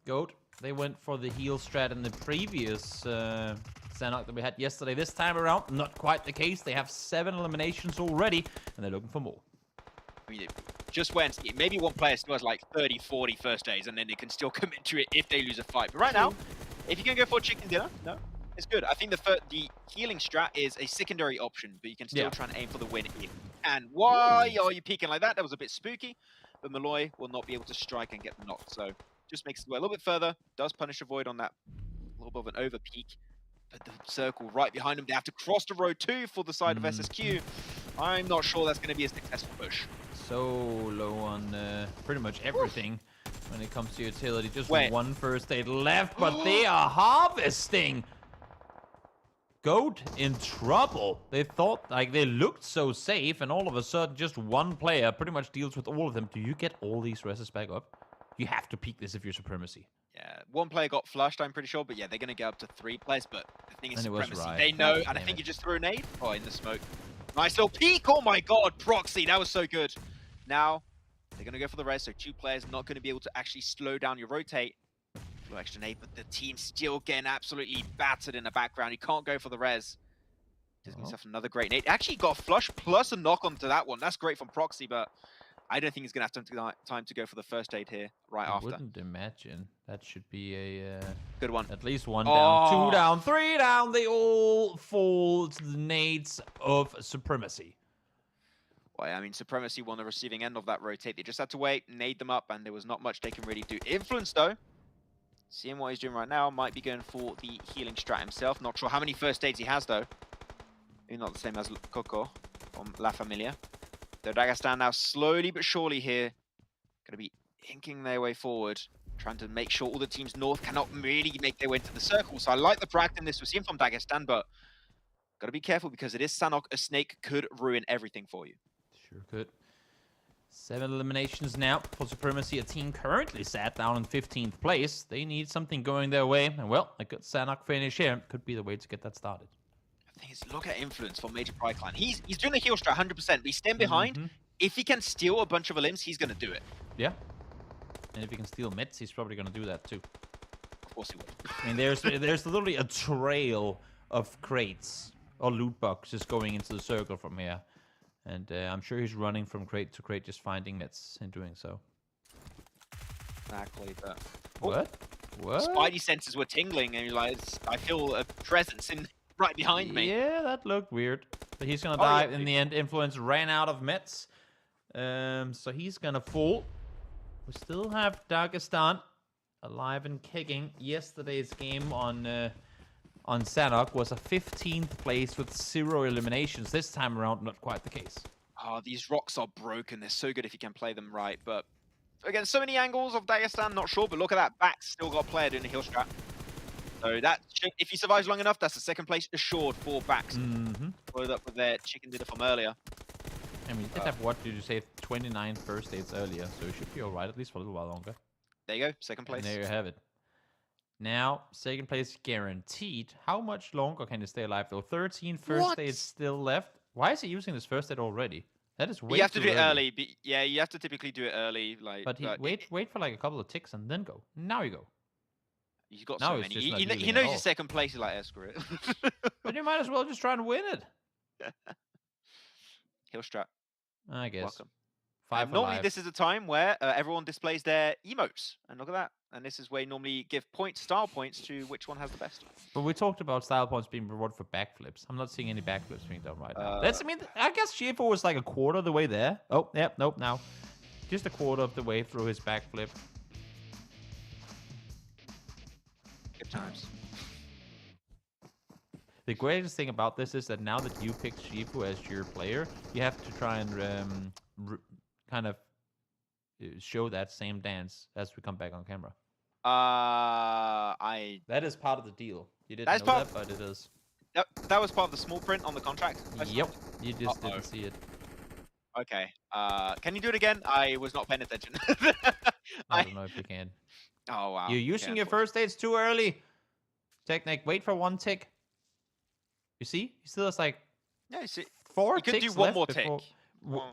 B: Goat. They went for the heal strat in the previous Sanhok that we had yesterday. This time around, not quite the case. They have 7 eliminations already, and they're looking for more.
A: I mean, just when maybe one player still has like 30, 40 first days, and then they can still commit to it if they lose a fight. But right now, if you can go for a chicken dinner, no, it's good. I think the healing strat is a secondary option, but you can still try and aim for the win if you can. Why are you peeking like that? That was a bit spooky, but Malloy will not be able to strike and get knocked. So just makes it go a little bit further. Does punish a Void on that little bit of an over peak. But the circle right behind them, they have to cross the road too for the side of SSQ. I'm not sure that's going to be a successful push.
B: So low on pretty much everything. when it comes to utility. Just
A: Wait.
B: one first aid left, but they are harvesting. Goat in trouble. They thought, like, they looked so safe, and all of a sudden, just one player pretty much deals with all of them. Do you get all these reses back up? You have to peek this if you're Supremacy.
A: Yeah, one player got flushed, I'm pretty sure, but yeah, they're going to get up to 3 players, but the thing is,
B: And it was
A: Supremacy,
B: right.
A: they know,
B: God
A: and I
B: damn
A: think
B: it.
A: you just threw a nade. Oh, in the smoke. Nice little peek, oh my god, Proxy, that was so good. Now, they're going to go for the res, so 2 players not going to be able to actually slow down your rotate. Little extra nade, but the team's still getting absolutely battered in the background. You can't go for the res. Gives himself another great nade. Actually got a flush plus a knock onto that one. That's great from Proxy, but I don't think he's going to have time to go for the first aid here right
B: I
A: after.
B: wouldn't imagine. That should be a...
A: Good one.
B: At least 1 down,
A: Oh.
B: 2 down, 3 down. They all fall to the nades of Supremacy.
A: Well, I mean, Supremacy won the receiving end of that rotate. They just had to wait, nade them up, and there was not much they can really do. Influence, though, seeing what he's doing right now, might be going for the healing strat himself. Not sure how many first aids he has, though. Maybe not the same as Coco from La Familia. So Dagestan now slowly but surely here, going to be inking their way forward, trying to make sure all the teams north cannot really make their way into the circle. So I like the proactiveness we're seeing from Dagestan, but got to be careful because it is Sanhok. A snake could ruin everything for you.
B: Sure could. 7 eliminations now for Supremacy. A team currently sat down in 15th place. They need something going their way. And well, a good Sanhok finish here could be the way to get that started.
A: The thing is, look at Influence for Major Pride Clan. He's doing the heal strat 100%, but he's staying behind. If he can steal a bunch of limbs, he's going to do it.
B: Yeah. And if he can steal meds, he's probably going to do that too.
A: Of course he would.
B: I mean, there's literally a trail of crates or loot boxes going into the circle from here. And I'm sure he's running from crate to crate, just finding meds and doing so.
A: Exactly, but...
B: What? What?
A: Spidey senses were tingling, and you're like, I feel a presence right behind me.
B: Yeah, that looked weird. But he's gonna
A: Oh,
B: die
A: yeah.
B: in the end. Influence ran out of meds. So he's gonna fall. We still have Dagestan alive and kicking. Yesterday's game on Sanhok was a 15th place with 0 eliminations. This time around, not quite the case.
A: Oh, these rocks are broken. They're so good if you can play them right, but again, so many angles of Dagestan, not sure, but look at that. Back still got a player doing a heal strat. So that, if he survives long enough, that's the 2nd place assured for Backs. Followed up with their chicken dinner from earlier.
B: I mean, he did have, what did you say, 29 first aids earlier, so he should be alright, at least for a little while longer.
A: There you go, 2nd place.
B: And there you have it. Now, 2nd place guaranteed. How much longer can he stay alive, though? 13 first aids still left. Why is he using this first aid already? That is way
A: You have to
B: too
A: do it early. Yeah, you have to typically do it early. Like,
B: But wait for like a couple of ticks and then go. Now you go.
A: He's got
B: Now
A: so
B: it's
A: many.
B: just not
A: He
B: healing
A: knows
B: at
A: he's
B: all.
A: 2nd place. He's like, screw it.
B: But you might as well just try and win it.
A: Heal strat.
B: I guess.
A: Welcome.
B: 5
A: Normally,
B: alive.
A: this is a time where everyone displays their emotes. And look at that. And this is where you normally give points, style points, to which one has the best.
B: But we talked about style points being rewarded for backflips. I'm not seeing any backflips being done right now. I mean, I guess Shifu was like a quarter of the way there. Oh, yep, nope, now. Just a quarter of the way through his backflip.
A: Good times.
B: The greatest thing about this is that now that you picked Shifu as your player, you have to try and kind of show that same dance as we come back on camera. That is part of the deal. You didn't know that, but it is.
A: That was part of the small print on the contract?
B: Yep, you just didn't see it.
A: Okay. Can you do it again? I was not paying attention.
B: I don't know if you can.
A: Oh, wow.
B: You're using your first aids too early. Technic, wait for 1 tick. You see? He still has like
A: Yeah, you see,
B: 4
A: you could
B: ticks
A: do one
B: left
A: more
B: before-
A: tick.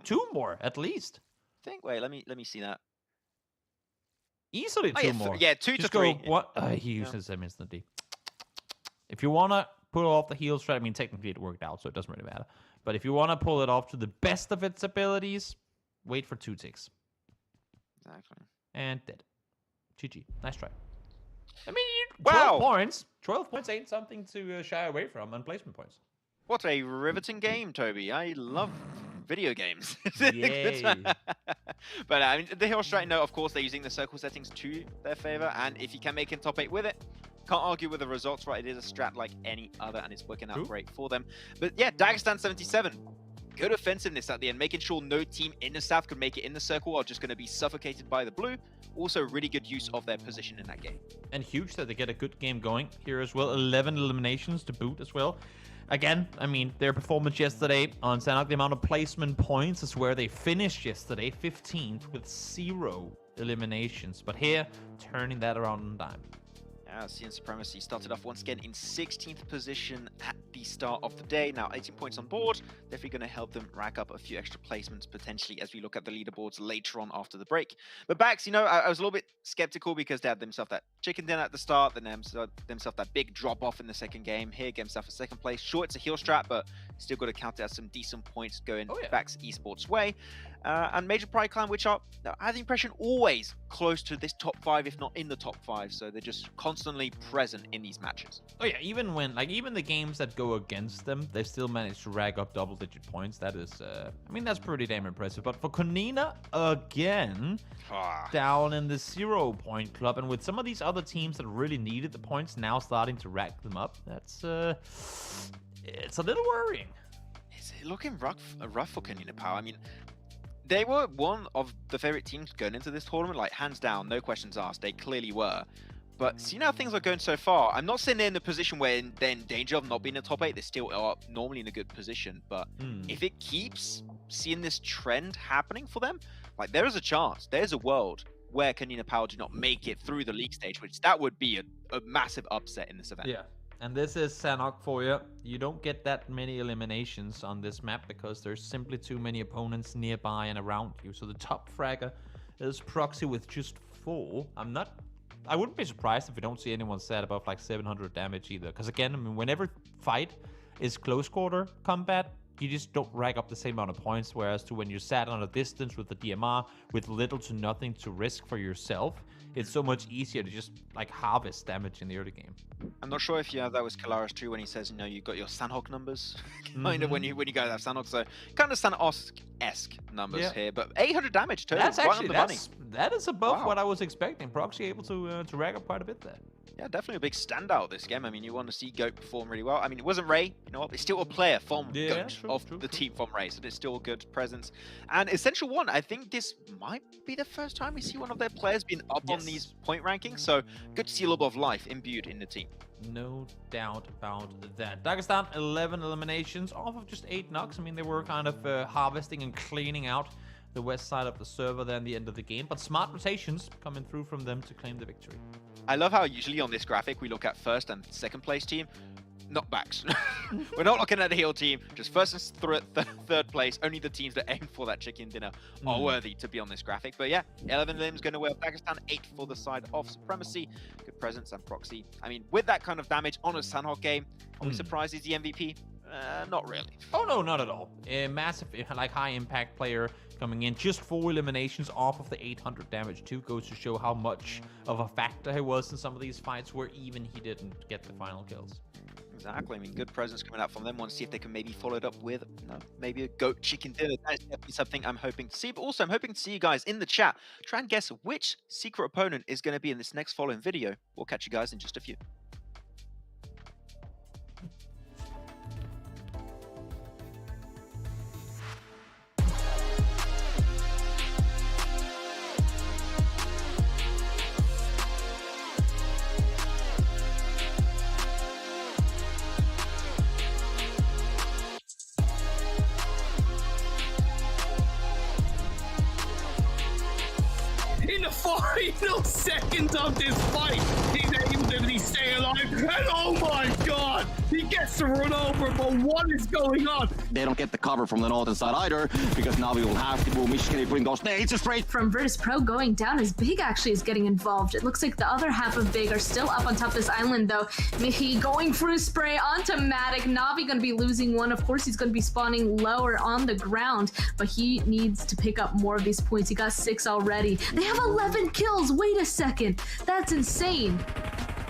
B: 2 more, at least.
A: Wait, let me see that.
B: Easily 2 more.
A: Yeah, 2
B: Just
A: to 3.
B: go, what? He uses them instantly. If you want to pull off the heal strat, I mean, technically it worked out, so it doesn't really matter. But if you want to pull it off to the best of its abilities, wait for 2 ticks.
A: Exactly.
B: And dead. GG. Nice try. I mean, 12
A: Wow.
B: points. 12 points ain't something to shy away from on placement points.
A: What a riveting game, Toby. I love video games.
B: Yay.
A: But I mean, the heal strat, no, of course, they're using the circle settings to their favor. And if you can make it top 8 with it, can't argue with the results, right? It is a strat like any other, and it's working out great for them. But yeah, Dagestan 77. good offensiveness at the end, making sure no team in the south could make it in the circle, are just going to be suffocated by the blue. Also, really good use of their position in that game.
B: And huge that they get a good game going here as well. 11 eliminations to boot as well. Again, I mean, their performance yesterday on Sanhok, the amount of placement points is where they finished yesterday, 15th with 0 eliminations. But here, turning that around on dime.
A: CN Supremacy started off once again in 16th position at the start of the day. Now 18 points on board, definitely going to help them rack up a few extra placements potentially as we look at the leaderboards later on after the break. But Bax, you know, I was a little bit skeptical because they had themselves that chicken dinner at the start, then themselves that big drop off in the second game. Here, get himself a second place. Sure, it's a heel strap, but still got to count it as some decent points going Bax Esports way. And Major Pride Clan, which are, I have the impression, always close to this top 5, if not in the top 5. So they're just constantly present in these matches.
B: Oh yeah, even when, like, even the games that go against them, they still manage to rack up double-digit points. That is, I mean, that's pretty damn impressive. But for KONINA, again, down in the 0-point club. And with some of these other teams that really needed the points now starting to rack them up, that's, it's a little worrying.
A: It's looking rough for KONINA Power. I mean, they were one of the favorite teams going into this tournament, like hands down, no questions asked. They clearly were. But seeing how things are going so far, I'm not saying they're in a position where they're in danger of not being in the top 8. They still are normally in a good position. But if it keeps seeing this trend happening for them, like there is a chance, there's a world where KONINA Power do not make it through the league stage, which that would be a massive upset in this event.
B: Yeah. And this is Sanhok for you. You don't get that many eliminations on this map because there's simply too many opponents nearby and around you. So the top fragger is Proxy with just 4. I wouldn't be surprised if we don't see anyone set above like 700 damage either. Because again, I mean, whenever fight is close quarter combat, you just don't rack up the same amount of points. Whereas to when you're sat on a distance with the DMR with little to nothing to risk for yourself, it's so much easier to just like harvest damage in the early game.
A: I'm not sure if you have that with Kalaris too, when he says, you know, you've got your Sanhok numbers, kind of when you guys have Sanhok, so kind of Sanhok-esque numbers here, but 800 damage total.
B: That's
A: right
B: actually
A: on the money.
B: That is above what I was expecting. Proxy able to rack up quite a bit there.
A: Yeah, definitely a big standout this game. I mean, you want to see GOAT perform really well. I mean, it wasn't Ray, you know what? It's still a player from GOAT of the team from Ray, so there's still a good presence. And Essential One, I think this might be the first time we see one of their players being up on these point rankings, so good to see a little bit of life imbued in the team.
B: No doubt about that. Dagestan, 11 eliminations off of just 8 knocks. I mean, they were kind of harvesting and cleaning out the west side of the server there in the end of the game, but smart rotations coming through from them to claim the victory.
A: I love how usually on this graphic we look at first and second place team, not backs. We're not looking at the heel team, just first and third place. Only the teams that aim for that chicken dinner are worthy to be on this graphic. But yeah, 11 limbs going to wear Pakistan, 8 for the side of Supremacy. Good presence and Proxy. I mean, with that kind of damage on a Sanhok game, are we surprised he's the MVP? Not really.
B: Oh no, not at all. A massive, like, high impact player coming in. Just 4 eliminations off of the 800 damage too. Goes to show how much of a factor he was in some of these fights where even he didn't get the final kills.
A: Exactly. I mean, good presence coming out from them. Want to see if they can maybe follow it up with, you know, maybe a GOAT chicken dinner. That is definitely something I'm hoping to see. But also, I'm hoping to see you guys in the chat try and guess which secret opponent is going to be in this next following video. We'll catch you guys in just a few.
D: In the final second of this fight, he's able to stay alive, and oh my god, he gets to run over, but what is going on?
E: They don't get the cover from the northern side either, because now we will have to move Michigan bring those nades straight
F: from Virtus Pro going down as Big actually is getting involved. It looks like the other half of Big are still up on top of this island though. Mihi going through spray onto Matic. Navi gonna be losing one. Of course he's gonna be spawning lower on the ground, but he needs to pick up more of these points. He got 6 already. They have 11 kills. Wait a second. That's insane.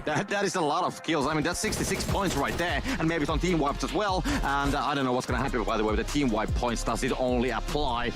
E: That is a lot of kills. I mean, that's 66 points right there, and maybe some team wipes as well. And I don't know what's going to happen, by the way, with the team wipe points. Does it only apply?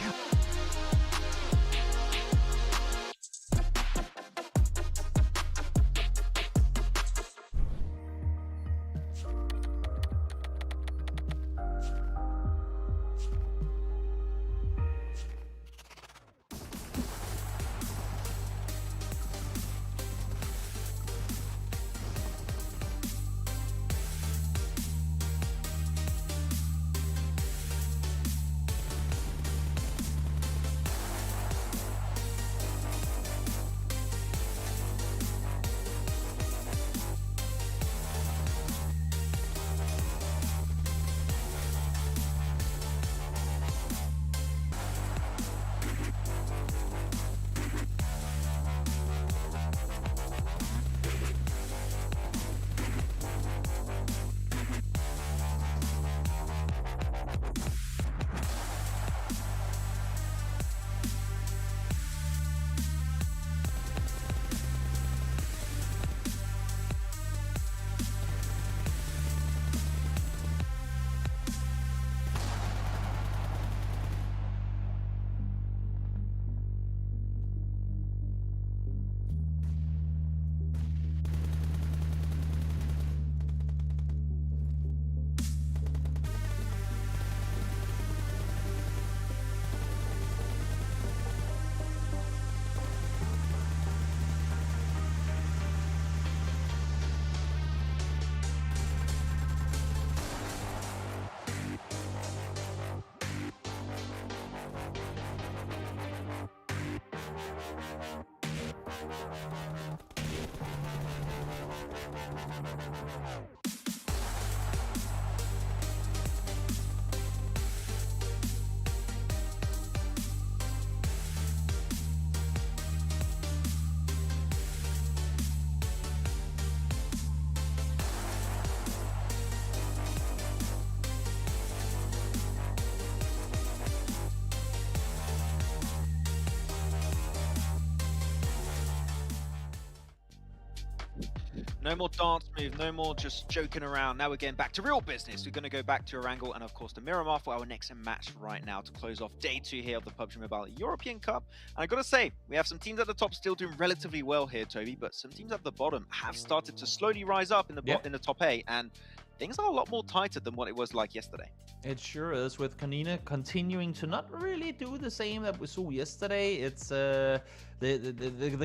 A: No more dance move, no more just joking around. Now we're getting back to real business. We're going to go back to Erangel and, of course, the Miramar for our next match right now to close off day 2 here of the PUBG Mobile European Cup. And I got to say, we have some teams at the top still doing relatively well here, Toby, but some teams at the bottom have started to slowly rise up in the top 8, and things are a lot more tighter than what it was like yesterday.
B: It sure is, with KONINA continuing to not really do the same that we saw yesterday. It's the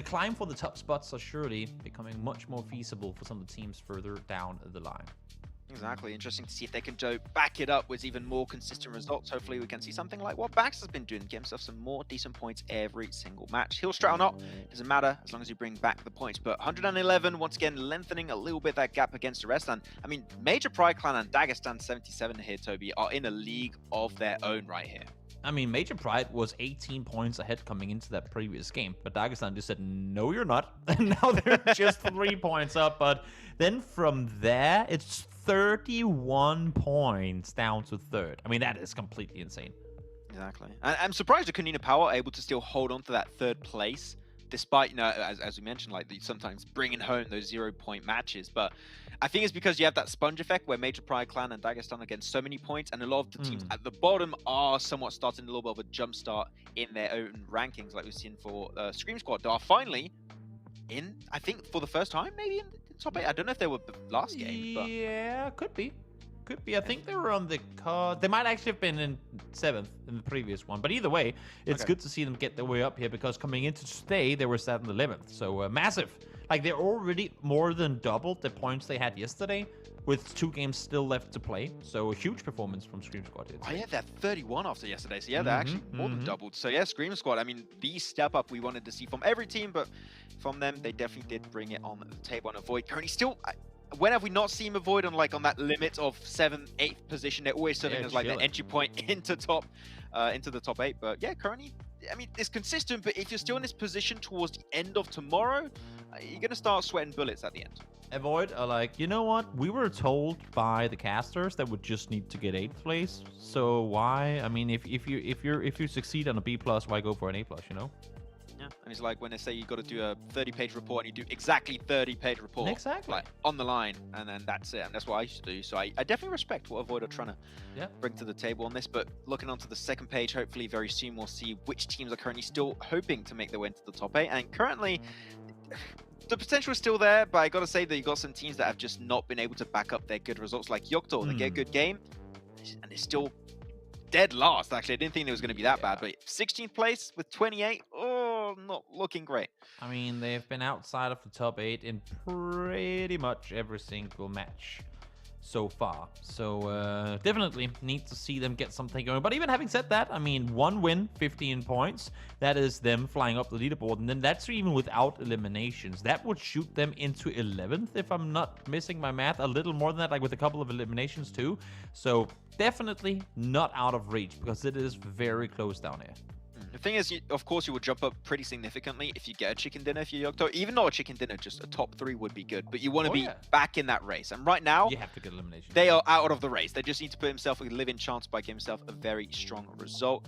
B: climb for the top spots are surely becoming much more feasible for some of the teams further down the line.
A: Exactly. Interesting to see if they can back it up with even more consistent results. Hopefully we can see something like what Bax has been doing, get himself some more decent points every single match. He'll strat or not, doesn't matter as long as you bring back the points. But 111, once again, lengthening a little bit that gap against the rest. And I mean, Major Pride Clan and Dagestan 77 here, Toby, are in a league of their own right here.
B: I mean, Major Pride was 18 points ahead coming into that previous game, but Dagestan just said, no, you're not. And now they're just 3 points up. But then from there, it's 31 points down to third. I mean, that is completely insane.
A: Exactly. I'm surprised the KONINA Power are able to still hold on to that third place, despite, you know, as we mentioned, like sometimes bringing home those 0-point matches. But I think it's because you have that sponge effect where Major Pride Clan and Dagestan are getting so many points, and a lot of the teams at the bottom are somewhat starting a little bit of a jump start in their own rankings, like we've seen for Scream Squad. They are finally in, I think, for the first time, maybe in top 8. I don't know if they were the last game, but
B: yeah, could be. Could be. I think they were on the card. They might actually have been in 7th in the previous one. But either way, it's good to see them get their way up here, because coming into today, they were 7th and 11th. So massive. Like, they're already more than doubled the points they had yesterday, with 2 games still left to play. So a huge performance from Scream Squad here.
A: Oh yeah, they're 31 after yesterday. So yeah, they're actually more than doubled. So yeah, Scream Squad, I mean, the step up we wanted to see from every team, but from them, they definitely did bring it on the table. And Avoid currently still... when have we not seen Avoid on that limit of 7th, 8th position? They're always serving as like the entry point into the top 8. But yeah, currently, I mean, it's consistent. But if you're still in this position towards the end of tomorrow, you're gonna start sweating bullets at the end.
B: Avoid are like, you know what? We were told by the casters that we just need to get 8th place. So why? I mean, if you succeed on a B+, why go for an A+? You know?
A: Yeah, and it's like when they say you got to do a 30-page report, and you do exactly 30-page report,
B: exactly,
A: like on the line, and then that's it. And that's what I used to do. So I definitely respect what Avoid are trying to bring to the table on this. But looking onto the second page, hopefully very soon we'll see which teams are currently still hoping to make their way into the top 8. And currently, the potential is still there, but I got to say that you got some teams that have just not been able to back up their good results, like YOCTO. They get a good game, and it's still dead last. Actually, I didn't think it was going to be that bad, but 16th place with 28. Oh, not looking great.
B: I mean, they've been outside of the top 8 in pretty much every single match so far. So definitely need to see them get something going. But even having said that, I mean, 1 win, 15 points. That is them flying up the leaderboard. And then that's even without eliminations. That would shoot them into 11th, if I'm not missing my math. A little more than that, like with a couple of eliminations too. So definitely not out of reach, because it is very close down here.
A: The thing is, of course, you will jump up pretty significantly if you get a chicken dinner for YOCTO. Even not a chicken dinner, just a top 3 would be good. But you want to be back in that race. And right now,
B: you have to get elimination.
A: They are out of the race. They just need to put himself a live-in chance by giving himself a very strong result.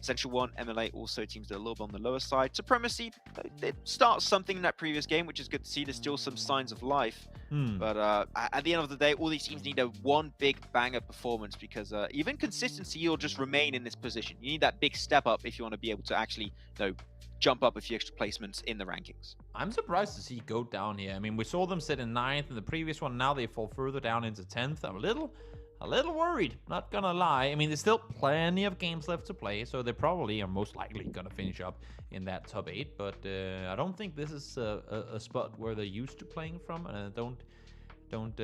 A: Essential 1, MLA, also teams that are a little bit on the lower side. Supremacy, they start something in that previous game, which is good to see. There's still some signs of life. But at the end of the day, all these teams need a one big banger performance, because even consistency, you'll just remain in this position. You need that big step up if you want to be able to actually, jump up a few extra placements in the rankings.
B: I'm surprised to see go down here. I mean, we saw them sit in 9th in the previous one. Now they fall further down into 10th. I'm a little worried, not gonna lie. I mean, there's still plenty of games left to play, so they probably are most likely gonna finish up in that top 8. But I don't think this is a spot where they're used to playing from, and I don't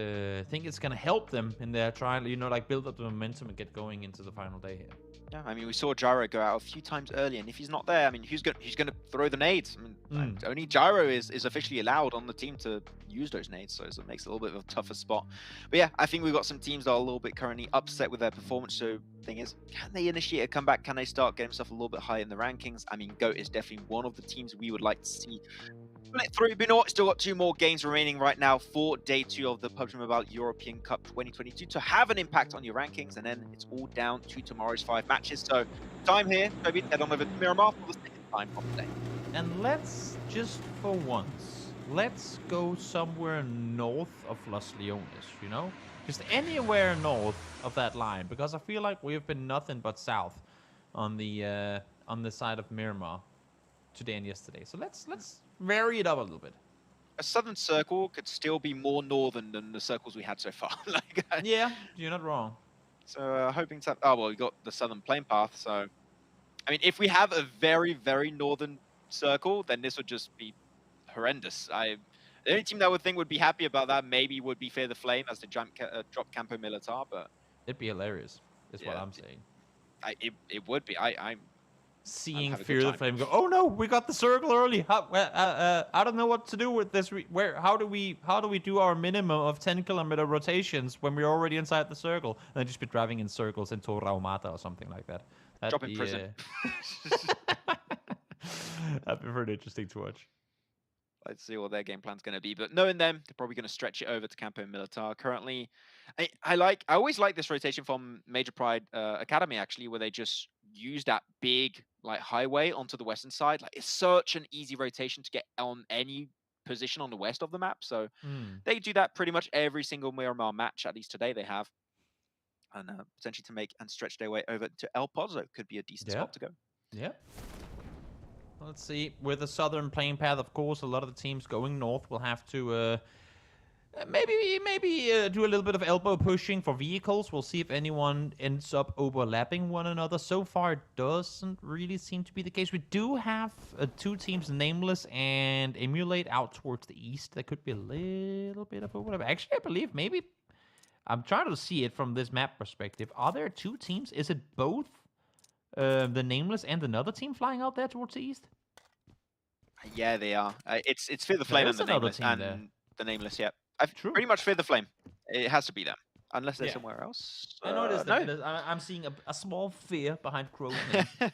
B: think it's gonna help them in their trial, like build up the momentum and get going into the final day here.
A: Yeah, I mean, we saw Gyro go out a few times earlier, and if he's not there, I mean, who's gonna throw the nades. I mean, only Gyro is officially allowed on the team to use those nades, so it makes it a little bit of a tougher spot. But yeah, I think we've got some teams that are a little bit currently upset with their performance. So thing is, can they initiate a comeback? Can they start getting stuff a little bit higher in the rankings? I mean, GOAT is definitely one of the teams we would like to see split through. But you know what? Still got 2 more games remaining right now for day 2 of the PUBG Mobile European Cup 2022 to have an impact on your rankings, and then it's all down to tomorrow's 5 matches. So time here, Toby, head on over to Miramar for the second time of the day.
B: And let's, just for once, let's go somewhere north of Los Leones, you know? Just anywhere north of that line, because I feel like we've been nothing but south on the side of Miramar today and yesterday. So let's vary it up a little bit.
A: A southern circle could still be more northern than the circles we had so far.
B: Yeah, you're not wrong.
A: So hoping to... Oh, well, we got the southern plane path, so... I mean, if we have a very, very northern circle, then this would just be horrendous. The only team that I would think would be happy about that maybe would be Fear the Flame as the drop Campo Militar, but...
B: It'd be hilarious, is what I'm saying.
A: It would be. I'm
B: seeing Fear the Flame go, oh no, we got the circle early. I don't know what to do with this. How do we do our minimum of 10-kilometer rotations when we're already inside the circle? And then just be driving in circles into Raumata or something like that.
A: Drop in prison.
B: That'd be pretty interesting to watch.
A: Let's see what their game plan's going to be. But knowing them, they're probably going to stretch it over to Campo Militar. Currently, I always like this rotation from Major Pride Academy, actually, where they just use that big highway onto the western side. It's such an easy rotation to get on any position on the west of the map. So they do that pretty much every single Miramar match, at least today they have. And potentially to make and stretch their way over to El Pozo could be a decent spot to go.
B: Yeah. Let's see. With the southern plane path, of course, a lot of the teams going north will have to maybe do a little bit of elbow pushing for vehicles. We'll see if anyone ends up overlapping one another. So far, it doesn't really seem to be the case. We do have 2 teams, Nameless and Emulate, out towards the east. There could be a little bit of overlap. Actually, I believe maybe... I'm trying to see it from this map perspective. Are there 2 teams? Is it both the Nameless and another team flying out there towards the east?
A: Yeah, they are. It's Fear the Flame and the Nameless. And the Nameless, yeah. Pretty much Fear the Flame. It has to be them. Unless they're somewhere else.
B: I noticed that. I'm seeing a small fear behind Crow's name. So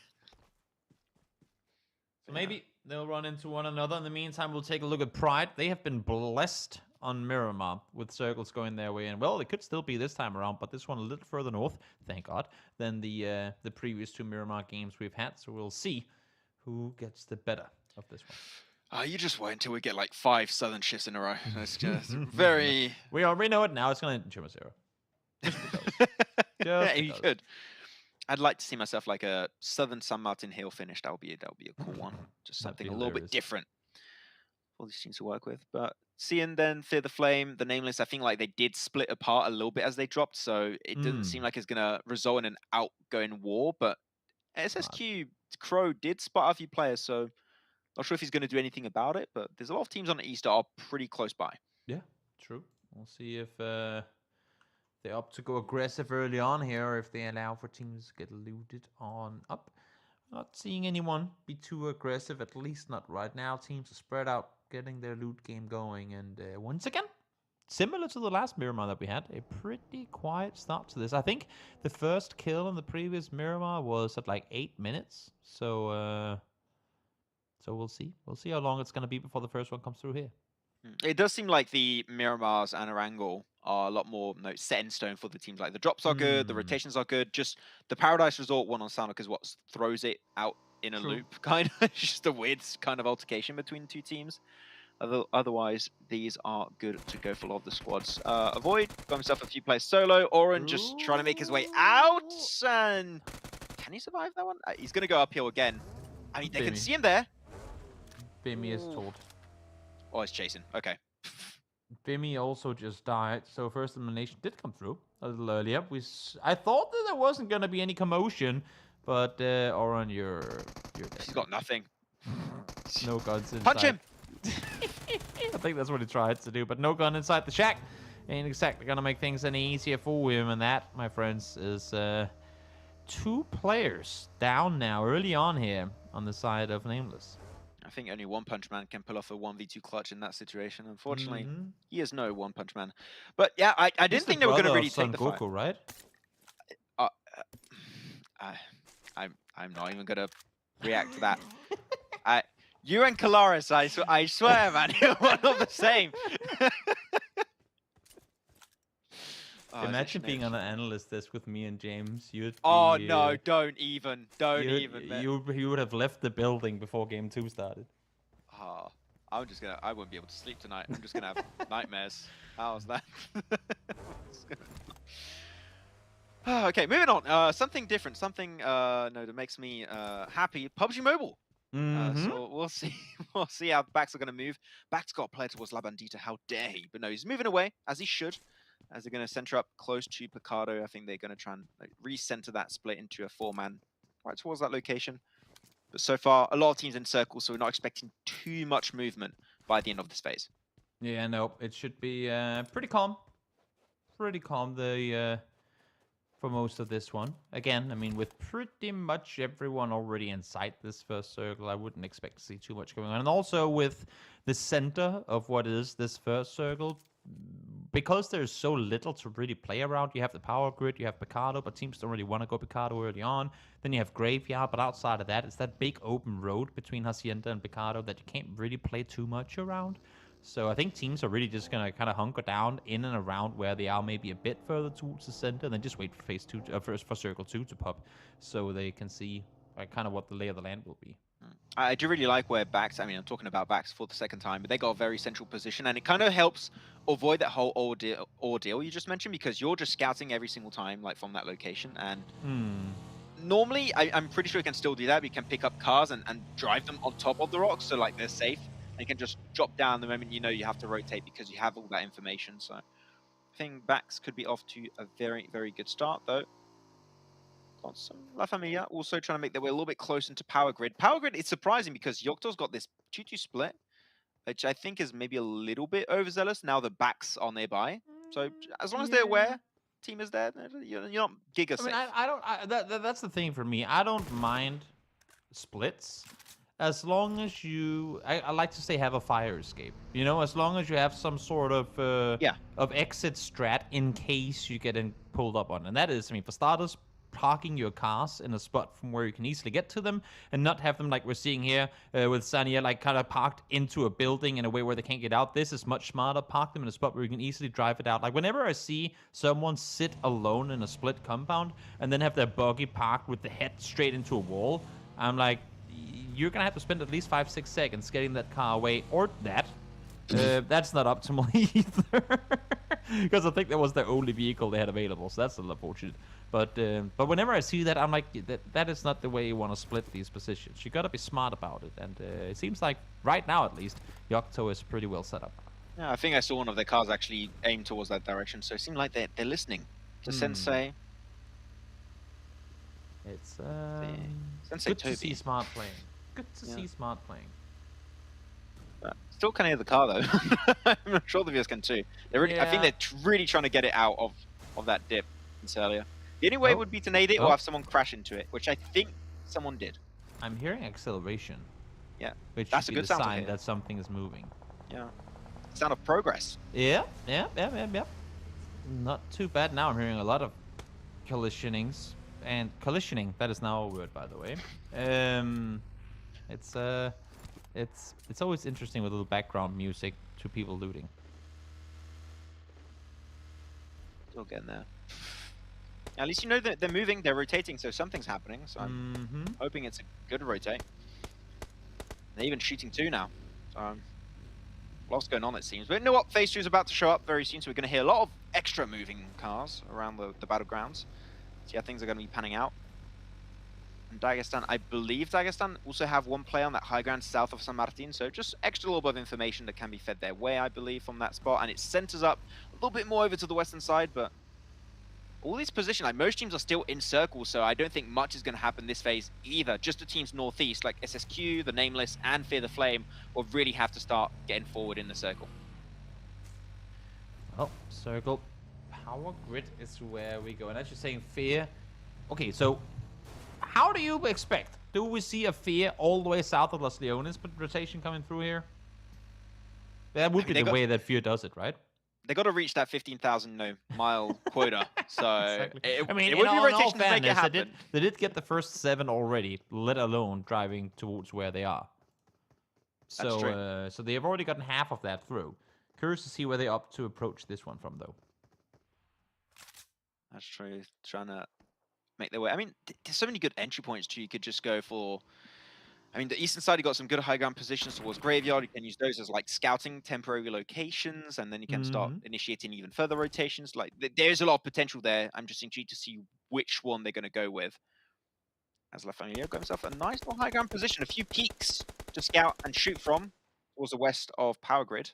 B: maybe they'll run into one another. In the meantime, we'll take a look at Pride. They have been blessed on Miramar with circles going their way, and well, it could still be this time around, but this one a little further north, thank God, than the previous 2 Miramar games we've had. So we'll see who gets the better of this one.
A: You just wait until we get 5 southern shifts in a row. It's just very...
B: We already know it now. It's going to end in Chuma 0. Just because.
A: Yeah, you could. I'd like to see myself a southern San Martin Hill finish. That would be a cool one. Just something a little bit different for these teams to work with. But seeing then Fear the Flame, the Nameless, I think they did split apart a little bit as they dropped, so it doesn't seem like it's going to result in an outgoing war. But SSQ Crow did spot a few players, so not sure if he's going to do anything about it. But there's a lot of teams on the east that are pretty close by.
B: Yeah, true. We'll see if they opt to go aggressive early on here, or if they allow for teams to get looted on up. Not seeing anyone be too aggressive, at least not right now. Teams are spread out, getting their loot game going. And once again, similar to the last Miramar that we had, a pretty quiet start to this. I think the first kill in the previous Miramar was at 8 minutes. So we'll see. We'll see how long it's going to be before the first one comes through here.
A: It does seem like the Miramars and Erangel are a lot more set in stone for the teams. The drops are good, the rotations are good. Just the Paradise Resort one on Sanhok is what throws it out in a loop, kind of. It's just a weird kind of altercation between 2 teams. Otherwise, these are good to go for a lot of the squads. Avoid got himself a few players solo. Oren just trying to make his way out. And can he survive that one? He's going to go uphill again. I mean, they can see him there.
B: Bimmy is told.
A: Oh, it's chasing. Okay.
B: Bimmy also just died, so first elimination did come through a little earlier. I thought that there wasn't going to be any commotion, but Oren, you're dead.
A: He's got nothing.
B: No guns inside.
A: Punch him!
B: I think that's what he tried to do, but no gun inside the shack. Ain't exactly going to make things any easier for him, and that, my friends, is 2 players down now early on here on the side of Nameless.
A: think only One Punch Man can pull off a 1v2 clutch in that situation. Unfortunately, he is no One Punch Man. But yeah, I didn't think they were going to really take the fight.
B: Goku, right?
A: I'm not even going to react to that. You and Kalaris, I swear, man, you're one of the same.
B: Imagine being on an analyst desk with me and James. You'd
A: no,
B: be,
A: don't even. Man.
B: You would have left the building before game 2 started.
A: I won't be able to sleep tonight. I'm just gonna have nightmares. How's that? Okay, moving on. Something different. Something that makes me happy. PUBG Mobile. So we'll see. We'll see how the backs are gonna move. Back's got a player towards La Bandita. How dare he? But no, he's moving away as he should. As they're going to center up close to Picardo. I think they're going to try and recenter that split into a 4-man right towards that location. But so far, a lot of teams in circles, so we're not expecting too much movement by the end of this phase.
B: Yeah, no, it should be pretty calm. Pretty calm for most of this one. Again, I mean, with pretty much everyone already inside this first circle, I wouldn't expect to see too much going on. And also with the center of what is this first circle, because there's so little to really play around, you have the power grid, you have Picardo, but teams don't really want to go Picardo early on. Then you have Graveyard, but outside of that, it's that big open road between Hacienda and Picardo that you can't really play too much around. So I think teams are really just going to kind of hunker down in and around where they are, maybe a bit further towards the center, and then just wait for phase 2, for circle 2 to pop, so they can see kind of what the lay of the land will be.
A: I do really like where backs, I mean, I'm talking about backs for the second time, but they got a very central position, and it kind of helps avoid that whole ordeal you just mentioned, because you're just scouting every single time, like, from that location, and normally, I'm pretty sure you can still do that. You can pick up cars and drive them on top of the rocks, so, like, they're safe, and you can just drop down the moment you know you have to rotate because you have all that information, so I think backs could be off to a very, very good start, though. Got some La Familia also trying to make their way a little bit closer into Power Grid. Power Grid is surprising because YOCTO's got this 2-2 split, which I think is maybe a little bit overzealous. Now the backs are nearby. So as long as they're aware, team is there, you're not giga safe.
B: I mean, that's the thing for me. I don't mind splits as long as you, I like to say, have a fire escape. You know, as long as you have some sort of exit strat in case you get pulled up on. And that is, I mean, for starters, parking your cars in a spot from where you can easily get to them and not have them like we're seeing here with Sania, like kind of parked into a building in a way where they can't get out. This is much smarter. Park them in a spot where you can easily drive it out. Like whenever I see someone sit alone in a split compound and then have their buggy parked with the head straight into a wall, I'm like, you're gonna have to spend at least 5-6 seconds getting that car away, or that. That's not optimal either, because I think that was the only vehicle they had available, so that's a little unfortunate. But whenever I see that, I'm like, that is not the way you want to split these positions. You got to be smart about it, and it seems like right now at least, YOCTO is pretty well set up.
A: Yeah, I think I saw one of their cars actually aim towards that direction, so it seemed like they're listening to Sensei.
B: It's
A: Sensei
B: good
A: Toby.
B: To see smart playing. Good to see smart playing.
A: Still can't hear the car though. I'm sure the viewers can too. They're really, I think they're really trying to get it out of that dip earlier. The only way would be to nade it or have someone crash into it, which I think someone did.
B: I'm hearing acceleration.
A: Yeah,
B: which
A: that's
B: should
A: a
B: be
A: good
B: the
A: sound
B: sign that something is moving.
A: Yeah, sound of progress.
B: Yeah. Not too bad. Now I'm hearing a lot of collisionings and collisioning. That is now a word, by the way. It's always interesting with a little background music to people looting.
A: Still getting there. At least you know that they're moving, they're rotating, so something's happening. So I'm hoping it's a good rotate. They're even shooting 2 now. So lots going on, it seems. But you know what? Phase 2 is about to show up very soon, so we're going to hear a lot of extra moving cars around the battlegrounds. See how things are going to be panning out. And Dagestan, I believe Dagestan also have one player on that high ground south of San Martin, so just extra little bit of information that can be fed their way, I believe, from that spot. And it centers up a little bit more over to the western side, but all these positions, like most teams are still in circles, so I don't think much is going to happen this phase either. Just the teams northeast, like SSQ, the Nameless, and Fear the Flame, will really have to start getting forward in the circle.
B: Oh, circle. Power grid is where we go. And as you're saying, Fear. Okay, so how do you expect Do we see a fear all the way south of Los Leones, but rotation coming through here? That would be the way that fear does it, right?
A: They got to reach that 15,000 mile quota. So
B: Exactly. I mean,
A: it would be
B: in all
A: rotation to make it
B: fairness,
A: happen.
B: they did get the first 7 already, let alone driving towards where they are.
A: That's true.
B: So they have already gotten half of that through. Curious to see where they're up to approach this one from, though.
A: That's true. Trying to make their way. I mean, there's so many good entry points too. You could just go for. I mean, the eastern side, you got some good high ground positions towards Graveyard. You can use those as like scouting temporary locations, and then you can start initiating even further rotations. Like, there's a lot of potential there. I'm just intrigued to see which one they're going to go with. As La Familia got himself a nice little high ground position, a few peaks to scout and shoot from towards the west of Power Grid.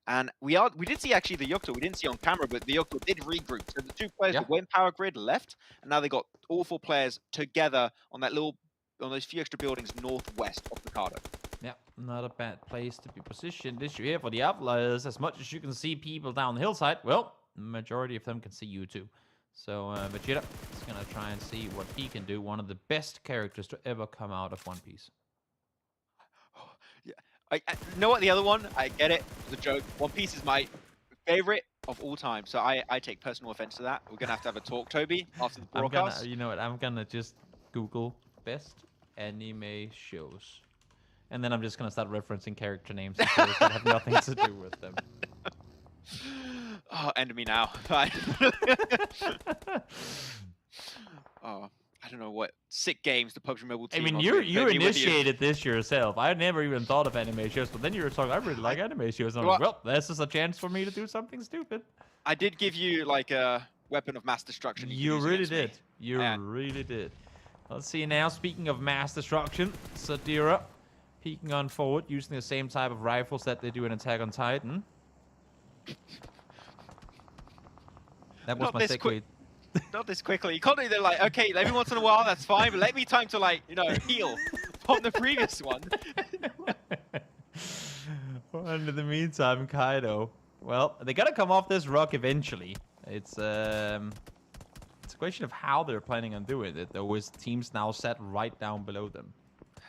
A: And we did see actually the YOCTO, we didn't see on camera, but the YOCTO did regroup. So the 2 players that were in Power Grid left, and now they got all 4 players together on that little, on those few extra buildings northwest of Ricardo.
B: Yeah, not a bad place to be positioned. Issue here for the Outliers, as much as you can see people down the hillside, well, the majority of them can see you too. So Vegeta is going to try and see what he can do. One of the best characters to ever come out of One Piece.
A: Yeah, I know what the other one, I get it, it's a joke. One Piece is my favorite of all time, so I take personal offense to that. We're going to have a talk, Toby, after the broadcast.
B: You know what, I'm going to just Google best anime shows. And then I'm just going to start referencing character names that have nothing to do with them.
A: Oh, end me now. Fine. Oh, I don't know what sick games the PUBG Mobile team.
B: I mean, you initiated this yourself. I never even thought of anime shows, but then you were talking, I really like anime shows. And I'm like, well, this is a chance for me to do something stupid.
A: I did give you like a weapon of mass destruction.
B: You really did. You really did. Let's see now. Speaking of mass destruction, Sadira peeking on forward, using the same type of rifles that they do in Attack on Titan. That was my segue.
A: Not this quickly. You can't do that like, okay, every once in a while, that's fine, but let me time to like, heal from the previous one.
B: And in the meantime, Kaido. Well, they gotta come off this rock eventually. It's a question of how they're planning on doing it. There was teams now set right down below them.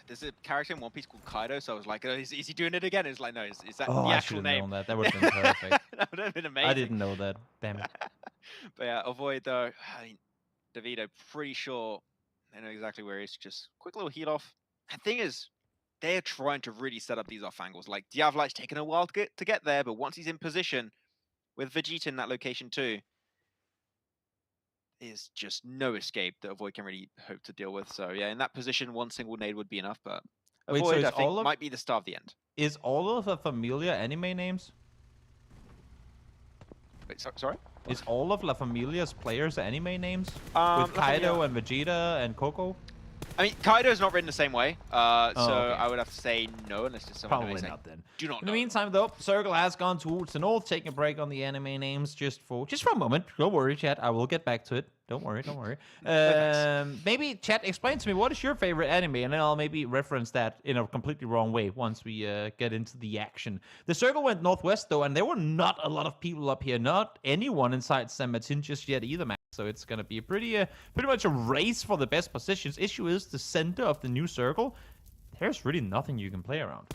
A: There's a character in One Piece called Kaido, so I was like, is he doing it again? It's like, no, is that the
B: I
A: actual name?
B: Known that. That would have been perfect.
A: That would have been amazing.
B: I didn't know that. Damn it.
A: But yeah, avoid though. I mean, DeVito, pretty sure they know exactly where he is. Just quick little heat off. The thing is, they're trying to really set up these off angles. Like, Diavlight's taken a while to get there, but once he's in position with Vegeta in that location too, is just no escape that Avoid can really hope to deal with. So yeah, in that position, one single nade would be enough, but Avoid, I think, might be the star of the end.
B: Is all of the Familia anime names?
A: Wait, sorry?
B: Is all of La Familia's players anime names? With Kaido and Vegeta and Coco?
A: I mean, Kaido's not written the same way, so I would have to say no, unless it's someone
B: Probably not then.
A: Do not know.
B: In the meantime, though, Circle has gone towards the north, taking a break on the anime names just for a moment. Don't worry, chat. I will get back to it. Don't worry. Maybe, chat, explain to me, what is your favorite anime? And then I'll maybe reference that in a completely wrong way once we get into the action. The Circle went northwest, though, and there were not a lot of people up here. Not anyone inside San Martin just yet either, man. So it's going to be a pretty much a race for the best positions. Issue is the center of the new Circle. There's really nothing you can play around.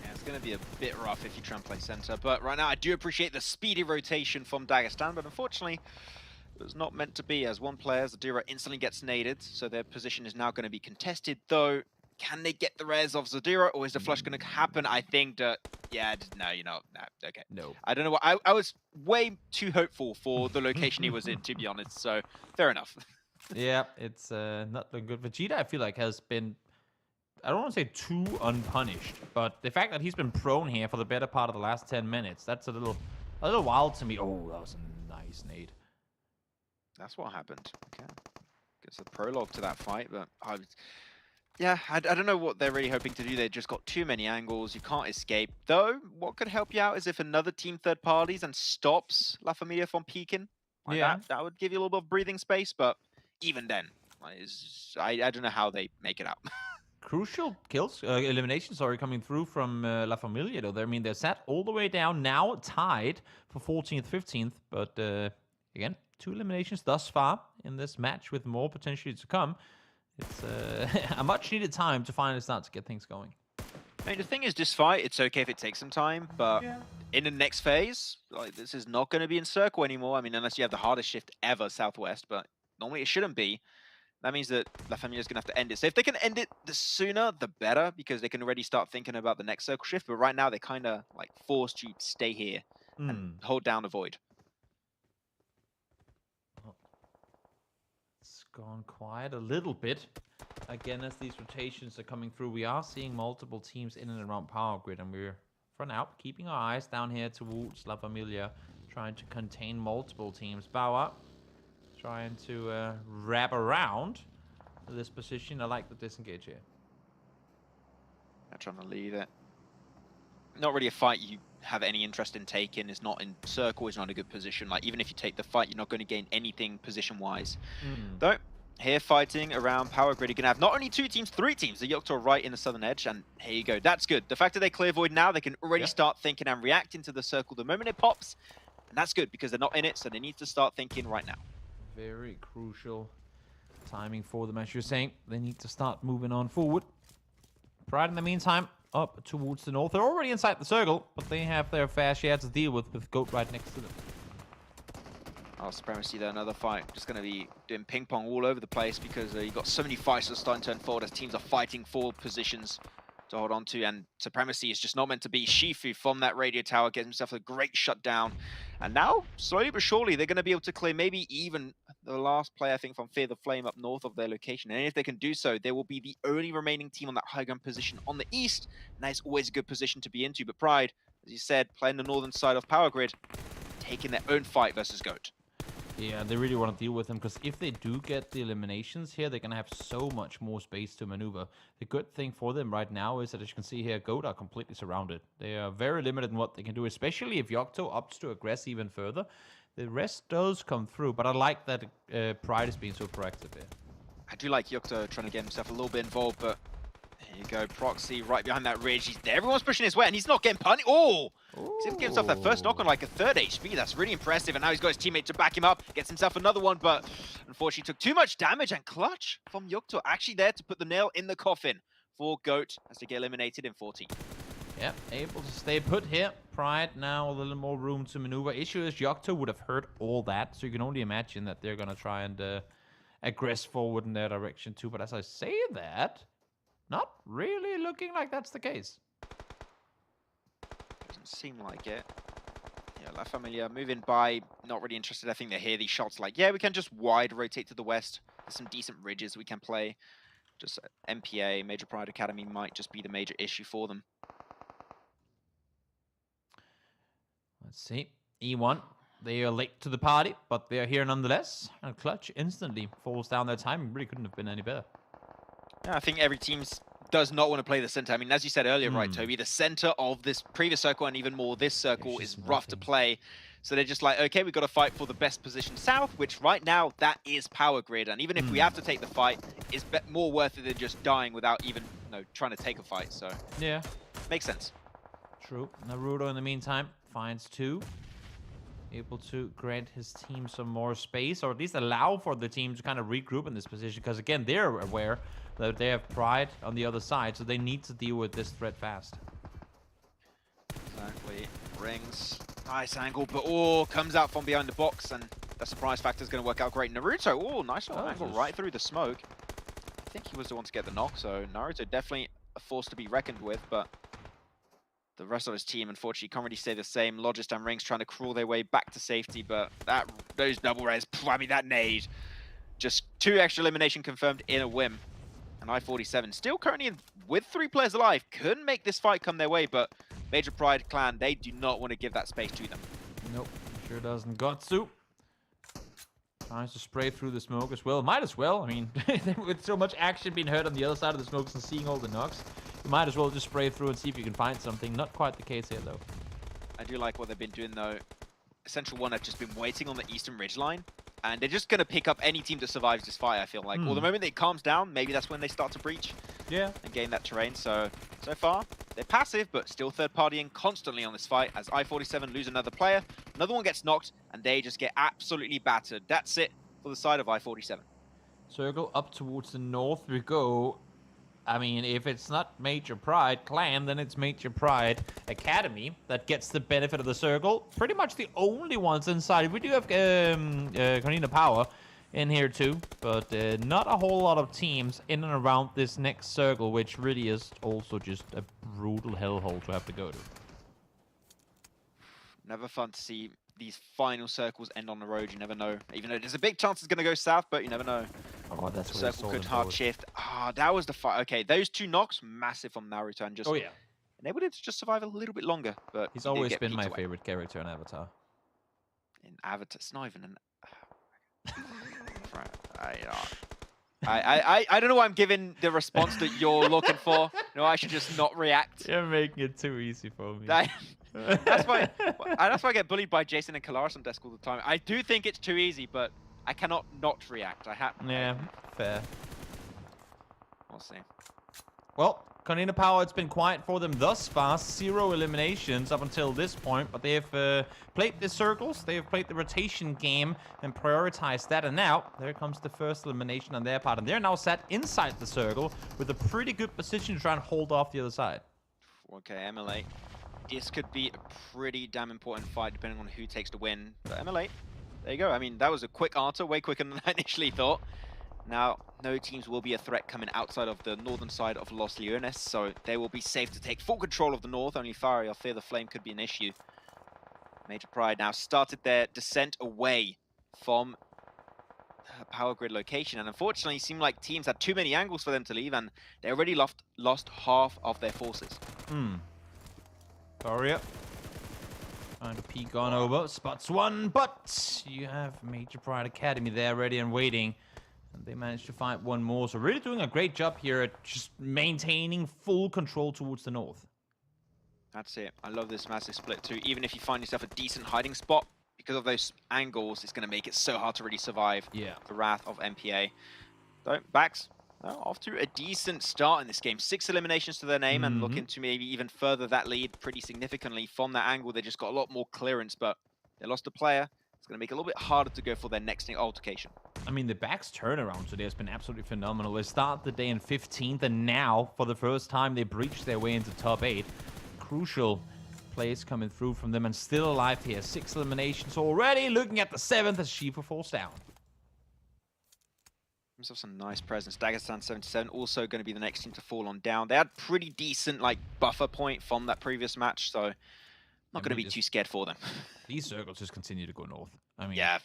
A: Yeah, it's going to be a bit rough if you try and play center. But right now, I do appreciate the speedy rotation from Dagestan, but unfortunately, it was not meant to be, as one player, Zadira, instantly gets naded, so their position is now going to be contested, though. Can they get the res of Zadira, or is the flush going to happen? I think that, yeah, no, okay.
B: No.
A: I don't know what, I was way too hopeful for the location he was in, to be honest, so fair enough.
B: Yeah, it's not looking good. Vegeta, I feel like, has been, I don't want to say too unpunished, but the fact that he's been prone here for the better part of the last 10 minutes, that's a little wild to me. Oh, that was a nice nade.
A: That's what happened. Okay. It's a prologue to that fight, but yeah, I don't know what they're really hoping to do. They've just got too many angles. You can't escape. Though, what could help you out is if another team third parties and stops La Familia from peeking. Like that would give you a little bit of breathing space, but even then, I don't know how they make it out.
B: Crucial kills, eliminations, coming through from La Familia, though. I mean, they're sat all the way down, now tied for 14th, 15th, but again, 2 eliminations thus far in this match with more potentially to come. It's a much needed time to finally start to get things going.
A: I mean, the thing is, this fight, it's okay if it takes some time, but in the next phase, like, this is not going to be in circle anymore. I mean, unless you have the hardest shift ever, Southwest, but normally it shouldn't be. That means that La Familia is going to have to end it. So if they can end it the sooner, the better, because they can already start thinking about the next circle shift. But right now, they're kind of like forced to stay here and hold down the void.
B: It's gone quiet a little bit. Again, as these rotations are coming through, we are seeing multiple teams in and around Power Grid, and we're, for now, keeping our eyes down here towards La Familia, trying to contain multiple teams. Bauer trying to wrap around this position. I like the disengage here.
A: They're trying to lead it. Not really a fight you have any interest in taking. It's not in circle, it's not a good position. Like, even if you take the fight, you're not going to gain anything position-wise. Though, here fighting around Power Grid, you're going to have not only 2 teams, 3 teams. The YOCTO are right in the southern edge, and here you go. That's good. The fact that they clear void now, they can already start thinking and reacting to the circle the moment it pops. And that's good, because they're not in it, so they need to start thinking right now.
B: Very crucial timing for them, as you're saying. They need to start moving on forward. Pride, in the meantime, up towards the north. They're already inside the circle, but they have their fair share to deal with Goat right next to them.
A: Oh, Supremacy there, another fight. Just going to be doing ping pong all over the place because you've got so many fights that are starting to turn forward as teams are fighting for positions to hold on to. And Supremacy is just not meant to be. Shifu from that radio tower gets himself a great shutdown. And now, slowly but surely, they're going to be able to clear maybe even the last player, I think, from Fear the Flame up north of their location. And if they can do so, they will be the only remaining team on that high ground position on the east. And that is always a good position to be into. But Pride, as you said, playing the northern side of Power Grid, taking their own fight versus Goat.
B: Yeah, they really want to deal with them, because if they do get the eliminations here, they're going to have so much more space to maneuver. The good thing for them right now is that, as you can see here, Goat are completely surrounded. They are very limited in what they can do, especially if YOCTO opts to aggress even further. The rest does come through, but I like that Pride is being so proactive here.
A: I do like YOCTO trying to get himself a little bit involved, but there you go. Proxy right behind that ridge. He's there. Everyone's pushing his way, and he's not getting punished. Oh! He's able to get himself that first knock on like a 3rd HP. That's really impressive. And now he's got his teammate to back him up. Gets himself another one, but unfortunately took too much damage. And clutch from YOCTO actually there to put the nail in the coffin for Goat as they get eliminated in 14.
B: Yep, able to stay put here. Pride now a little more room to maneuver. Issue is YOCTO would have heard all that, so you can only imagine that they're going to try and aggress forward in their direction too. But as I say that, not really looking like that's the case.
A: Doesn't seem like it. Yeah, La Familia moving by, not really interested. I think they hear these shots like, yeah, we can just wide rotate to the west. There's some decent ridges we can play. Just MPA, Major Pride Academy might just be the major issue for them.
B: Let's see. E1, they are late to the party, but they are here nonetheless. And Clutch instantly falls down their timing. Really couldn't have been any better.
A: Yeah, I think every team does not want to play the center. I mean, as you said earlier, right, Toby, the center of this previous circle and even more this circle is rough to play. So they're just like, okay, we've got to fight for the best position south, which right now, that is Power Grid. And even if we have to take the fight, it's more worth it than just dying without even, trying to take a fight. So
B: yeah,
A: makes sense.
B: True. Naruto, in the meantime, finds 2. Able to grant his team some more space, or at least allow for the team to kind of regroup in this position. Because again, they're aware that they have Pride on the other side, so they need to deal with this threat fast.
A: Exactly. Rings. Nice angle, but comes out from behind the box, and the surprise factor is going to work out great. Naruto, nice little angle right through the smoke. I think he was the one to get the knock, so Naruto definitely a force to be reckoned with, but the rest of his team, unfortunately, can't really say the same. Logist and Rings trying to crawl their way back to safety, but those double res, I mean, that nade. Just 2 extra elimination confirmed in a whim. And I-47 still currently with 3 players alive. Couldn't make this fight come their way, but Major Pride Clan, they do not want to give that space to them.
B: Nope, sure doesn't. Gotsu tries to spray through the smoke as well. Might as well. I mean, with so much action being heard on the other side of the smokes and seeing all the knocks, you might as well just spray through and see if you can find something. Not quite the case here, though.
A: I do like what they've been doing, though. Essential One have just been waiting on the eastern ridgeline, and they're just going to pick up any team that survives this fight, I feel like. Or the moment it calms down, maybe that's when they start to breach and gain that terrain. So far, they're passive, but still third-partying constantly on this fight as I-47 lose another player. Another one gets knocked, and they just get absolutely battered. That's it for the side of I-47.
B: Circle up towards the north we go. I mean, if it's not Major Pride Clan, then it's Major Pride Academy that gets the benefit of the circle. Pretty much the only ones inside. We do have KONINA Power in here too, but not a whole lot of teams in and around this next circle, which really is also just a brutal hellhole to have to go to.
A: Never fun to see these final circles end on the road. You never know. Even though there's a big chance it's going to go south, but you never know.
B: Oh, that's
A: the circle could hard shift. Ah, that was the fight. Okay, those 2 knocks, massive from Naruto, and just enabled him to just survive a little bit longer. But
B: he's always been my favorite character in Avatar.
A: In Avatar, it's not even an. I don't know why I'm giving the response that you're looking for. No, I should just not react.
B: You're making it too easy for me.
A: That's why I get bullied by Jason and Kalaris on desk all the time. I do think it's too easy, but I cannot not react.
B: Yeah, fair.
A: We'll see.
B: Well, KONINA Power, it's been quiet for them thus far. 0 eliminations up until this point, but they have played the circles, they have played the rotation game and prioritized that, and now there comes the first elimination on their part, and they're now sat inside the circle with a pretty good position to try and hold off the other side.
A: Okay, MLA. This could be a pretty damn important fight depending on who takes the win. But MLA, there you go. I mean, that was a quick answer, way quicker than I initially thought. Now, no teams will be a threat coming outside of the northern side of Los Leones, so they will be safe to take full control of the north. Only Fari, I fear the flame could be an issue. Major Pride now started their descent away from power grid location, and unfortunately, it seemed like teams had too many angles for them to leave, and they already lost half of their forces.
B: Faria trying to peek on over, spots one, but you have Major Pride Academy there ready and waiting. And they managed to find one more, so really doing a great job here at just maintaining full control towards the north.
A: That's it. I love this massive split too. Even if you find yourself a decent hiding spot, because of those angles, it's going to make it so hard to really survive the wrath of MPA. So, Backs off to a decent start in this game. 6 eliminations to their name and looking to maybe even further that lead pretty significantly. From that angle, they just got a lot more clearance, but they lost a player. It's going to make it a little bit harder to go for their next altercation.
B: I mean, the Backs turnaround today has been absolutely phenomenal. They start the day in 15th, and now, for the first time, they breached their way into top 8. Crucial plays coming through from them, and still alive here. 6 eliminations already, looking at the 7th as Shiva falls down.
A: Himself some nice presence. Dagestan 77 also going to be the next team to fall on down. They had pretty decent buffer point from that previous match, so not going to be too scared for them.
B: These circles just continue to go north. I mean,
A: yeah.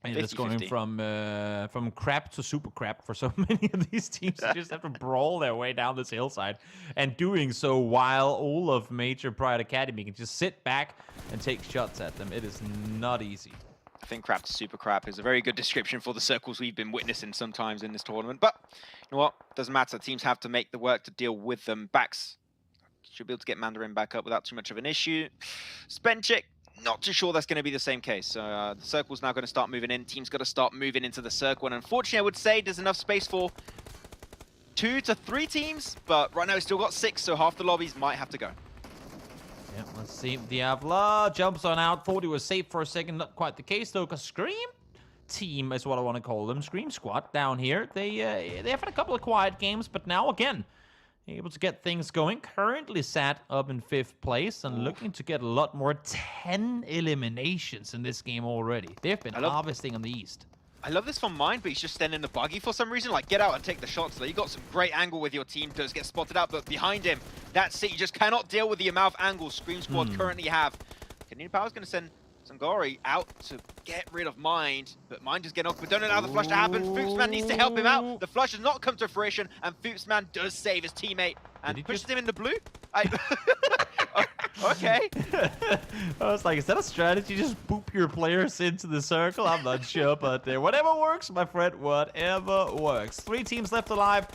B: And it's going from crap to super crap for so many of these teams. They just have to brawl their way down this hillside, and doing so while all of Major Pride Academy can just sit back and take shots at them. It is not easy.
A: I think crap to super crap is a very good description for the circles we've been witnessing sometimes in this tournament. But you know what? Doesn't matter. Teams have to make the work to deal with them. Backs should be able to get Mandarin back up without too much of an issue. Spenchik, not too sure that's going to be the same case. So the circle's now going to start moving in. Team's got to start moving into the circle. And unfortunately, I would say there's enough space for 2 to 3 teams. But right now, we've still got 6, so half the lobbies might have to go.
B: Yeah, let's see. Diabla jumps on out. Thought he was safe for a second. Not quite the case, though, because Scream team is what I want to call them. Scream Squad down here. They have had a couple of quiet games, but now, again, able to get things going. Currently sat up in 5th place and looking to get a lot more. 10 eliminations in this game already. They've been harvesting on the east.
A: I love this from Mind, but he's just standing in the buggy for some reason. Like, get out and take the shots. Like, you got some great angle with your team. Does get spotted out, but behind him, that's it. You just cannot deal with the amount of angles Scream Squad currently have. KONINA Power's going to send Sangori out to get rid of Mind, but Mind is getting off, but don't allow the flush to happen. Foopsman needs to help him out. The flush has not come to fruition, and Foopsman does save his teammate and pushes him in the blue. Okay.
B: I was like, is that a strategy? Just boop your players into the circle? I'm not sure, but whatever works, my friend, whatever works. 3 teams left alive.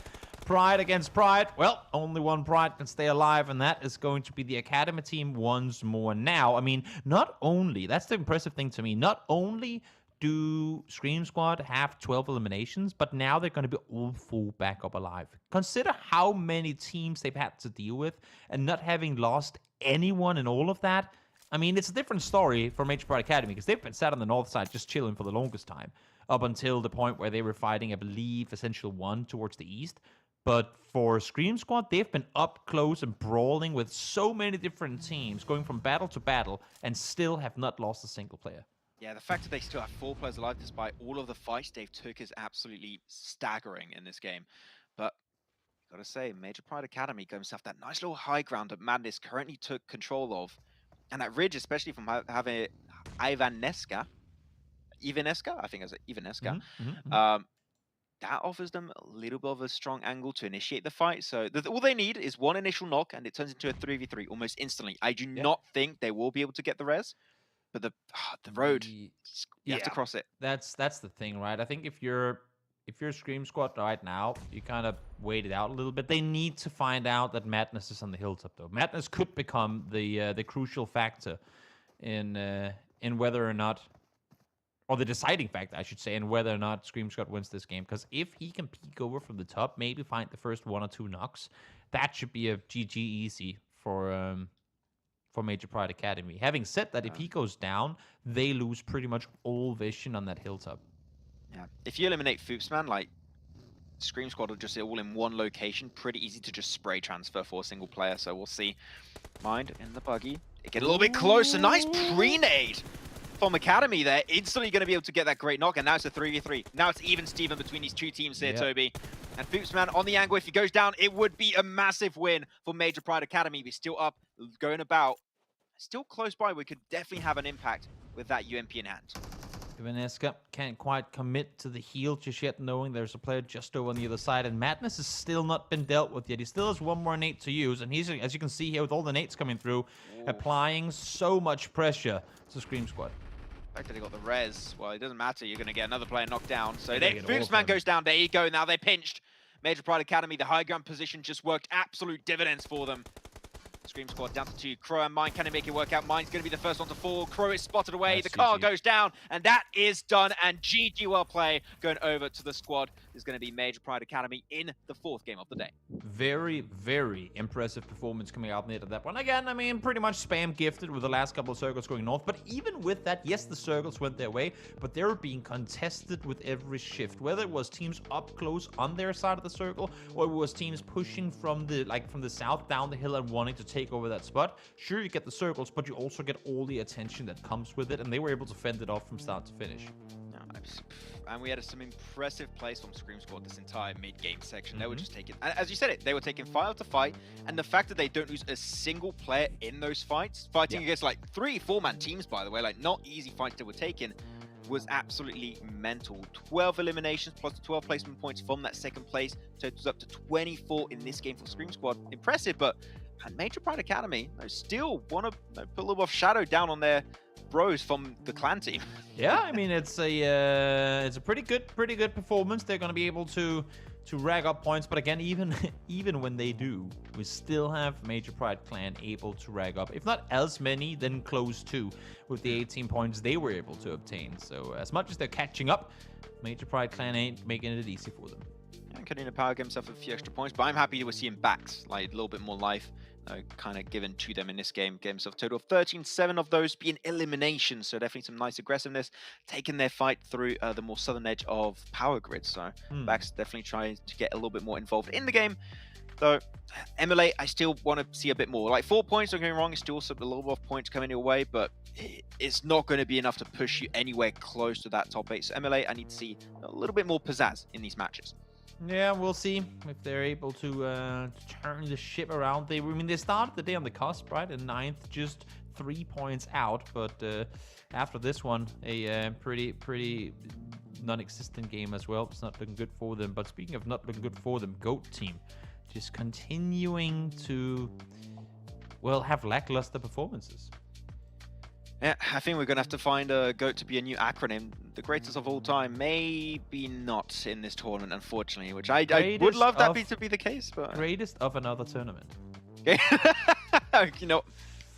B: Pride against Pride. Well, only one Pride can stay alive, and that is going to be the Academy team once more. Now, I mean, not only, that's the impressive thing to me, not only do Scream Squad have 12 eliminations, but now they're going to be all full back up alive. Consider how many teams they've had to deal with, and not having lost anyone in all of that. I mean, it's a different story for Major Pride Academy, because they've been sat on the north side just chilling for the longest time. up until the point where they were fighting, I believe, Essential 1 towards the east. But for Scream Squad, they've been up close and brawling with so many different teams, going from battle to battle, and still have not lost a single player.
A: Yeah, the fact that they still have 4 players alive despite all of the fights they've took is absolutely staggering in this game. But gotta say, Major Pride Academy got himself that nice little high ground that Madness currently took control of. And that ridge, especially from having Ivaneska, I think it's Ivaneska, that offers them a little bit of a strong angle to initiate the fight. So all they need is one initial knock, and it turns into a 3v3 almost instantly. I do not think they will be able to get the res, but the road, you have to cross it.
B: That's the thing, right? I think if you're Scream Squad right now, you kind of wait it out a little bit. They need to find out that Madness is on the hilltop, though. Madness could become the crucial factor in whether or not, or the deciding factor, I should say, in whether or not Scream Squad wins this game. Because if he can peek over from the top, maybe find the first 1 or 2 knocks, that should be a GG easy for Major Pride Academy. Having said that, if he goes down, they lose pretty much all vision on that hilltop.
A: Yeah, if you eliminate Foopsman, like, Scream Squad will just all in one location. Pretty easy to just spray transfer for a single player, so we'll see. Mind in the buggy. Get a little bit closer. Nice pre-nade from Academy there. Instantly going to be able to get that great knock, and now it's a 3v3. Now it's even Steven between these 2 teams here, Toby. And Foopsman on the angle. If he goes down, it would be a massive win for Major Pride Academy. We're still up, going about. Still close by. We could definitely have an impact with that UMP in hand.
B: Ivaneska can't quite commit to the heal just yet, knowing there's a player just over on the other side, and Madness has still not been dealt with yet. He still has 1 more nade to use, and he's, as you can see here, with all the nades coming through, applying so much pressure to Scream Squad.
A: The fact that they got the res, well, it doesn't matter. You're going to get another player knocked down. So Foopsman goes down. There you go. Now they're pinched. Major Pride Academy, the high ground position just worked absolute dividends for them. Scream Squad down to 2. Crow and Mine, can he make it work out? Mine's going to be the first one to fall. Crow is spotted away. The car goes down, and that is done. And GG well play going over to the squad. Is going to be Major Pride Academy in the 4th game of the day.
B: Very, very impressive performance coming out near to that one. Again, I mean, pretty much spam gifted with the last couple of circles going north. But even with that, yes, the circles went their way, but they were being contested with every shift. Whether it was teams up close on their side of the circle, or it was teams pushing from the south down the hill and wanting to take over that spot. Sure, you get the circles, but you also get all the attention that comes with it, and they were able to fend it off from start to finish.
A: And we had some impressive plays from Scream Squad this entire mid-game section. They were just taking, as you said it, they were taking fight after fight, and the fact that they don't lose a single player in those fights, fighting against like 3-4-man teams, by the way, like not easy fights they were taking, was absolutely mental. 12 eliminations plus the 12 placement points from that 2nd place, totals up to 24 in this game for Scream Squad. Impressive, but Major Pride Academy, they still want to put a little bit of shadow down on their bros from the clan team.
B: Yeah, I mean, it's a pretty good performance. They're going to be able to rack up points, but again, even when they do, we still have Major Pride Clan able to rack up, if not as many, then close to, with the 18 points they were able to obtain. So as much as they're catching up, Major Pride Clan ain't making it easy for them.
A: And KONINA Power gave himself a few extra points, but I'm happy to see him back, like a little bit more life kind of given to them in this game. Gave himself a total of 13, 7 of those being eliminations, so definitely some nice aggressiveness, taking their fight through the more southern edge of Power Grid. So Bax definitely trying to get a little bit more involved in the game. Though Emulate, I still want to see a bit more. Like 4 points, don't get me wrong, it's still a little bit of points coming your way, but it's not going to be enough to push you anywhere close to that top 8. So Emulate, I need to see a little bit more pizzazz in these matches.
B: Yeah, we'll see if they're able to turn the ship around. I mean, they started the day on the cusp, right? In 9th, just 3 points out. But after this one, a pretty non-existent game as well. It's not looking good for them. But speaking of not looking good for them, GOAT team just continuing to, well, have lackluster performances.
A: Yeah, I think we're going to have to find a GOAT to be a new acronym. The greatest of all time, maybe not in this tournament, unfortunately, which I would love that to be the case. But
B: greatest of another tournament.
A: You know,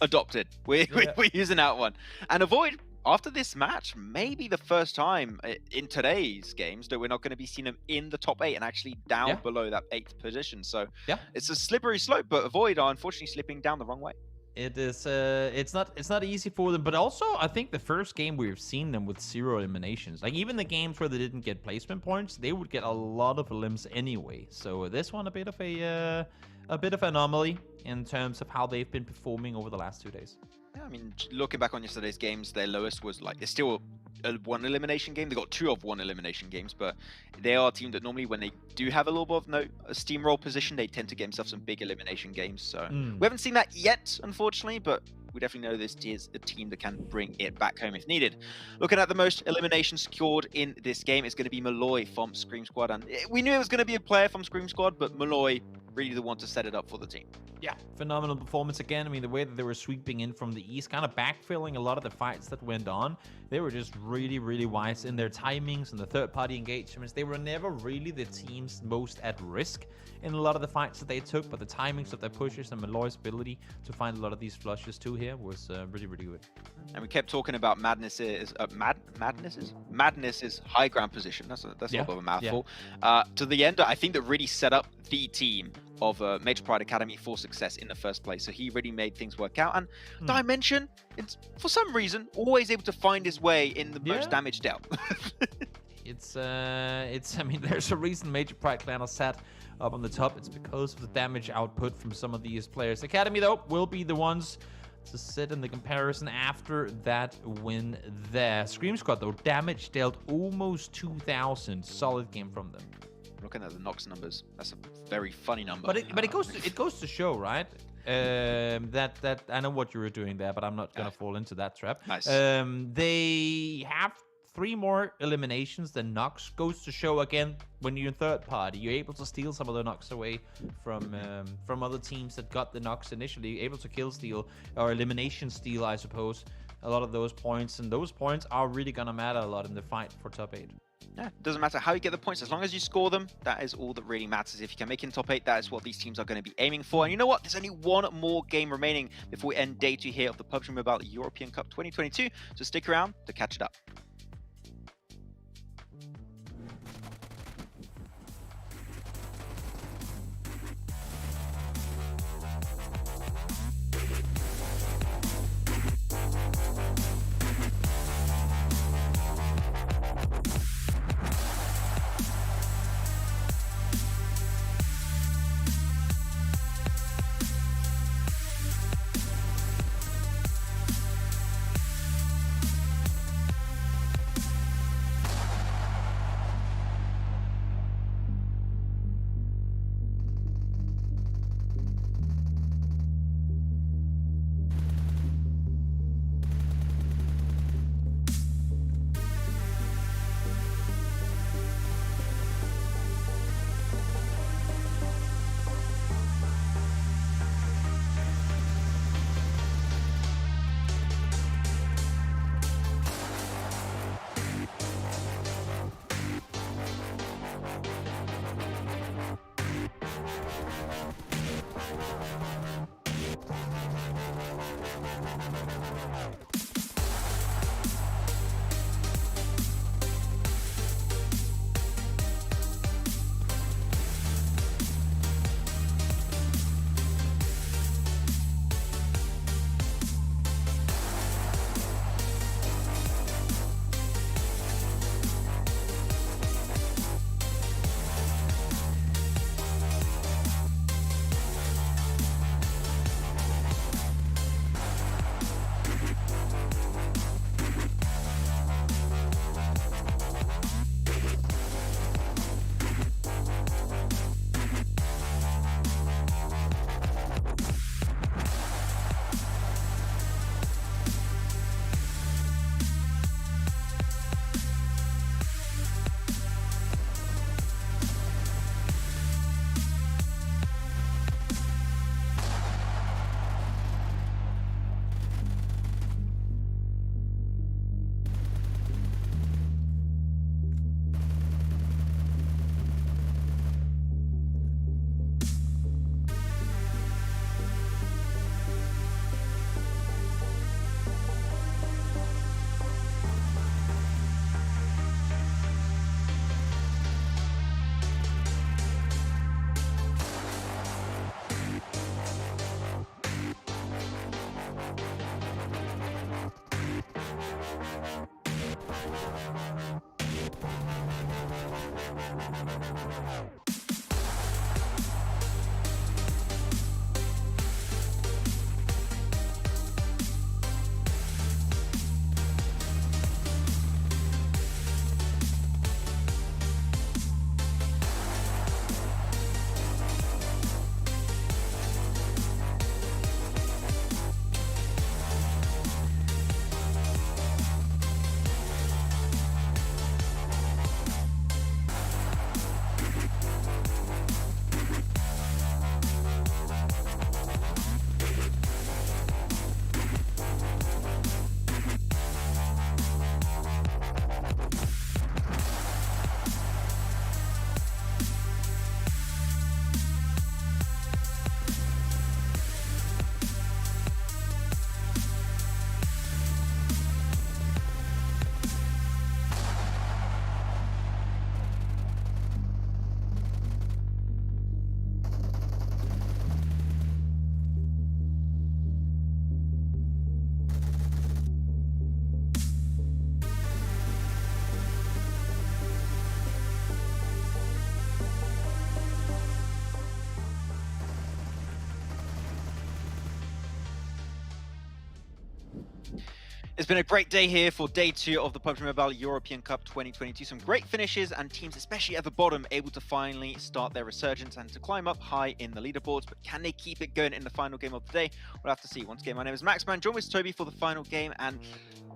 A: adopted. We're using that one. And Avoid, after this match, maybe the first time in today's games that we're not going to be seeing them in the top 8 and actually down below that 8th position. So it's a slippery slope, but Avoid are unfortunately slipping down the wrong way.
B: It is. It's not easy for them, but also I think the first game we've seen them with 0 eliminations. Like even the games where they didn't get placement points, they would get a lot of elims anyway. So this one a bit of an anomaly in terms of how they've been performing over the last 2 days.
A: Yeah, I mean, looking back on yesterday's games, their lowest was like, it's still a 1 elimination game. They got 2 of 1 elimination games, but they are a team that normally when they do have a little bit of a steamroll position, they tend to get themselves some big elimination games. So we haven't seen that yet, unfortunately, but we definitely know this is a team that can bring it back home if needed. Looking at the most eliminations scored in this game, it's going to be Malloy from Scream Squad, and we knew it was going to be a player from Scream Squad, but Malloy really the one to set it up for the team.
B: Yeah, phenomenal performance again. I mean, the way that they were sweeping in from the east, kind of backfilling a lot of the fights that went on. They were just really, really wise in their timings and the third-party engagements. They were never really the teams most at risk in a lot of the fights that they took, but the timings of their pushes and Malloy's ability to find a lot of these flushes too here was really, really good.
A: And we kept talking about Madness's high ground position. That's a little bit of a mouthful. To the end, I think that really set up the team of Major Pride Academy for success in the first place. So he really made things work out. And Dimension, it's for some reason always able to find his way in the most damage dealt.
B: I mean, there's a reason Major Pride Clan are sat up on the top. It's because of the damage output from some of these players. Academy, though, will be the ones to sit in the comparison after that win there. Scream Squad, though, damage dealt almost 2,000. Solid game from them.
A: Looking at the Nox numbers, that's a very funny number.
B: But it goes to show, right? That I know what you were doing there, but I'm not gonna fall into that trap.
A: Nice.
B: They have 3 more eliminations than Nox. Goes to show again, when you're in third party, you're able to steal some of the Nox away from other teams that got the Nox initially, able to kill steal or elimination steal, I suppose. A lot of those points, and those points are really gonna matter a lot in the fight for top 8.
A: Yeah, doesn't matter how you get the points, as long as you score them, that is all that really matters. If you can make it in top 8, that is what these teams are going to be aiming for. And you know what? There's only one more game remaining before we end day 2 here of the PUBG Mobile European Cup 2022, so stick around to catch it up. It's been a great day here for day 2 of the PUBG Mobile European Cup 2022. Some great finishes and teams, especially at the bottom, able to finally start their resurgence and to climb up high in the leaderboards. But can they keep it going in the final game of the day? We'll have to see. Once again, my name is Maxman, joined with Toby for the final game, and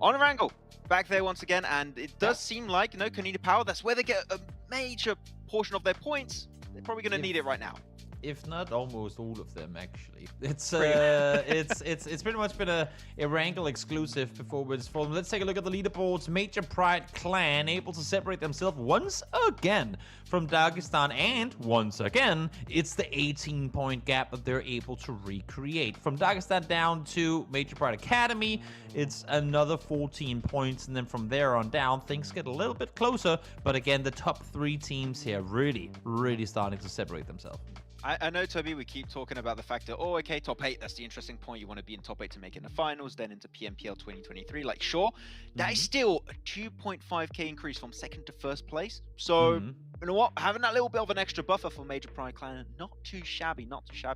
A: on Erangel, back there once again. And it does seem like, you know, KONINA Power, that's where they get a major portion of their points. They're probably going to need it right now.
B: If not almost all of them, actually. It's pretty much been a Erangel exclusive performance for them. Let's take a look at the leaderboards. Major Pride Clan able to separate themselves once again from Dagestan, and once again, it's the 18-point gap that they're able to recreate. From Dagestan down to Major Pride Academy, it's another 14 points, and then from there on down, things get a little bit closer. But again, the top 3 teams here really starting to separate themselves.
A: I know, Toby, we keep talking about the fact that, oh, okay, top 8, that's the interesting point. You want to be in top 8 to make it in the finals, then into PMPL 2023. Like, sure, that is still a 2.5k increase from second to first place. So, you know what? Having that little bit of an extra buffer for Major Pride Clan, not too shabby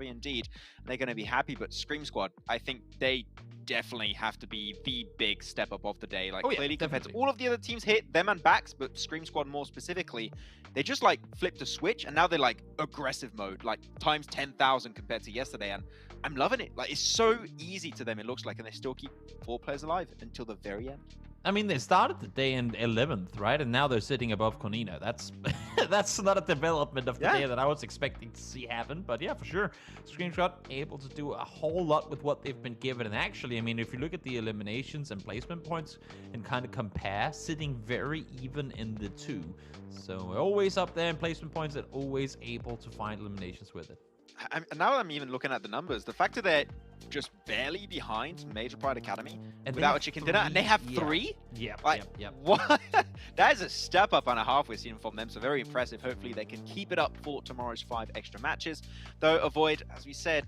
A: indeed. They're going to be happy, but Scream Squad, I think they definitely have to be the big step up of the day. Like, clearly compared to all of the other teams hit them and backs, but Scream Squad more specifically, they just like flipped a switch and now they're like aggressive mode, like times 10,000 compared to yesterday. And I'm loving it. Like, it's so easy to them, it looks like, and they still keep 4 players alive until the very end.
B: I mean, they started the day in 11th, right? And now they're sitting above KONINA. That's that's not a development of the day that I was expecting to see happen. But yeah, for sure, Screenshot able to do a whole lot with what they've been given. And actually, I mean, if you look at the eliminations and placement points and kind of compare, sitting very even in the 2. So we're always up there in placement points and always able to find eliminations with it.
A: Now I'm even looking at the numbers. The fact that they're just barely behind Major Pride Academy and without a chicken dinner, and they have 3?
B: Yep,
A: like, what? That is a step up and a half we're seeing from them, so very impressive. Hopefully they can keep it up for tomorrow's 5 extra matches. Though avoid, as we said,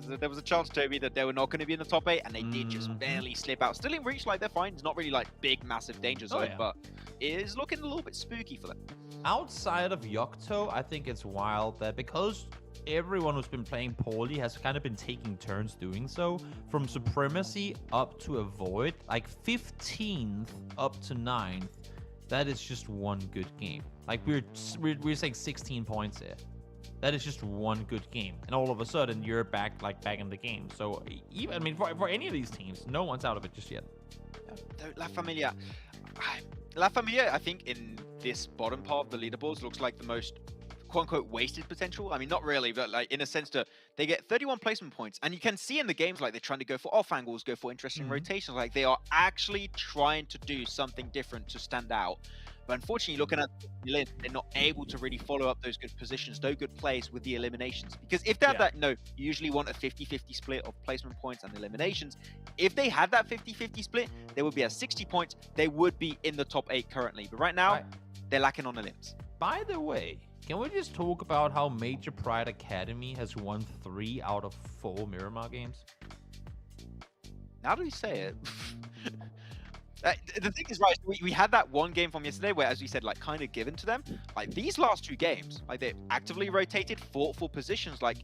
A: there was a chance, Toby, that they were not going to be in the top 8, and they did just barely slip out. Still in reach, like, they're fine. It's not really like big, massive danger zone, but it is looking a little bit spooky for them.
B: Outside of YOCTO, I think it's wild that because everyone who's been playing poorly has kind of been taking turns doing so, from Supremacy up to Avoid, like 15th up to 9th, that is just one good game. Like, we're saying 16 points here. That is just one good game, and all of a sudden you're back in the game. So even, I mean, for any of these teams, no one's out of it just yet.
A: La Familia, I think in this bottom part of the leaderboards looks like the most quote-unquote wasted potential. I mean, not really, but like in a sense that they get 31 placement points, and you can see in the games like they're trying to go for off angles, go for interesting rotations, like they are actually trying to do something different to stand out. But unfortunately, looking at the list, they're not able to really follow up those good positions, those good plays with the eliminations. Because if they had that, you usually want a 50-50 split of placement points and eliminations. If they had that 50-50 split, they would be at 60 points. They would be in the top 8 currently. But right now, they're lacking on the limbs.
B: By the way, can we just talk about how Major Pride Academy has won 3 out of 4 Miramar games?
A: Now that you say it... the thing is, right, we had that one game from yesterday where, as we said, like, kind of given to them. Like, these last 2 games, like, they actively rotated, fought for positions, like...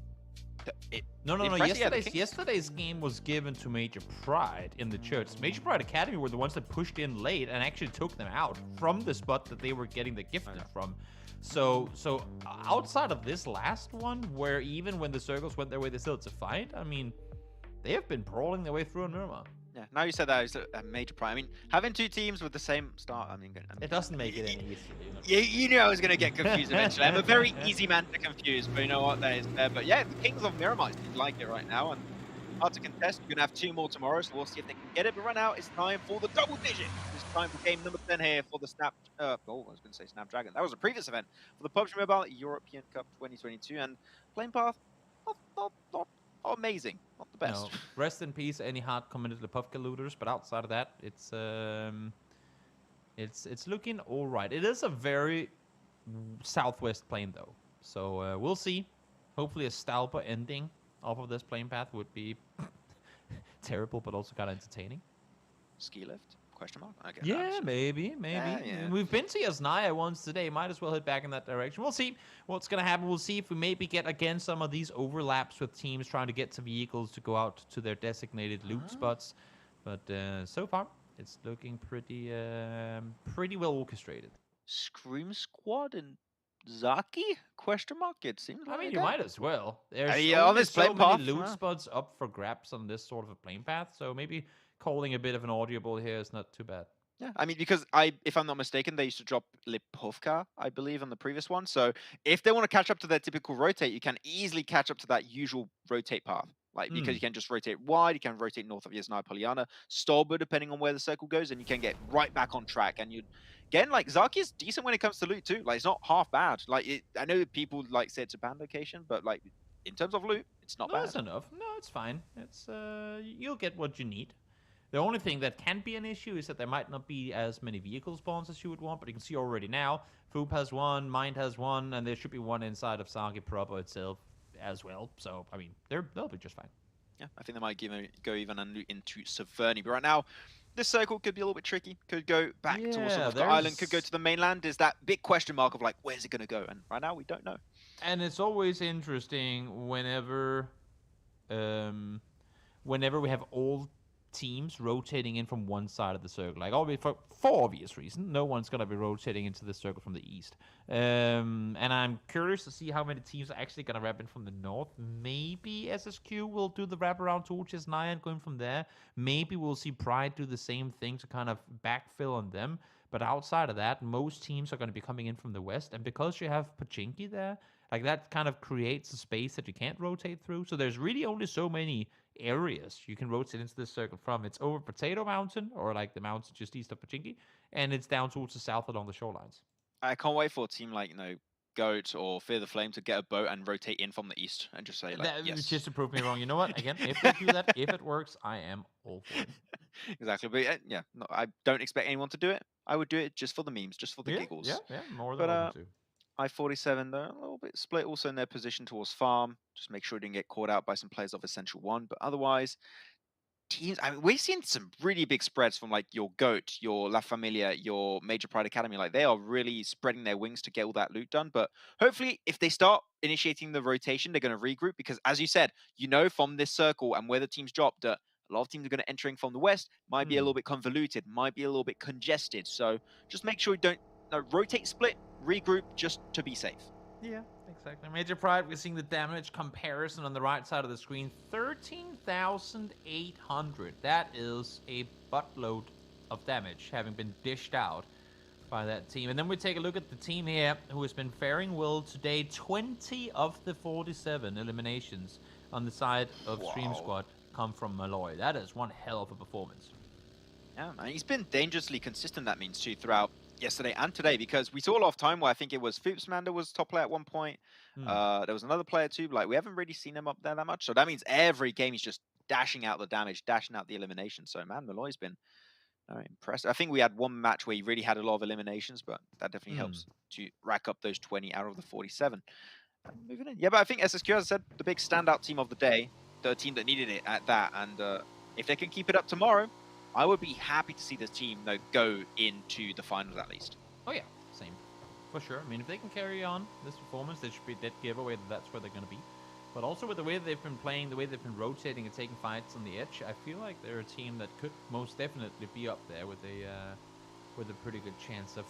B: No. Yesterday's game was given to Major Pride in the church. Major Pride Academy were the ones that pushed in late and actually took them out from the spot that they were getting the gifted from. So outside of this last one, where even when the circles went their way, they still had to fight, I mean, they have been brawling their way through in Miramar.
A: Yeah, now you said that it's a Major Pride. I mean, having 2 teams with the same start, I mean...
B: It doesn't make it any easier.
A: You knew I was going to get confused eventually. I'm a very easy man to confuse, but you know what? That is fair. But yeah, the Kings of Miramar seem like it right now, and hard to contest. We're going to have 2 more tomorrow, so we'll see if they can get it. But right now, it's time for the double digit. It's time for game number 10 here for the I was going to say Snapdragon. That was a previous event for the PUBG Mobile European Cup 2022, and playing path, not amazing, not the best.
B: No. Rest in peace, any hard committed Lepovka looters, but outside of that, it's looking all right. It is a very southwest plane though, so we'll see. Hopefully, a Stalpa ending off of this plane path would be terrible, but also kind of entertaining.
A: Ski lift? Question mark? Okay,
B: yeah, maybe.
A: Yeah.
B: We've been to Yasnaya once today. Might as well head back in that direction. We'll see what's going to happen. We'll see if we maybe get, again, some of these overlaps with teams trying to get to vehicles to go out to their designated loot spots. But so far, it's looking pretty well orchestrated.
A: Scream Squad and Zaki? Question mark? It seems like
B: I mean, you might as well. There's
A: yeah, on
B: only
A: this
B: so
A: playing
B: many
A: path,
B: loot
A: yeah.
B: spots up for grabs on this sort of a playing path, so maybe calling a bit of an audible here is not too bad.
A: Yeah, I mean, because if I'm not mistaken, they used to drop Lipovka, I believe, on the previous one. So if they want to catch up to their typical rotate, you can easily catch up to that usual rotate path. Like, because you can just rotate wide, you can rotate north of Yasnaya Poliana, Stolber, depending on where the circle goes, and you can get right back on track. And you, again, like, Zaki is decent when it comes to loot, too. Like, it's not half bad. Like, I know people, like, say it's a banned location, but, like, in terms of loot, it's not
B: No,
A: bad.
B: that's enough. No, it's fine. It's you'll get what you need. The only thing that can be an issue is that there might not be as many vehicle spawns as you would want, but you can see already now, Foop has one, Mind has one, and there should be one inside of Sagi proper itself as well. So, I mean, they'll be just fine.
A: Yeah, I think they might go even into Severny. But right now, this circle could be a little bit tricky. Could go back towards the island, could go to the mainland. Is that big question mark of, like, where's it going to go? And right now, we don't know.
B: And it's always interesting whenever we have all teams rotating in from one side of the circle. Like, for obvious reason, no one's going to be rotating into the circle from the east. And I'm curious to see how many teams are actually going to wrap in from the north. Maybe SSQ will do the wraparound towards Chesnaya and going from there. Maybe we'll see Pride do the same thing to kind of backfill on them. But outside of that, most teams are going to be coming in from the west. And because you have Pachinki there, like, that kind of creates a space that you can't rotate through. So there's really only so many areas you can rotate into this circle from. It's over Potato Mountain, or like the mountain just east of Pachinki, and it's down towards the south along the shorelines.
A: I can't wait for a team like, Goat or Fear the Flame to get a boat and rotate in from the east and just say, like, yes.
B: Just to prove me wrong. You know what? Again, if they do that, if it works, I am all for it.
A: Exactly. But yeah, no, I don't expect anyone to do it. I would do it just for the memes, just for the giggles.
B: Yeah, more than welcome to.
A: I-47, though, a little bit split also in their position towards farm. Just make sure it didn't get caught out by some players of Essential 1. But otherwise, teams, I mean, we've seen some really big spreads from, like, your GOAT, your La Familia, your Major Pride Academy. Like, they are really spreading their wings to get all that loot done. But hopefully, if they start initiating the rotation, they're going to regroup. Because, as you said, from this circle and where the teams dropped, that a lot of teams are going to entering from the west, might be a little bit convoluted, might be a little bit congested. So just make sure you don't rotate, split, regroup, just to be safe.
B: Yeah, exactly. Major Pride, we're seeing the damage comparison on the right side of the screen. 13,800. That is a buttload of damage having been dished out by that team. And then we take a look at the team here who has been faring well today. 20 of the 47 eliminations on the side of Stream Squad come from Malloy. That is one hell of a performance.
A: Yeah, man, he's been dangerously consistent, that means, too, throughout yesterday and today, because we saw a lot of time where I think it was Foopsmander was top player at one point. There was another player too, but, like, we haven't really seen him up there that much. So that means every game he's just dashing out the damage, dashing out the elimination. So, man, Malloy's been very impressed. I think we had one match where he really had a lot of eliminations, but that definitely helps to rack up those 20 out of the 47. Moving in. Yeah, but I think SSQ, as I said, the big standout team of the day, the team that needed it at that. And if they can keep it up tomorrow, I would be happy to see this team go into the finals at least.
B: Oh yeah, same. For sure. I mean, if they can carry on this performance, they should be dead giveaway that that's where they're going to be. But also with the way they've been playing, the way they've been rotating and taking fights on the edge, I feel like they're a team that could most definitely be up there with a pretty good chance of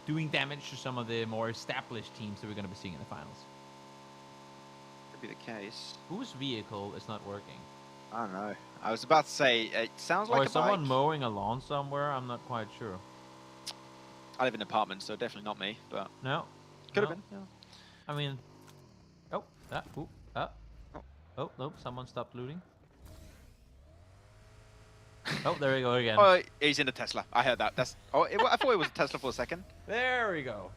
B: doing damage to some of the more established teams that we're going to be seeing in the finals.
A: Could be the case.
B: Whose vehicle is not working?
A: I don't know. I was about to say, it sounds like
B: is someone mowing a lawn somewhere? I'm not quite sure.
A: I live in an apartment, so definitely not me, but...
B: No.
A: Could have been.
B: Yeah. I mean... Oh, nope, someone stopped looting. Oh, there we go again.
A: Oh, he's in a Tesla. I heard that. I thought it was a Tesla for a second.
B: There we go.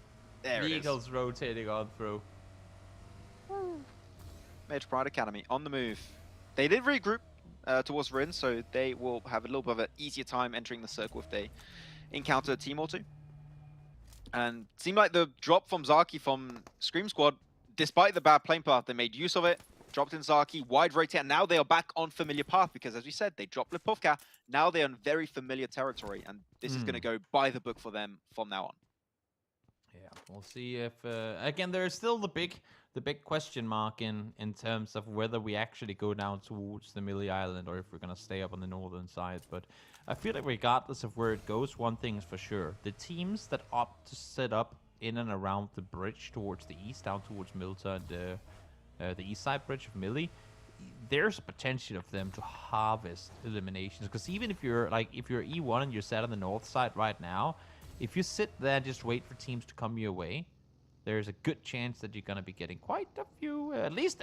A: There
B: Vehicles
A: it is.
B: rotating on through.
A: Major Pride Academy on the move. They did regroup towards Rin, so they will have a little bit of an easier time entering the circle if they encounter a team or two. And it seemed like the drop from Zaki from Scream Squad, despite the bad playing path, they made use of it, dropped in Zaki, wide rotate, and now they are back on familiar path because, as we said, they dropped Lipovka. Now they're in very familiar territory, and this is going to go by the book for them from now on.
B: Yeah, we'll see if... again, there's still the big the big question mark in terms of whether we actually go down towards the Millie Island or if we're going to stay up on the northern side. But I feel like regardless of where it goes, one thing is for sure. The teams that opt to set up in and around the bridge towards the east, down towards Milta and the east side bridge of Millie, there's a potential of them to harvest eliminations. Because even if you're E1 and you're set on the north side right now, if you sit there and just wait for teams to come your way, there's a good chance that you're going to be getting quite a few, at least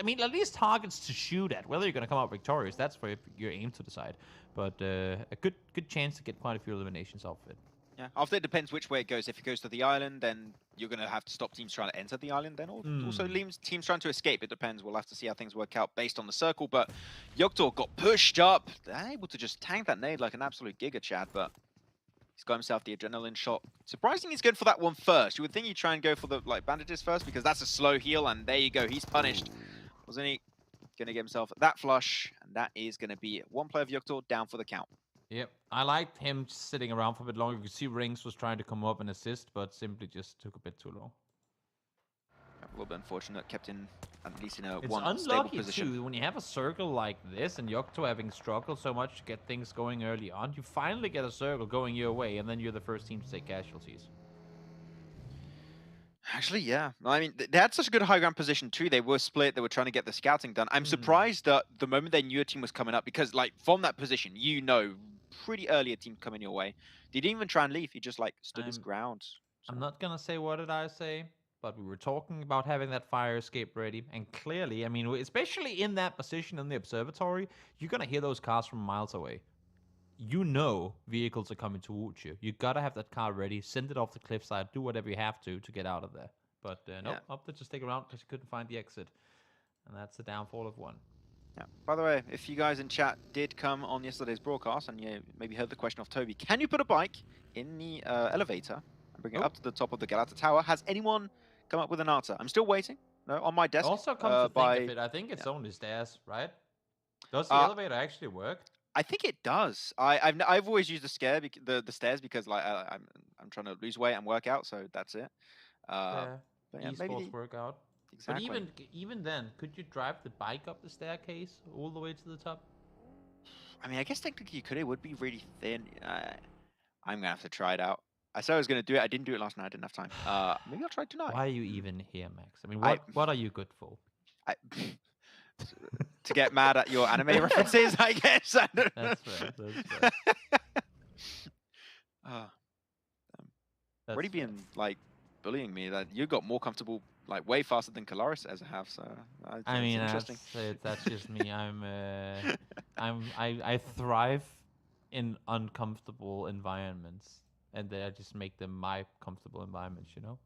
B: targets to shoot at. Whether you're going to come out victorious, that's for your aim to decide. But a good chance to get quite a few eliminations off it.
A: Yeah, after it depends which way it goes. If it goes to the island, then you're going to have to stop teams trying to enter the island. Then also teams trying to escape. It depends. We'll have to see how things work out based on the circle. But YOCTO got pushed up. They're able to just tank that nade like an absolute giga, Chad. But he's got himself the adrenaline shot. Surprising he's going for that one first. You would think he'd try and go for the bandages first because that's a slow heal. And there you go. He's punished. Wasn't he going to get himself that flush? And that is going to be one player of YOCTO down for the count.
B: Yep, I liked him sitting around for a bit longer. You could see Rings was trying to come up and assist, but simply just took a bit too long.
A: A little bit unfortunate, kept in at least in
B: it's
A: one stable position.
B: It's unlucky too, when you have a circle like this and YOCTO having struggled so much to get things going early on, you finally get a circle going your way, and then you're the first team to take casualties.
A: Actually, yeah. I mean, they had such a good high ground position too. They were split. They were trying to get the scouting done. I'm surprised that the moment they knew a team was coming up, because from that position, pretty early a team coming your way. He didn't even try and leave. He just stood his ground. So.
B: I'm not gonna say what did I say, but we were talking about having that fire escape ready, and clearly, I mean, especially in that position in the observatory, you're gonna hear those cars from miles away. You know vehicles are coming towards you. You gotta have that car ready, send it off the cliffside, do whatever you have to get out of there. But nope, up to just take around because you couldn't find the exit. And that's the downfall of one.
A: Yeah. By the way, if you guys in chat did come on yesterday's broadcast and you maybe heard the question of Toby, can you put a bike in the elevator and bring it up to the top of the Galata Tower? Has anyone come up with an answer? I'm still waiting. No, on my desk.
B: Also, come to think of it, I think it's only stairs, right? Does the elevator actually work?
A: I think it does. I've always used the stairs because I'm trying to lose weight and work out, so that's it.
B: But yeah,
A: maybe
B: Esports workout.
A: Exactly.
B: But even then, could you drive the bike up the staircase all the way to the top?
A: I mean, I guess technically you could. It would be really thin. I'm gonna have to try it out. I said I was gonna do it. I didn't do it last night. I didn't have time. Maybe I'll try it tonight.
B: Why are you even here, Max? I mean, what are you good for?
A: To get mad at your anime references, I guess.
B: That's fair.
A: Already being bullying me that you got more comfortable way faster than Colaris ever have. So
B: I mean,
A: interesting.
B: That's just me. I thrive in uncomfortable environments, and then I just make them my comfortable environments. You know.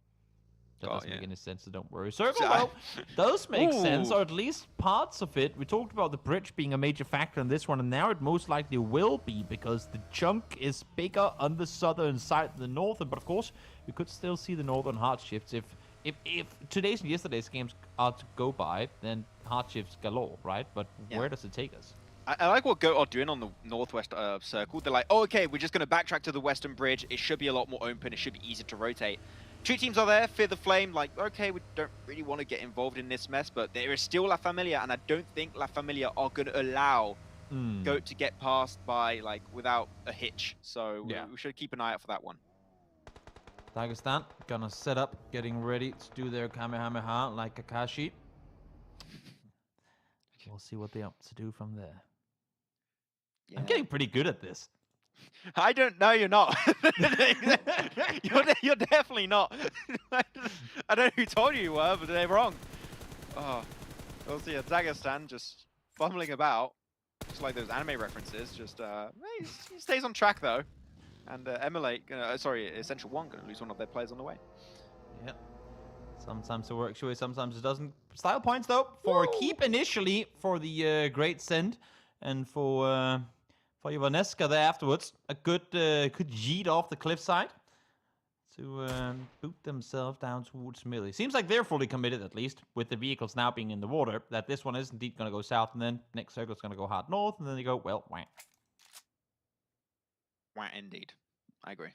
B: That doesn't make any sense, so don't worry. Circle, though, does make sense, or at least parts of it. We talked about the bridge being a major factor in this one, and now it most likely will be, because the chunk is bigger on the southern side than the northern. But of course, we could still see the northern hard shifts. If today's and yesterday's games are to go by, then hard shifts galore, right? But where does it take us?
A: I like what GOAT are doing on the northwest circle. They're like, oh, okay, we're just going to backtrack to the western bridge. It should be a lot more open. It should be easier to rotate. Two teams are there, Fear the Flame, okay, we don't really want to get involved in this mess, but there is still La Familia, and I don't think La Familia are going to allow GOAT to get past by, without a hitch. So we should keep an eye out for that one.
B: Dagestan gonna set up, getting ready to do their Kamehameha like Kakashi. We'll see what they're up to do from there. Yeah. I'm getting pretty good at this.
A: I don't know. You're not. you're definitely not. I don't know who told you were, but they're wrong. Oh, we'll see. Dagestan just fumbling about, just like those anime references. Just he stays on track though, and Essential One gonna lose one of their players on the way.
B: Yeah. Sometimes it works your way, sometimes it doesn't. Style points though for keep initially for the Great Send, and for Ivaneska there afterwards. A good yeet off the cliffside to boot themselves down towards Millie. Seems like they're fully committed, at least, with the vehicles now being in the water, that this one is indeed going to go south, and then next circle is going to go hard north, and then they go, well, wah.
A: Wah, indeed. I agree.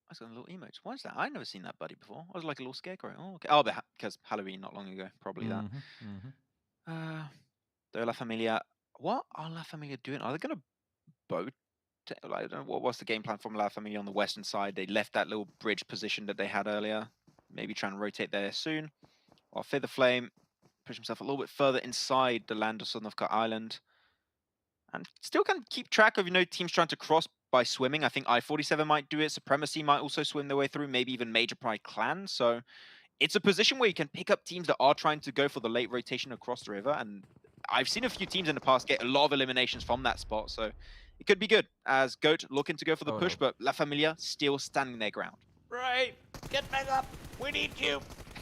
A: That's got a little emotes. Why is that? I've never seen that buddy before. I was like a little scarecrow. Oh, okay. Oh, because Halloween not long ago. Probably that. De La Familia. What are La Familia doing? Are they going to boat? I don't know. What was the game plan from La Familia on the western side? They left that little bridge position that they had earlier. Maybe try and rotate there soon. While Fear the Flame push himself a little bit further inside the land of Sanhok Island. And still can keep track of, teams trying to cross by swimming. I think I-47 might do it. Supremacy might also swim their way through. Maybe even Major Pride Clan. So it's a position where you can pick up teams that are trying to go for the late rotation across the river. And I've seen a few teams in the past get a lot of eliminations from that spot. So it could be good as GOAT looking to go for the push, but La Familia still standing their ground.
B: Right. Get back up. We need you.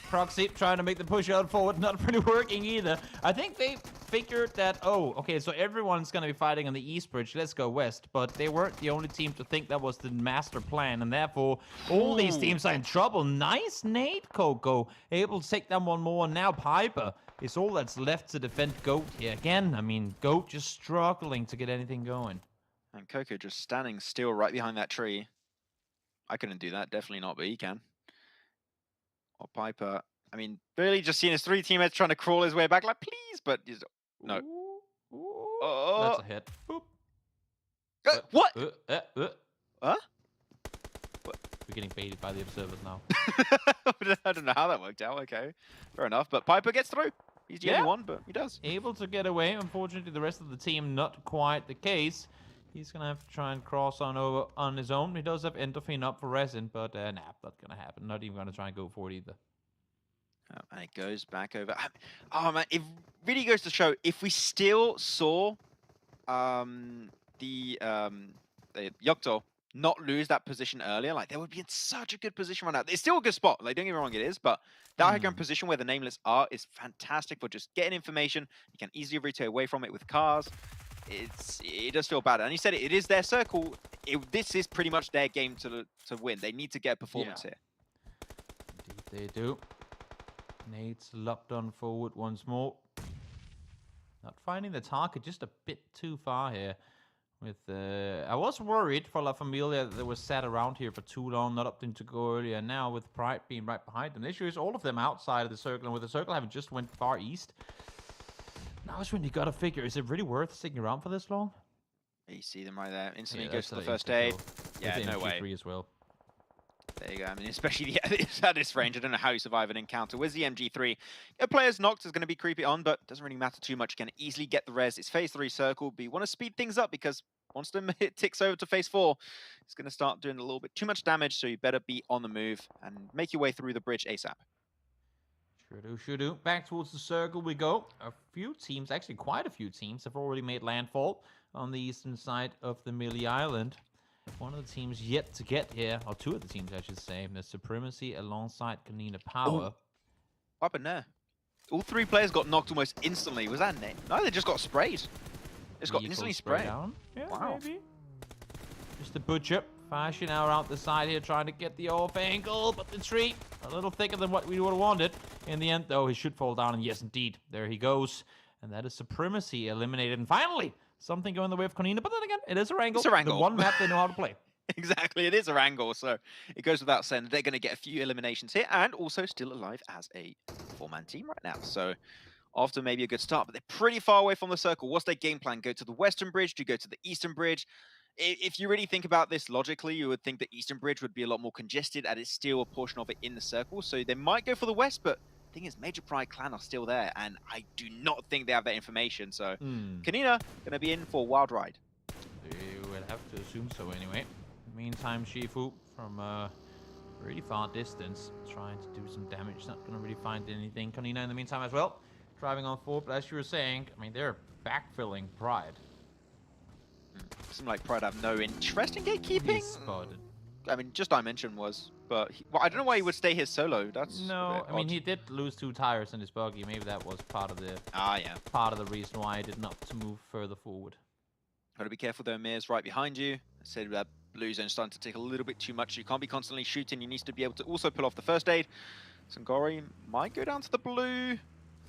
B: Proxy trying to make the push out forward, not really working either. I think they figured that, oh, okay, so everyone's going to be fighting on the east bridge. Let's go west. But they weren't the only team to think that was the master plan. And therefore, all these teams are in trouble. Nice nade, Coco. Able to take them one more. And now Piper is all that's left to defend GOAT here. Again, I mean, GOAT just struggling to get anything going.
A: And Coco just standing still right behind that tree. I couldn't do that. Definitely not, but he can. Or Piper. I mean, really just seeing his three teammates trying to crawl his way back, like, please, but he's... No.
B: That's a hit. Boop.
A: What?
B: Huh?
A: What?
B: We're getting baited by the observers now.
A: I don't know how that worked out. Okay, fair enough. But Piper gets through. He's the only one, but he does.
B: Able to get away. Unfortunately, the rest of the team not quite the case. He's going to have to try and cross on over on his own. He does have Endorphin up for resin, but nah, not going to happen. Not even going to try and go for it either.
A: And it goes back over. Oh, man, it really goes to show, if we still saw the YOCTO not lose that position earlier, like, they would be in such a good position right now. It's still a good spot. Like, don't get me wrong, it is, but that high ground position where the Nameless are is fantastic for just getting information. You can easily rotate away from it with cars. It does feel bad, and you said it is their circle. This is pretty much their game to win. They need to get performance here.
B: Indeed they do. Nate's locked on forward once more. Not finding the target, just a bit too far here. With I was worried for La Familia that they were sat around here for too long, not opting to go earlier. Now with Pride being right behind them, the issue is all of them outside of the circle, and with the circle having just went far east. Now is when you gotta figure, is it really worth sticking around for this long?
A: You see them right there. Instantly goes to the first aid. Yeah, no way.
B: As well.
A: There you go. I mean, especially at this range, I don't know how you survive an encounter. With the MG3, your player's knocked is going to be creepy on, but doesn't really matter too much. You can easily get the res. It's phase 3 circle, but you want to speed things up because once the ticks over to phase 4, it's going to start doing a little bit too much damage, so you better be on the move and make your way through the bridge ASAP.
B: Sure do. Back towards the circle we go. A few teams, actually quite a few teams, have already made landfall on the eastern side of the Millie Island. One of the teams yet to get here, or two of the teams I should say, the Supremacy alongside KONINA Power.
A: What happened there? All three players got knocked almost instantly. Was that Nate? No, they just got sprayed. Just got instantly sprayed.
B: Yeah,
A: wow.
B: Maybe. Just the Butcher. Fashion now out the side here, trying to get the off angle, but the tree a little thicker than what we would have wanted. In the end, though, he should fall down, and yes, indeed, there he goes. And that is Supremacy eliminated. And finally, something going the way of KONINA, but then again, it is Erangel.
A: It's Erangel.
B: The one map they know how to play.
A: Exactly, it is Erangel, so it goes without saying they're going to get a few eliminations here, and also still alive as a 4-man team right now. So after maybe a good start, but they're pretty far away from the circle. What's their game plan? Go to the western bridge? Do you go to the eastern bridge? If you really think about this logically, you would think the eastern bridge would be a lot more congested, and it's still a portion of it in the circle. So they might go for the west, but the thing is, Major Pride Clan are still there, and I do not think they have that information. So KONINA going to be in for a wild ride.
B: You would have to assume so anyway. Meantime, Shifu from a really far distance, trying to do some damage. Not going to really find anything. KONINA in the meantime as well, driving on forward. But as you were saying, I mean, they're backfilling Pride.
A: Seems like Pride have no interest in gatekeeping.
B: He's spotted.
A: I mean, just Dimension was, but well, I don't know why he would stay here solo. That's
B: no. I mean, he did lose 2 tires in his buggy. Maybe that was part of the part of the reason why he did not move further forward.
A: Got to be careful though. Mir's right behind you. I said that blue zone starting to take a little bit too much. You can't be constantly shooting. You need to be able to also pull off the first aid. Sangori might go down to the blue.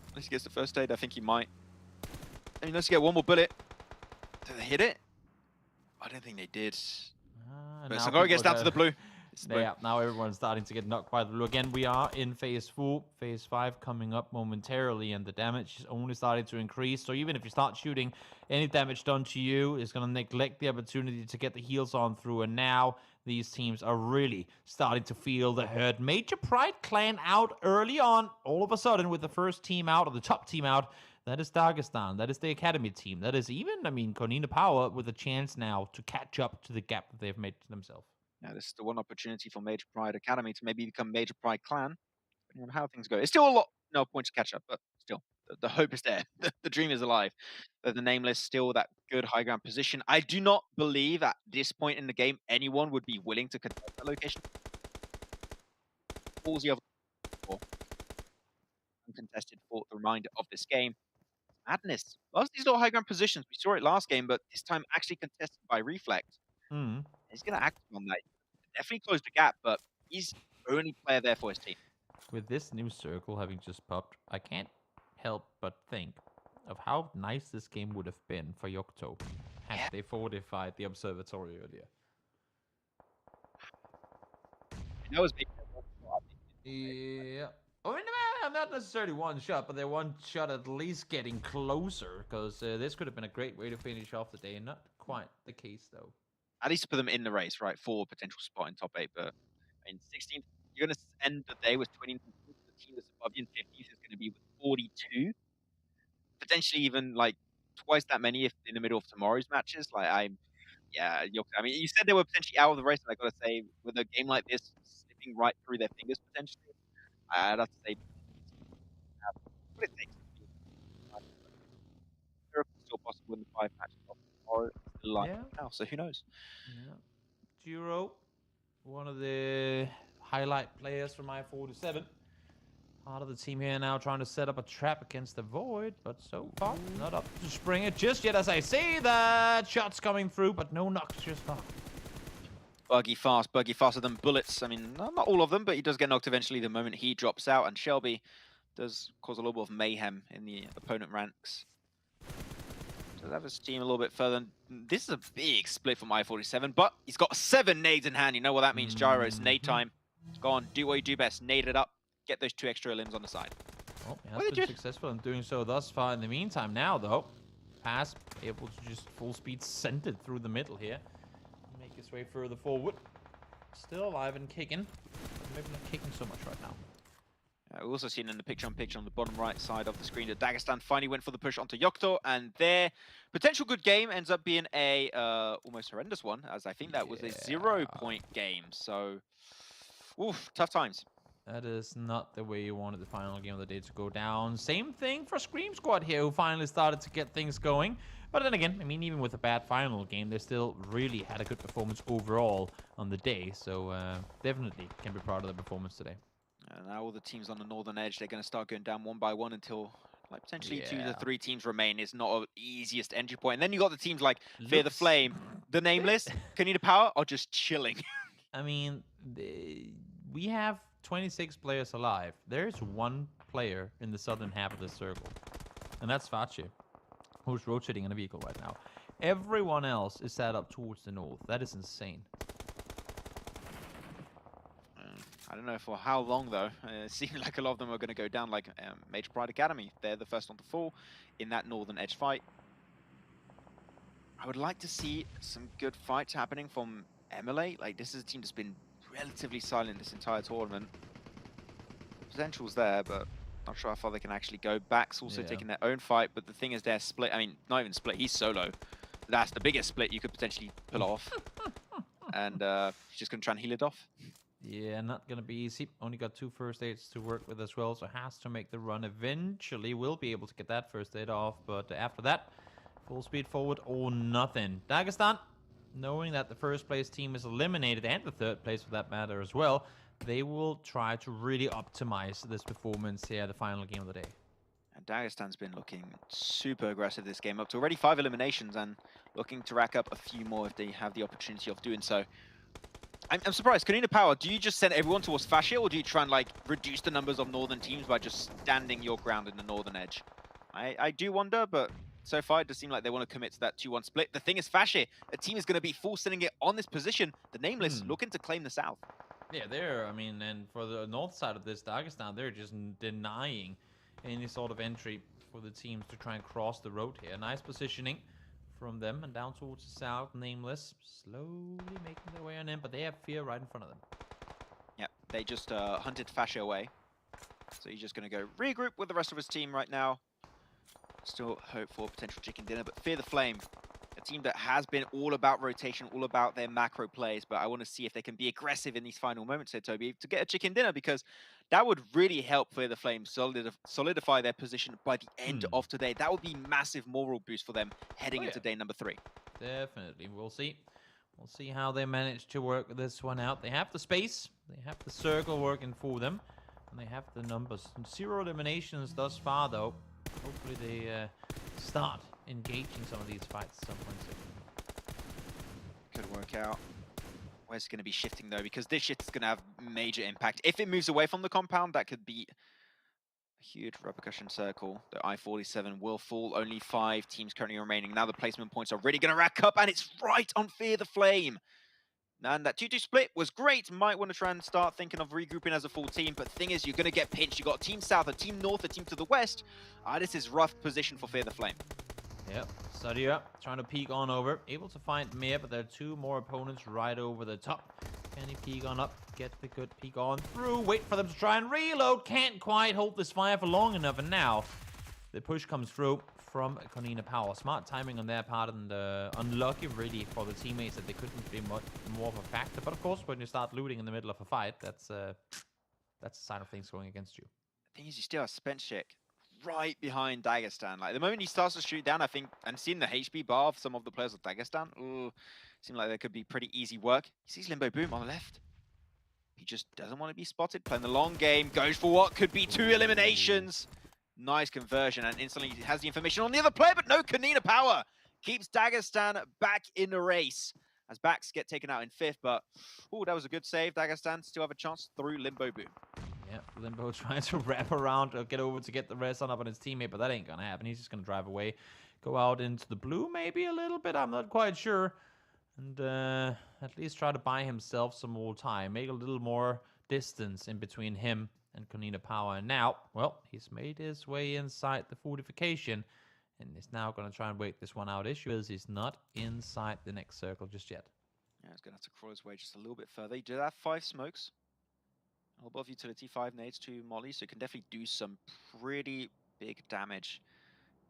A: Unless he gets the first aid, I think he might. I mean, let's get one more bullet. Did they hit it? I don't think they did. But Sangori gets down to the blue.
B: Yeah, now everyone's starting to get knocked by the blue. Again, we are in phase 4. Phase 5 coming up momentarily, and the damage is only starting to increase. So even if you start shooting, any damage done to you is going to neglect the opportunity to get the heals on through. And now these teams are really starting to feel the hurt. Major Pride clan out early on, all of a sudden, with the first team out, or the top team out. That is Dagestan. That is the academy team. That is even, KONINA Power with a chance now to catch up to the gap that they've made to themselves.
A: Yeah, this is the one opportunity for Major Pride Academy to maybe become Major Pride Clan. Depending on how things go. It's still a lot, no point to catch up, but still, the hope is there. The dream is alive. The Nameless still that good high ground position. I do not believe at this point in the game anyone would be willing to contest that location. Ballsy of uncontested for the remainder of this game. Madness. Lots of these little high ground positions. We saw it last game, but this time actually contested by Reflect. He's going to act on that. Definitely close the gap, but he's the only player there for his team.
B: With this new circle having just popped, I can't help but think of how nice this game would have been for YOCTO had they fortified the observatory earlier.
A: That was big.
B: Yeah. I mean, not necessarily one shot, but they're one shot at least getting closer, because this could have been a great way to finish off the day. Not quite the case, though.
A: At least to put them in the race, right, for a potential spot in top 8. But I mean, 16th, you're going to end the day with 29 points. The team that's above you in 50th is going to be with 42. Potentially even like twice that many if in the middle of tomorrow's matches. Like, I mean, you said they were potentially out of the race, and I got to say, with a game like this slipping right through their fingers potentially, I'd have to say, what it takes. Europe is still possible in the 5 matches of tomorrow. Now, so who knows?
B: Yeah. Juro, one of the highlight players from I-47. Part of the team here now trying to set up a trap against the Void, but so far not up to spring it just yet, as I see that shots coming through, but no knocks just far.
A: Buggy faster than bullets. I mean, not all of them, but he does get knocked eventually the moment he drops out, and Shelby does cause a little bit of mayhem in the opponent ranks. Does have his team a little bit further. This is a big split from I-47, but he's got 7 nades in hand. You know what that means, Gyro. It's nade time. Go on, do what you do best. Nade it up. Get those 2 extra limbs on the side.
B: Well, he has been successful in doing so thus far. In the meantime, now, though, Pass able to just full speed send it through the middle here. Make his way further forward. Still alive and kicking. But maybe not kicking so much right now.
A: We've also seen in the picture-on-picture on the bottom right side of the screen that Dagestan finally went for the push onto YOCTO, and their potential good game ends up being a almost horrendous one, as I think that was a 0-point game. So, oof, tough times.
B: That is not the way you wanted the final game of the day to go down. Same thing for Scream Squad here, who finally started to get things going. But then again, I mean, even with a bad final game, they still really had a good performance overall on the day. So definitely can be proud of the performance today.
A: And now all the teams on the northern edge, they're going to start going down one by one until like potentially 2 to 3 teams remain. It's not the easiest entry point. And then you got the teams like Fear the Flame, the Nameless, KONINA Power are just chilling.
B: I mean, we have 26 players alive. There's 1 player in the southern half of the circle, and that's Fache, who's rotating in a vehicle right now. Everyone else is set up towards the north. That is insane.
A: I don't know for how long, though. It seems like a lot of them are going to go down, like Major Pride Academy. They're the first one to fall in that northern edge fight. I would like to see some good fights happening from MLA. Like, this is a team that's been relatively silent this entire tournament. The potential's there, but not sure how far they can actually go. Back's also taking their own fight, but the thing is they're split. I mean, not even split, he's solo. That's the biggest split you could potentially pull off. And he's just going to try and heal it off.
B: Yeah, not going to be easy. Only got 2 first aids to work with as well, so has to make the run. Eventually will be able to get that first aid off, but after that, full speed forward or nothing. Dagestan, knowing that the first place team is eliminated, and the third place for that matter as well, they will try to really optimize this performance here, the final game of the day.
A: And Dagestan's been looking super aggressive this game, up to already 5 eliminations and looking to rack up a few more if they have the opportunity of doing so. I'm surprised. KONINA Power, do you just send everyone towards Fascia, or do you try and like reduce the numbers of northern teams by just standing your ground in the northern edge? I do wonder, but so far it does seem like they want to commit to that 2-1 split. The thing is, Fascia, a team is going to be full sending it on this position. The Nameless looking to claim the south.
B: Yeah, I mean, and for the north side of this, Dagestan, they're just denying any sort of entry for the teams to try and cross the road here. Nice positioning from them, and down towards the south, Nameless, slowly making their way on in, but they have Fear right in front of them.
A: Yeah, they just hunted Fascia away. So he's just going to go regroup with the rest of his team right now. Still hope for potential chicken dinner, but Fear the Flame, a team that has been all about rotation, all about their macro plays, but I want to see if they can be aggressive in these final moments here, Toby, to get a chicken dinner, because that would really help Fear the Flame solidify their position by the end of today. That would be massive moral boost for them heading into day number 3.
B: Definitely. We'll see. We'll see how they manage to work this one out. They have the space. They have the circle working for them. And they have the numbers. 0 eliminations thus far, though. Hopefully they start engaging some of these fights at some point soon.
A: Could work out. Where's it going to be shifting, though? Because this shift is going to have major impact. If it moves away from the compound, that could be a huge repercussion circle. The I-47 will fall. Only 5 teams currently remaining. Now the placement points are really going to rack up, and it's right on Fear the Flame. And that 2-2 split was great. Might want to try and start thinking of regrouping as a full team. But the thing is, you're going to get pinched. You've got a team south, a team north, a team to the west. This is rough position for Fear the Flame.
B: Yep, Sadia trying to peek on over. Able to find Mir, but there are 2 more opponents right over the top. Can he peek on up? Get the good peek on through. Wait for them to try and reload. Can't quite hold this fire for long enough. And now the push comes through from KONINA Power. Smart timing on their part, and unlucky really for the teammates that they couldn't be much more of a factor. But of course, when you start looting in the middle of a fight, that's a sign of things going against you.
A: The thing is, you still have Spenchik right behind Dagestan. Like, the moment he starts to shoot down, I think, and seeing the HP bar of some of the players of Dagestan, seems like there could be pretty easy work. He sees Limbo Boom on the left. He just doesn't want to be spotted. Playing the long game, goes for what could be 2 eliminations. Nice conversion, and instantly he has the information on the other player, but no, KONINA Power keeps Dagestan back in the race as backs get taken out in 5th, but that was a good save. Dagestan still have a chance through Limbo Boom.
B: Yeah, Limbo trying to wrap around or get over to get the rest on up on his teammate, but that ain't gonna happen. He's just gonna drive away, go out into the blue maybe a little bit, I'm not quite sure, and at least try to buy himself some more time, make a little more distance in between him and KONINA Power. And now, well, he's made his way inside the fortification and is now going to try and wait this one out. Issue is he's not inside the next circle just yet.
A: Yeah, he's going to have to crawl his way just a little bit further. He did have 5 smokes, a little bit of utility, 5 nades, 2 mollies, so he can definitely do some pretty big damage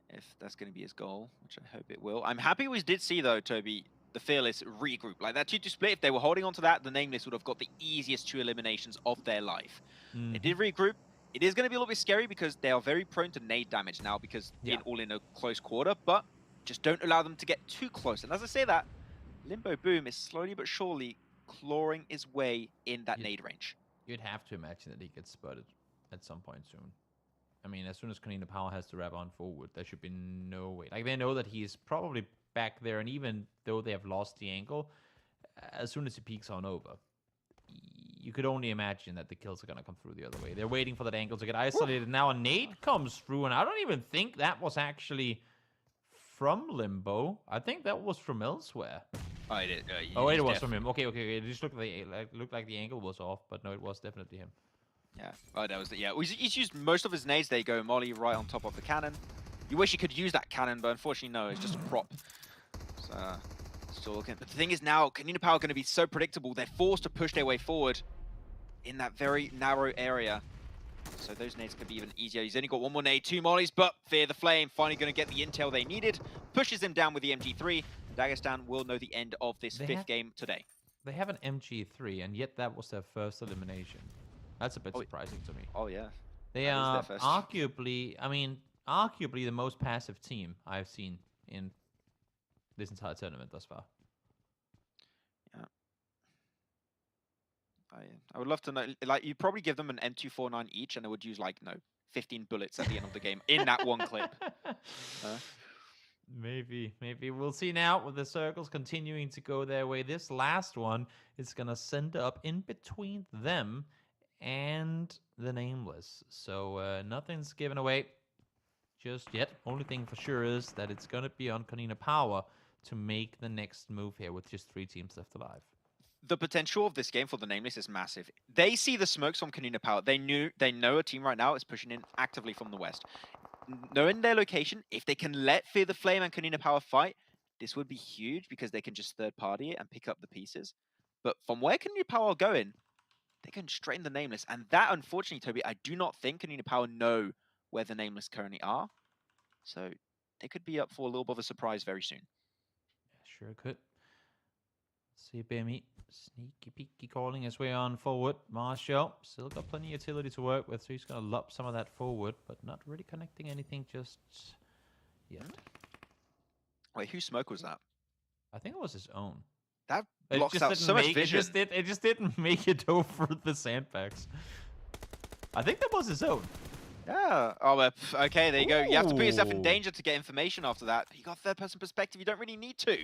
A: if that's going to be his goal, which I hope it will. I'm happy we did see, though, Toby, the Fearless regroup. Like that 2-2 split, if they were holding on to that, the Nameless would have got the easiest 2 eliminations of their life. They did regroup. It is going to be a little bit scary because they are very prone to nade damage now because being all in a close quarter, but just don't allow them to get too close. And as I say that, Limbo Boom is slowly but surely clawing his way in that nade range.
B: You'd have to imagine that he gets spotted at some point soon. I mean, as soon as KONINA Power has to wrap on forward, there should be no way. Like, they know that he's probably back there, and even though they have lost the angle, as soon as he peeks on over, you could only imagine that the kills are going to come through the other way. They're waiting for that angle to get isolated. Now a nade comes through, and I don't even think that was actually from Limbo. I think that was from elsewhere.
A: Oh, it is.
B: Oh, wait, it was from him. Okay. It just looked like the angle was off, but no, it was definitely him.
A: Yeah. Oh, that was the, yeah. He's used most of his nades. There you go, Molly right on top of the cannon. You wish you could use that cannon, but unfortunately, no. It's just a prop. So, still looking. But the thing is now, KONINA Power are going to be so predictable. They're forced to push their way forward in that very narrow area. So those nades could be even easier. He's only got 1 more nade, 2 mollies, but Fear the Flame finally going to get the intel they needed. Pushes him down with the MG3. Dagestan will know the end of this 5th game today.
B: They have an MG3, and yet that was their first elimination. That's a bit surprising to me.
A: Oh, yeah.
B: They are arguably, arguably the most passive team I've seen in this entire tournament thus far.
A: Yeah. I would love to know, like, you'd probably give them an M249 each, and they would use, like, 15 bullets at the end of the game in that one clip.
B: Maybe we'll see now with the circles continuing to go their way. This last one is gonna send up in between them and the Nameless. So nothing's given away just yet. Only thing for sure is that it's gonna be on KONINA Power to make the next move here with just 3 teams left alive.
A: the potential of this game for the Nameless is massive. They see the smokes from KONINA Power. They know a team right now is pushing in actively from the west. Knowing their location, if they can let Fear the Flame and KONINA Power fight, this would be huge because they can just third party it and pick up the pieces. But from where KONINA Power are going, they can straighten the Nameless. And that, unfortunately, Toby, I do not think KONINA Power know where the Nameless currently are. So they could be up for a little bit of a surprise very soon.
B: Yeah, sure could. See BME sneaky peeky calling his way on forward. Marshall still got plenty of utility to work with, so he's going to lob some of that forward, but not really connecting anything just yet.
A: Wait, whose smoke was that?
B: I think it was his own.
A: That blocks out so much vision.
B: It just didn't make it over the sandbags. I think that was his own.
A: Yeah. Oh, well, okay, there you go. You have to put yourself in danger to get information after that. You got third-person perspective. You don't really need to.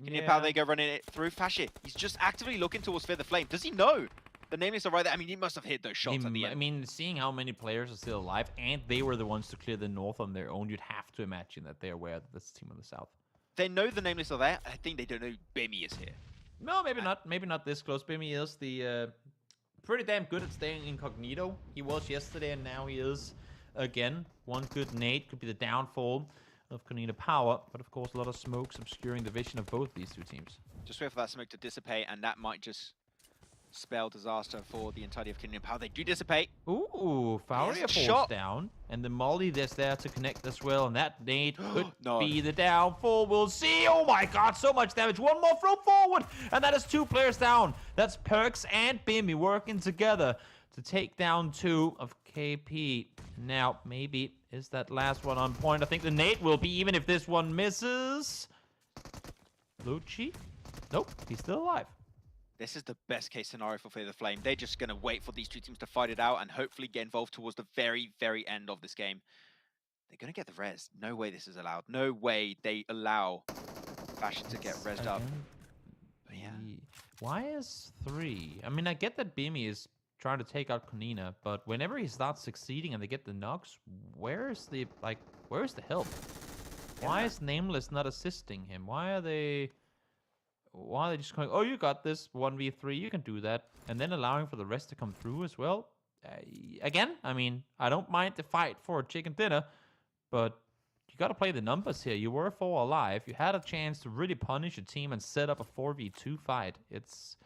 A: KONINA Power, they go running it through Fashy. He's just actively looking towards Fear the Flame. Does he know? The Nameless are right there. I mean, he must have hit those shots at the end.
B: I mean, seeing how many players are still alive, and they were the ones to clear the north on their own, you'd have to imagine that they're aware that this team on the south.
A: They know the Nameless are there. I think they don't know BME is here.
B: No, maybe not. Maybe not this close. BME is the pretty damn good at staying incognito. He was yesterday, and now he is again. One good nade could be the downfall of KONINA Power, but of course a lot of smokes obscuring the vision of both these two teams.
A: Just wait for that smoke to dissipate, and that might just spell disaster for the entirety of KONINA Power. They do dissipate.
B: Ooh, Fauria falls down, and the molly that's there to connect as well, and that nade could be the downfall. We'll see. Oh my god, so much damage. One more throw forward, and that is 2 players down. That's Perks and Bimmy working together to take down 2 of KP. Now, maybe is that last one on point. I think the nade will be, even if this one misses. Lucci? Nope, he's still alive.
A: This is the best case scenario for Fear the Flame. They're just going to wait for these two teams to fight it out and hopefully get involved towards the very, very end of this game. They're going to get the res. No way this is allowed. No way they allow Fashion to get resed up. But yeah.
B: Why is 3? I mean, I get that Bimmy is trying to take out KONINA, but whenever he starts succeeding and they get the knocks, where's the help? Why is Nameless not assisting him? Why are they just going, oh, you got this 1v3, you can do that, and then allowing for the rest to come through as well? Again, I mean, I don't mind the fight for a chicken dinner, but you got to play the numbers here. You were 4 alive. You had a chance to really punish a team and set up a 4v2 fight. It's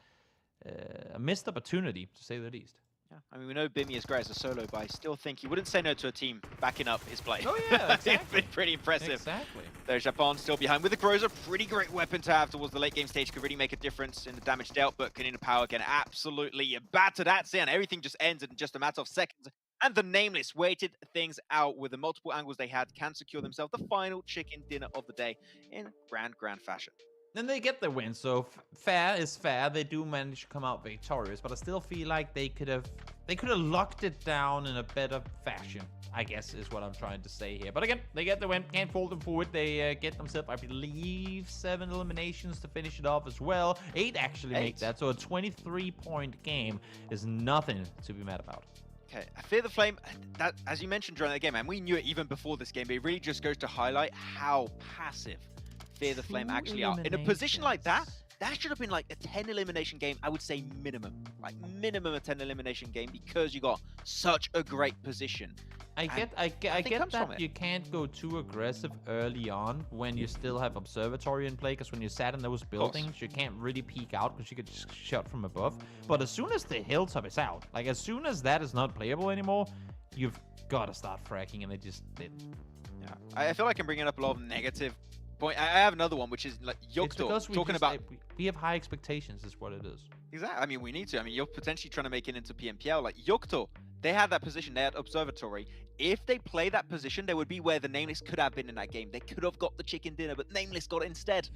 B: a missed opportunity, to say the least.
A: Yeah, I mean, we know Bimmy is great as a solo, but I still think he wouldn't say no to a team backing up his play.
B: Oh yeah, exactly.
A: It's been pretty impressive.
B: Exactly.
A: There's Japan still behind. With the Groza, pretty great weapon to have towards the late game stage. Could really make a difference in the damage dealt, but KONINA Power can absolutely batter that, and everything just ends in just a matter of seconds. And the Nameless waited things out with the multiple angles they had, can secure themselves the final chicken dinner of the day in grand fashion.
B: Then they get the win, so fair is fair. They do manage to come out victorious, but I still feel like they could have locked it down in a better fashion, I guess is what I'm trying to say here. But again, they get the win, can't fold them forward. They get themselves, I believe, 7 eliminations to finish it off as well. 8 actually make that, so a 23-point game is nothing to be mad about.
A: Okay, I Fear the Flame, that, as you mentioned during the game, and we knew it even before this game, but it really just goes to highlight how passive Fear the Flame actually are. In a position like that, that should have been like a 10 elimination game, I would say minimum. Like minimum a 10 elimination game because you got such a great position.
B: I get that you can't go too aggressive early on when you still have Observatory in play, because when you sat in those buildings, you can't really peek out because you get just shot from above. But as soon as the hilltop is out, like as soon as that is not playable anymore, you've got to start fracking, and they just didn't.
A: Yeah, I feel like I'm bringing up a lot of negative point. I have another one, which is like YOCTO talking about.
B: We have high expectations, is what it is.
A: Exactly. I mean, we need to. I mean, you're potentially trying to make it into PMPL. Like YOCTO, they had that position. They had Observatory. If they play that position, they would be where the Nameless could have been in that game. They could have got the chicken dinner, but Nameless got it instead.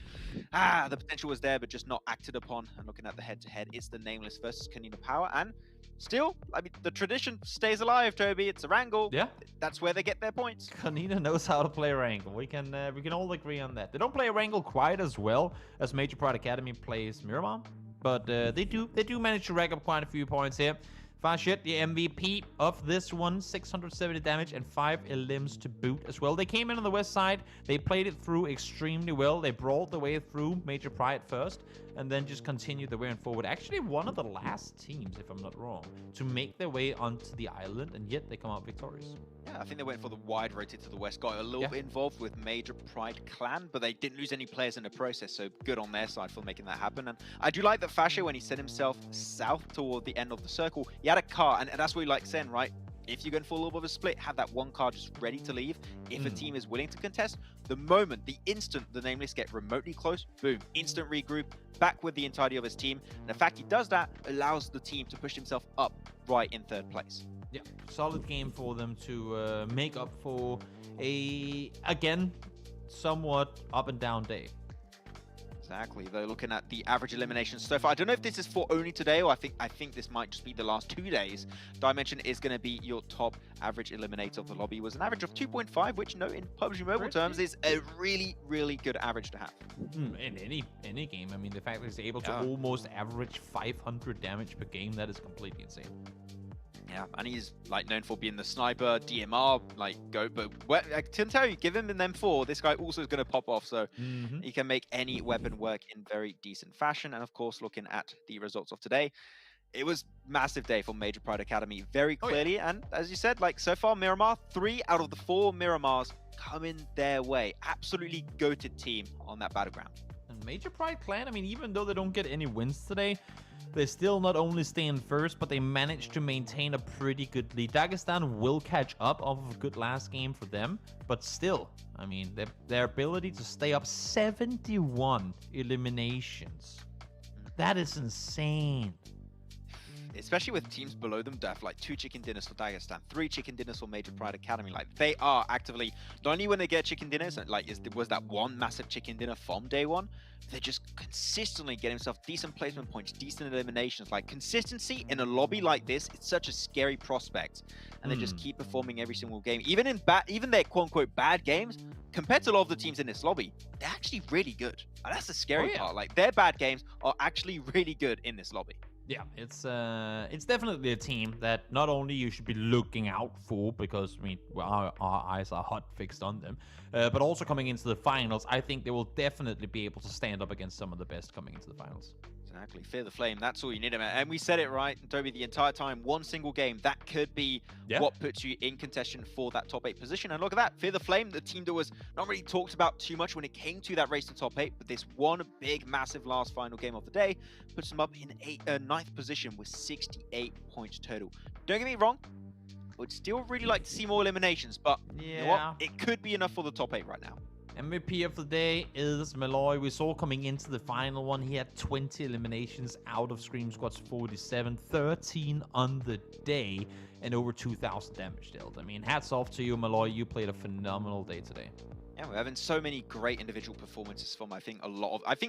A: The potential was there, but just not acted upon. And looking at the head-to-head, it's the Nameless versus KONINA Power. And still, I mean, the tradition stays alive, Toby. It's Erangel.
B: Yeah.
A: That's where they get their points.
B: KONINA knows how to play Erangel. We can all agree on that. They don't play Erangel quite as well as Major Pride Academy plays Miramar, but they do manage to rack up quite a few points here. Fashit, the MVP of this one, 670 damage and 5 elims to boot as well. They came in on the west side. They played it through extremely well. They brawled their way through Major Pride first, and then just continue their way on forward. Actually, one of the last teams, if I'm not wrong, to make their way onto the island, and yet they come out victorious.
A: Yeah, I think they went for the wide rotate to the west, got a little bit involved with Major Pride Clan, but they didn't lose any players in the process, so good on their side for making that happen. And I do like that Fascio, when he sent himself south toward the end of the circle, he had a car, and that's what he likes saying, right? If you're going for a little bit of a split, have that one car just ready to leave. If a team is willing to contest, the instant the Nameless get remotely close, boom, instant regroup, back with the entirety of his team. And the fact he does that allows the team to push himself up right in third place.
B: Yeah, solid game for them to make up for a, again, somewhat up and down day.
A: Exactly. They're looking at the average eliminations so far. I don't know if this is for only today, or I think this might just be the last 2 days. Dimension is going to be your top average eliminator of the lobby. It was an average of 2.5, which, in PUBG Mobile terms, is a really, really good average to have.
B: In any game. I mean, the fact that he's able to almost average 500 damage per game, that is completely insane.
A: Yeah, and he's like known for being the sniper, DMR, like goat. But I can tell you, give him an M4, this guy also is going to pop off. So he can make any weapon work in very decent fashion. And of course, looking at the results of today, it was massive day for Major Pride Academy, very clearly. And as you said, like so far, Miramar, 3 out of the 4 Miramars coming their way. Absolutely goated team on that battleground.
B: And Major Pride Clan, I mean, even though they don't get any wins today, they still not only stay in first, but they managed to maintain a pretty good lead. Dagestan will catch up off of a good last game for them, but still, I mean, their ability to stay up 71 eliminations. That is insane.
A: Especially with teams below them, Def, like 2 chicken dinners for Dagestan, 3 chicken dinners for Major Pride Academy. Like, they are actively, not only when they get chicken dinners, like was that one massive chicken dinner from day one, they're just consistently getting themselves decent placement points, decent eliminations. Like, consistency in a lobby like this, it's such a scary prospect. And they just keep performing every single game. Even in their quote-unquote bad games, compared to a lot of the teams in this lobby, they're actually really good. And that's the scary part. Like, their bad games are actually really good in this lobby.
B: Yeah, it's definitely a team that not only you should be looking out for, because I mean our eyes are hot fixed on them, but also coming into the finals, I think they will definitely be able to stand up against some of the best coming into the finals.
A: Exactly, fear the flame. That's all you need, man. And we said it right, Toby, the entire time. One single game that could be what puts you in contention for that top 8 position. And look at that, fear the flame, the team that was not really talked about too much when it came to that race to top 8, but this one big, massive last final game of the day puts them up in 9th position with 68 points total. Don't get me wrong, would still really like to see more eliminations, but you know what? It could be enough for the top 8 right now.
B: MVP of the day is Malloy. We saw coming into the final one, he had 20 eliminations out of Scream Squad's 47, 13 on the day, and over 2,000 damage dealt. I mean, hats off to you, Malloy. You played a phenomenal day today.
A: Yeah, we're having so many great individual performances from, I think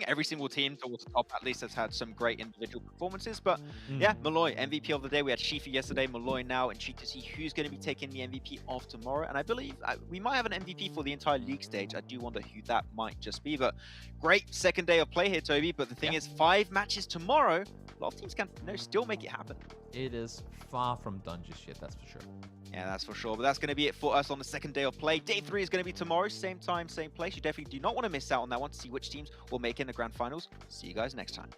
A: every single team towards the top at least has had some great individual performances. But yeah, Malloy, MVP of the day. We had Shifi yesterday, Malloy now, and check to see who's going to be taking the MVP of tomorrow. And I believe we might have an MVP for the entire league stage. I do wonder who that might just be. But great second day of play here, Toby. But the thing is, 5 matches tomorrow. A lot of teams can still make it happen.
B: It is far from done just yet, that's for sure.
A: Yeah, that's for sure. But that's going to be it for us on the second day of play. Day 3 is going to be tomorrow. Same time, same place. You definitely do not want to miss out on that one to see which teams will make it in the grand finals. See you guys next time.